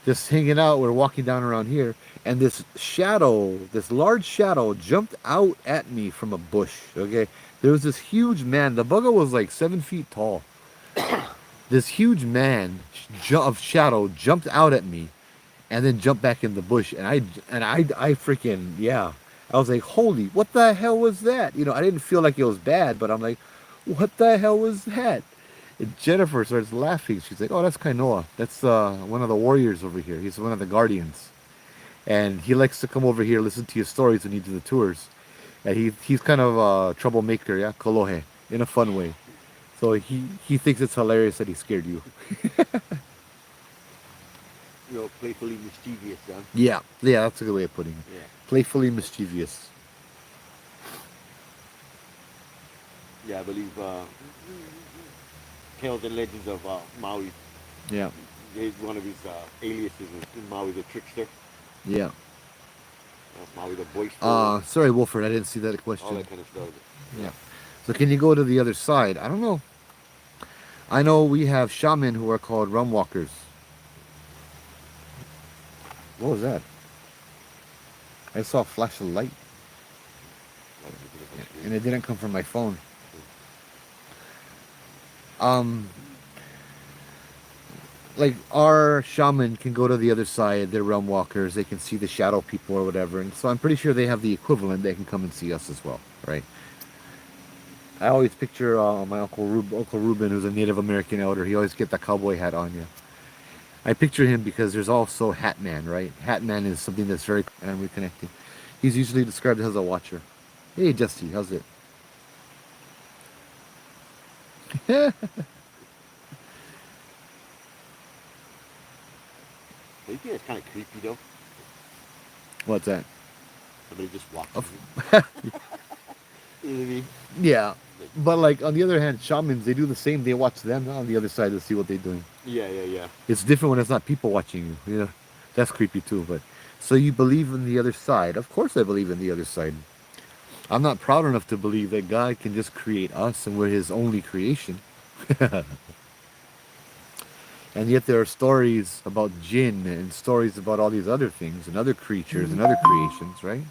just hanging out. We're walking down around here, and this shadow, this large shadow, jumped out at me from a bush. Okay, there was this huge man. The bugger was like 7 feet tall. This huge man of shadow jumped out at me, and then jumped back in the bush. And I freaking yeah. I was like, holy, what the hell was that? You know, I didn't feel like it was bad, but I'm like, what the hell was that? And Jennifer starts laughing. She's like, "Oh, that's Kainoa. That's one of the warriors over here. He's one of the guardians, and he likes to come over here, listen to your stories when you do the tours. And he's kind of a troublemaker, yeah, kolohe, in a fun way. So he thinks it's hilarious that he scared you. You know, playfully mischievous, yeah. Yeah, yeah, that's a good way of putting it. Yeah. Playfully mischievous. Yeah, I believe Tales and Legends of Maui. Yeah, One of his aliases in Maui the Trickster, yeah. Maui the Boisterous, Sorry, Wolford, I didn't see that all question. that kind of stuff. Yeah. Yeah. So can you go to the other side? I don't know. I know we have shaman who are called rum walkers. What was that? I saw a flash of light, Like, look at the and screen. it didn't come from my phone. Um, like our shaman can go to the other side. They're realm walkers. They can see the shadow people or whatever. And so I'm pretty sure they have the equivalent. They can come and see us as well, right? I always picture my Uncle Ruben, who's a Native American elder. He always get the cowboy hat on. Yeah, I picture him because there's also Hat Man, right? Hat Man is something that's very and I'm reconnecting. He's usually described as a watcher. Hey, Justy, how's it? But you think it's kind of creepy though. What's that? Somebody just watching Of- you. You know what I mean? yeah, Like, but like on the other hand, shamans they do the same. They watch them on the other side to see what they're doing. yeah, yeah, yeah. It's different when it's not people watching you. You know, that's creepy too. But so you believe in the other side? Of course, I believe in the other side. I'm not proud enough to believe that God can just create us and we're His only creation. And yet there are stories about jinn and stories about all these other things and other creatures and other creations, right?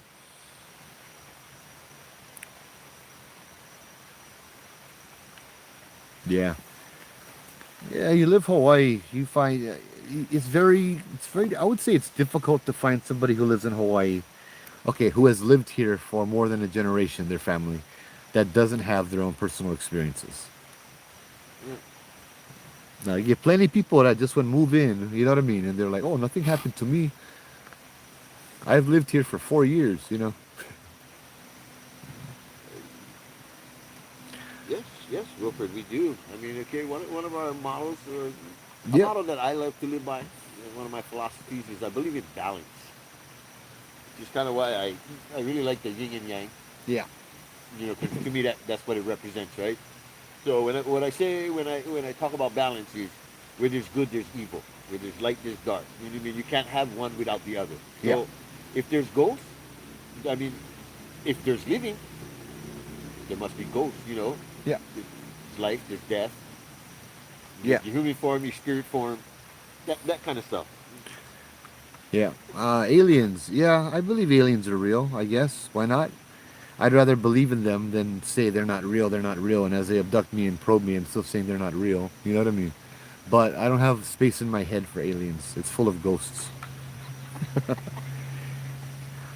Yeah. Yeah, you live Hawaii, you find it's very, I would say it's difficult to find somebody who lives in Hawaii, okay, who has lived here for more than a generation, their family, that doesn't have their own personal experiences. Yeah. Now, you get plenty of people that just want to move in, you know what I mean? And they're like, oh, nothing happened to me. I've lived here for 4 years, you know? Yes, yes, Wilfred, we do. I mean, okay, one of our models, or a Yep. model that I love to live by, one of my philosophies is I believe in balance. Which is kind of why I really like the yin and yang. Yeah. You know, 'cause to me that's what it represents, right? So when I say when I talk about balance is where there's good there's evil, where there's light there's dark. You know what I mean? You can't have one without the other. Yeah. So If there's ghosts, I mean, if there's living, there must be ghosts. Yeah. There's life, there's death. Yeah. There's your human form, your spirit form, that kind of stuff. Yeah. Aliens. Yeah, I believe aliens are real, I guess. Why not? I'd rather believe in them than say they're not real, they're not real. And as they abduct me and probe me, I'm still saying they're not real. You know what I mean? But I don't have space in my head for aliens. It's full of ghosts.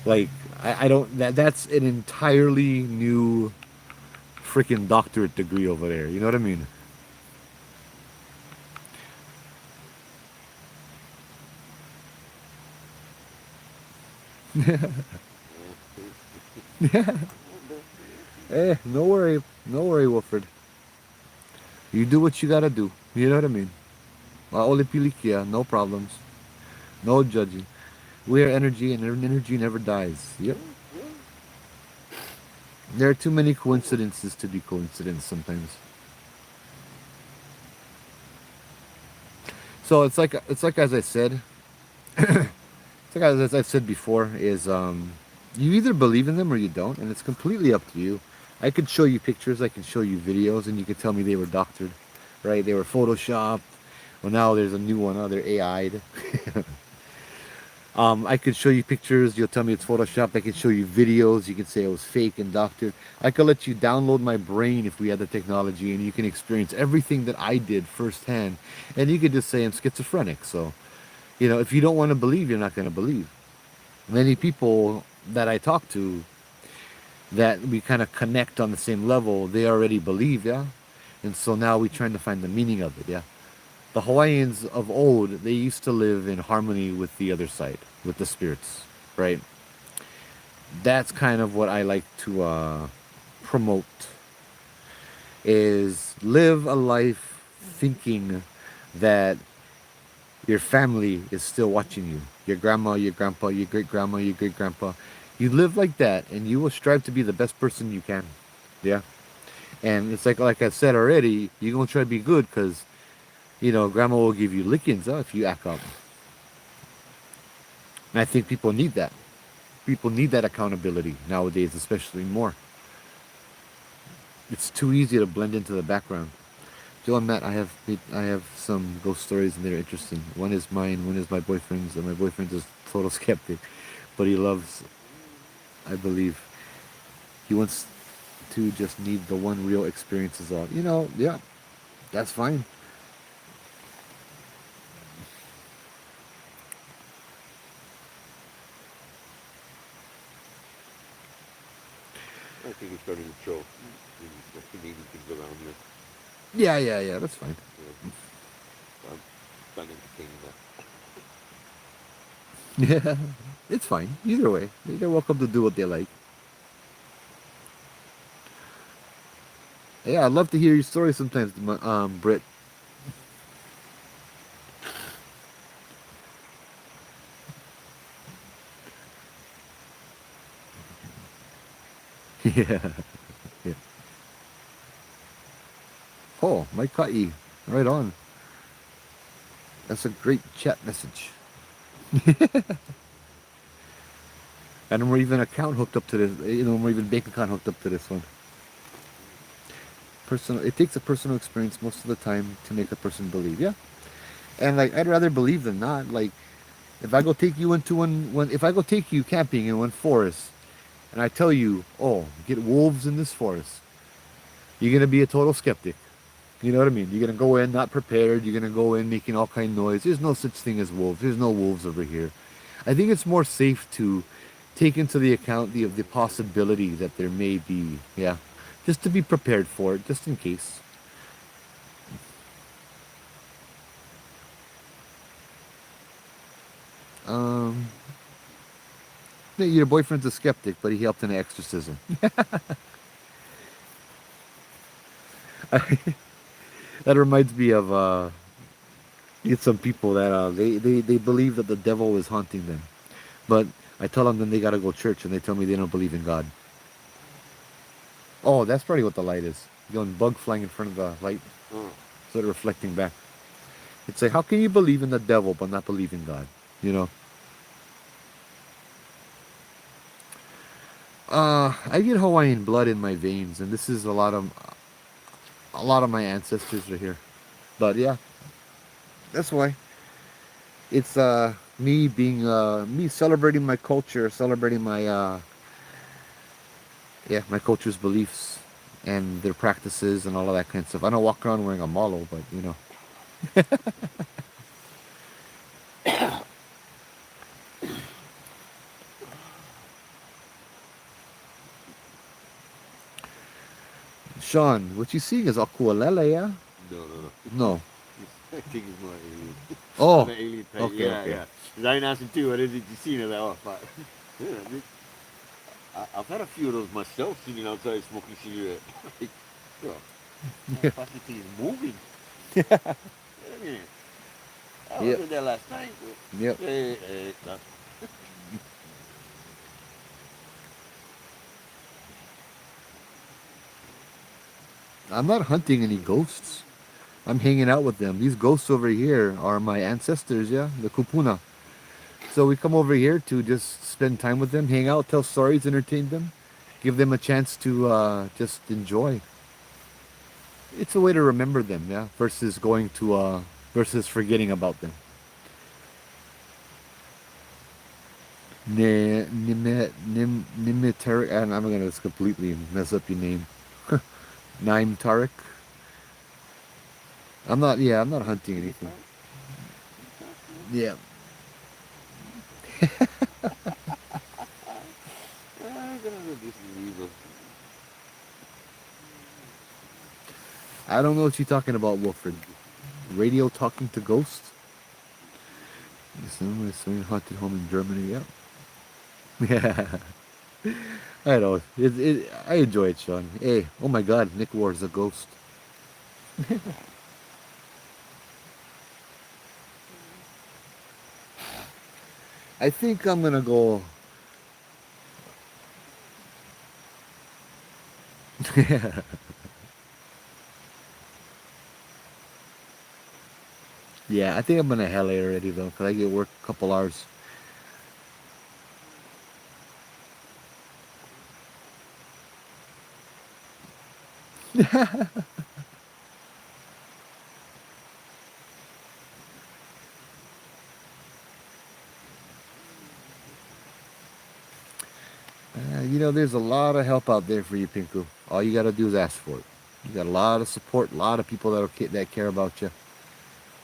Like, I don't, that's an entirely new freaking doctorate degree over there. You know what I mean? Eh, no worry. No worry, Wilfred. You do what you gotta do. You know what I mean? Oli pilikia, no problems. No judging. We are energy and energy never dies. Yep. There are too many coincidences to be coincidence sometimes. So it's like as I said, it's like as I've said before, is you either believe in them or you don't, and it's completely up to you. I could show you pictures, I can show you videos, and you could tell me they were doctored, right? They were photoshopped. Well, now there's a new one. Now they're AI'd. I could show you pictures. You'll tell me it's photoshopped. I can show you videos. You can say it was fake and doctored. I could let you download my brain if we had the technology, and you can experience everything that I did firsthand. And you could just say I'm schizophrenic. So, if you don't want to believe, you're not going to believe. Many people that I talk to that we kind of connect on the same level, they already believe, yeah? And so now we're trying to find the meaning of it, yeah? The Hawaiians of old, they used to live in harmony with the other side, with the spirits, right? That's kind of what I like to promote, is live a life thinking that your family is still watching you. Your grandma, your grandpa, your great grandma, your great grandpa. You live like that and you will strive to be the best person you can. Yeah. And it's like I said already, you're going to try to be good because, grandma will give you lickings if you act up. And I think people need that. People need that accountability nowadays, especially more. It's too easy to blend into the background. Joe and Matt, I have some ghost stories and they're interesting. One is mine, one is my boyfriend's, and my boyfriend's a total skeptic, but he loves, I believe, he wants to just need the one real experiences of. Yeah, that's fine. I think it's starting to show. The Canadian things around here. Yeah, that's fine. Yeah. So I'm entertaining that. Yeah, it's fine. Either way, they're welcome to do what they like. Yeah, I'd love to hear your story sometimes, Britt. Yeah, yeah. Oh, my Kai. Right on. That's a great chat message. And we're even account hooked up to this. We're even bank account hooked up to this one. Personal. It takes a personal experience most of the time to make a person believe. Yeah. And like, I'd rather believe than not. Like, if I go take you into if I go take you camping in one forest, and I tell you, oh, get wolves in this forest, you're gonna be a total skeptic. You know what I mean? You're gonna go in not prepared. You're gonna go in making all kind of noise. There's no such thing as wolves. There's no wolves over here. I think it's more safe to take into the account the possibility that there may be. Yeah, just to be prepared for it, just in case. Um, your boyfriend's a skeptic, but he helped in an exorcism. That reminds me of get some people that they believe that the devil is haunting them, but I tell them then they gotta go to church, and they tell me they don't believe in God. Oh, that's probably what the light is. You know, bug flying in front of the light, Oh. so they're reflecting back. It's like, how can you believe in the devil but not believe in God? You know? I get Hawaiian blood in my veins, and this is a lot of my ancestors are here. But yeah, that's why. It's me being me celebrating my culture, celebrating my yeah, my culture's beliefs and their practices and all of that kind of stuff. I don't walk around wearing a malo, but you know. Sean, what you seeing is Akualele, yeah? No, no, no. No. I think it's more alien. I'm Oh, an alien type. okay, Yeah, okay. yeah. 'Cause I asked him too. What did you see? And I was like, oh, fuck. Yeah, I've had a few of those myself, sitting outside smoking cigarette. Like, bro, that fucking thing is moving. Wait a minute. I was Yep, in there last night. yep. Hey, no. I'm not hunting any ghosts. I'm hanging out with them. These ghosts over here are my ancestors, yeah, the kupuna. So we come over here to just spend time with them, hang out, tell stories, entertain them, give them a chance to just enjoy. It's a way to remember them, yeah, versus going to versus forgetting about them. Nimitaric, and I'm gonna just completely mess up your name. Naim Tarik. I'm not. Yeah, I'm not hunting Is it anything. time? Yeah. I'm gonna just leave them. I don't know what you're talking about, Wilfred. Radio talking to ghosts? Somebody's saying haunted home in Germany. Yeah. Yeah. I know. I enjoy it, Sean. Hey, oh my God, Nick Ward's a ghost. I think I'm gonna go. Yeah, I think I'm gonna hell it already though, cause I get work a couple hours. You know, there's a lot of help out there for you, Pinku. All you gotta do is ask for it. You got a lot of support, a lot of people that care about you.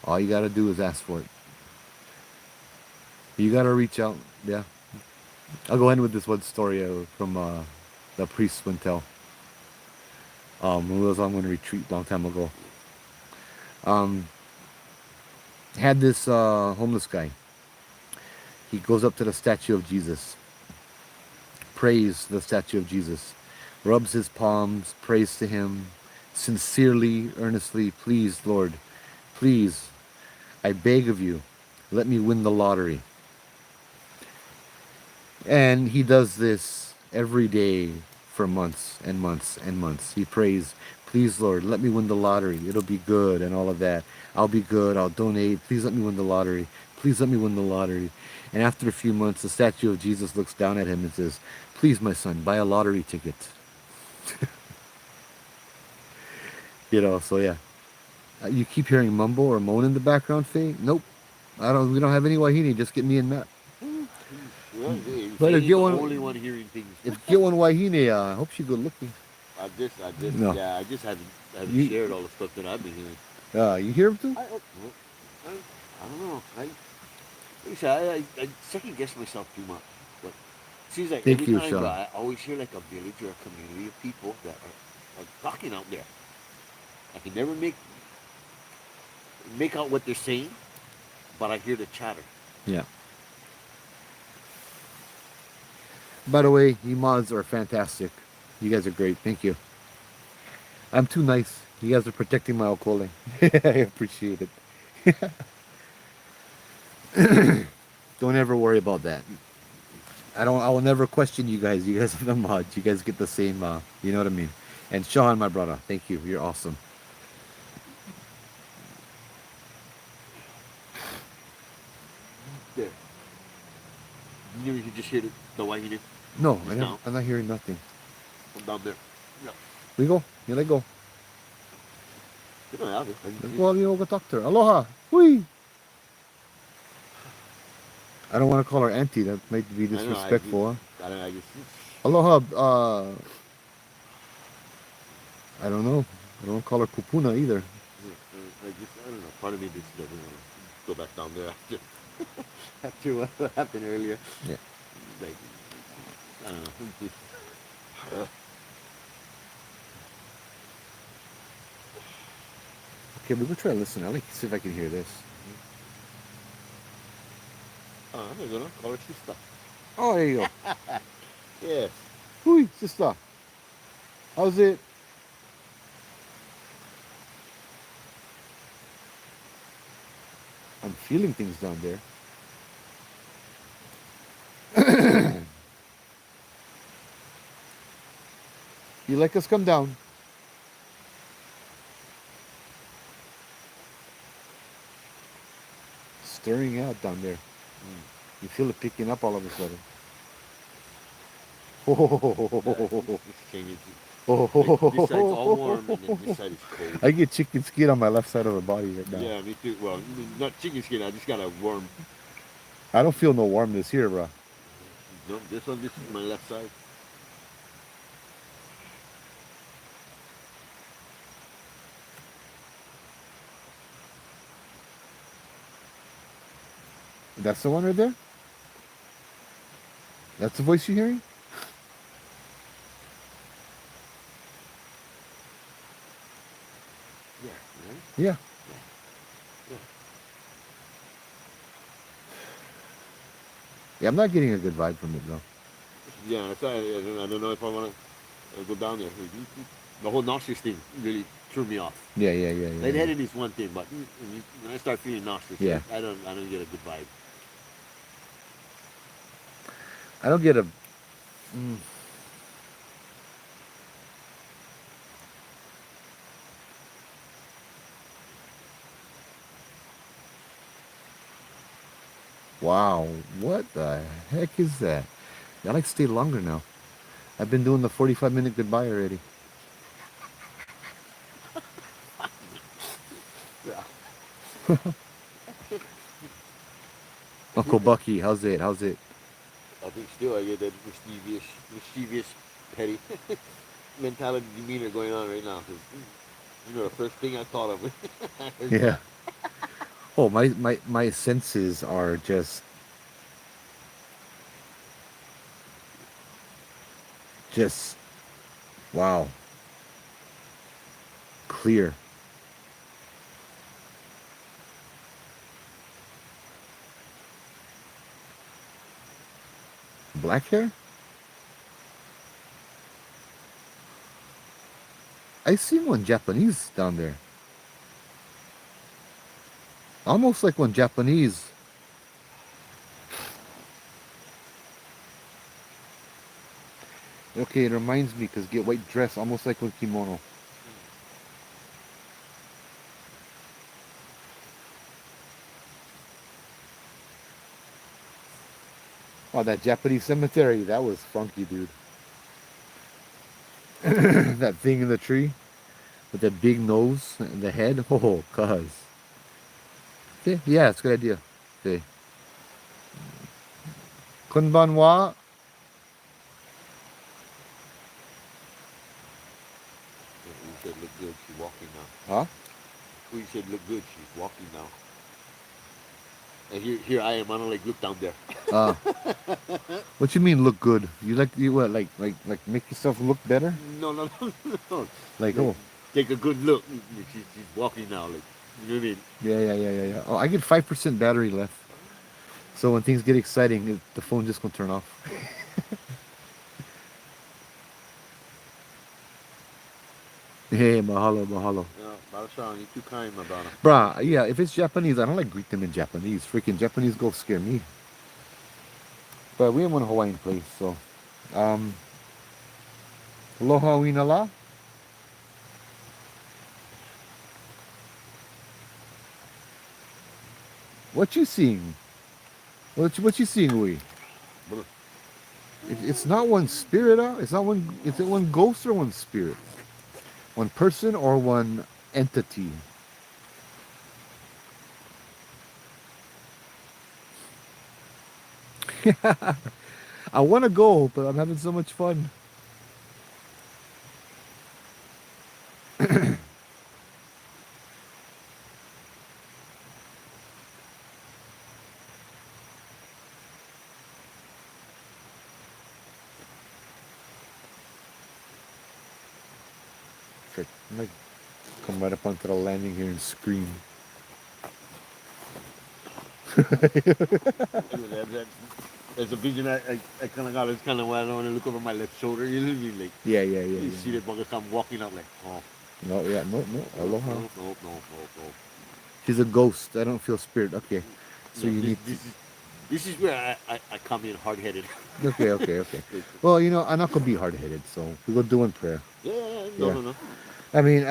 All you gotta do is ask for it. You gotta reach out. Yeah. I'll go in with this one story from the priest would tell. When we was on one retreat a long time ago. Um, had this homeless guy. He goes up to the statue of Jesus, prays the statue of Jesus, rubs his palms, prays to him, sincerely, earnestly, please, Lord, please, I beg of you, let me win the lottery. And he does this every day for months and months and months. He prays, please, Lord, let me win the lottery. It'll be good and all of that. I'll be good. I'll donate. Please let me win the lottery. Please let me win the lottery. And after a few months, the statue of Jesus looks down at him and says, please, my son, buy a lottery ticket. You know, so yeah. You keep hearing mumble or moan in the background, Faye? Nope. We don't have any Wahine. Just get me and Matt. Well, But Faye ain't the only one hearing things. if you get one Wahine, I hope she's good looking. No. Yeah, I just haven't You, shared all the stuff that I've been hearing. you hear him too? I don't know. Like I said, I second guess myself too much. But it seems like Thank every you, time, Sean. bro, I always hear like a village or a community of people that are talking out there. I can never make out what they're saying, but I hear the chatter. Yeah. By the way, you mods are fantastic. You guys are great. Thank you. I'm too nice. You guys are protecting my okole. I appreciate it. Don't ever worry about that. I will never question you guys. You guys are the mods. You guys get the same you know what I mean. And Sean, my brother, thank you. You're awesome. There. You can just hear the wahine No, just now. I'm not hearing nothing. From down there. Yeah. We go. You let go. You don't have it. Well, you go talk to her. Aloha. Hui. I don't want to call her auntie. That might be I know. disrespectful, huh? I don't know. I just. Aloha. I don't know. I don't call her kupuna either. I don't know. Part of me just doesn't want to go back down there after what happened earlier. Yeah. Like, I don't know. Okay, we're gonna try to listen. I'd like to see if I can hear this. I'm gonna call it sister. Oh, there you go. Yes. Hui, sister. How's it? I'm feeling things down there. You like us? Come down. Stirring out down there. You feel it picking up all of a sudden. This changes. This side's all warm and then this side is cold. I get chicken skin on my left side of the body right now. Yeah, me too. Well, not chicken skin. I just got a warm. I don't feel no warmness here, bro. No, this is my left side. That's the one right there? That's the voice you're hearing? Yeah, right? Yeah. Yeah, I'm not getting a good vibe from it, though. Yeah, that's why I don't know if I want to go down there. The whole nauseous thing really threw me off. Yeah. Lightheaded is one thing, but when I start feeling nauseous, Yeah. I don't get a good vibe. I don't get a... Wow, what the heck is that? I like to stay longer now. I've been doing the 45-minute goodbye already. Uncle Bucky, how's it? I think still I get that mischievous, petty mentality demeanor going on right now. 'Cause, the first thing I thought of. Yeah. Oh, my senses are just wow. Clear. Black hair? I see one Japanese down there. Almost like one Japanese. Okay, it reminds me because get white dress, almost like with kimono. Oh, that Japanese cemetery, that was funky, dude. That thing in the tree with the big nose and the head. Oh, cuz. Okay, yeah, it's a good idea. Okay. Konbanwa. You said look good, she's walking now. Huh? You said look good, she's walking now. And here I am, I don't look down there. What you mean look good? You what, like make yourself look better? No. Like, oh. Take a good look. She's walking now, you know what I mean? Yeah. Oh, I get 5% battery left. So when things get exciting, the phone just gonna turn off. Hey, mahalo. Yeah, Balashaw, you're too kind, my brother. Bruh, yeah, if it's Japanese, I don't like greet them in Japanese. Freaking Japanese go scare me. But we in one Hawaiian place, so. Aloha winala. What you seeing? What you seeing, we? But It's not one spirit. It's not one. Is it one ghost or one spirit? One person or one entity? I want to go, but I'm having so much fun. Shit, I'm like come right up onto the landing here and scream. That's a vision I kind of got. It's kind of why I don't want to look over my left shoulder. You know what I mean? Like, Yeah, you see the bugger come walking up, like, oh, No, yeah, no, no. no, Aloha. no, no, no, no, no. She's a ghost. I don't feel spirit. Okay. So No, you need this is where I come in hard headed. Okay, okay, okay. Well, I'm not gonna be hard headed, so we go doing prayer. Yeah, no, Yeah. no, no. I mean,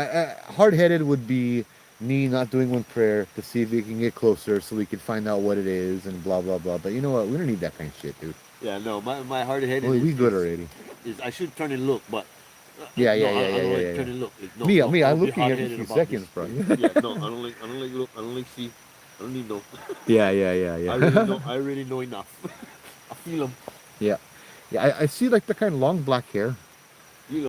hard headed would be me not doing one prayer to see if we can get closer, so we can find out what it is and blah blah blah. But you know what? We don't need that kind of shit, dude. Yeah, no. My hard headed We good already. is I should turn and look, but Yeah, no, yeah, yeah, I yeah, don't yeah, like yeah, turn yeah. and look. No, Me, no, me, I I'm will be looking hard every headed few about this. seconds, bro. Yeah, no, I don't like look. I don't like see. I don't need no. Yeah, yeah, yeah, I really yeah. know. I really know enough. I feel them. Yeah, yeah. I see like the kind of long black hair.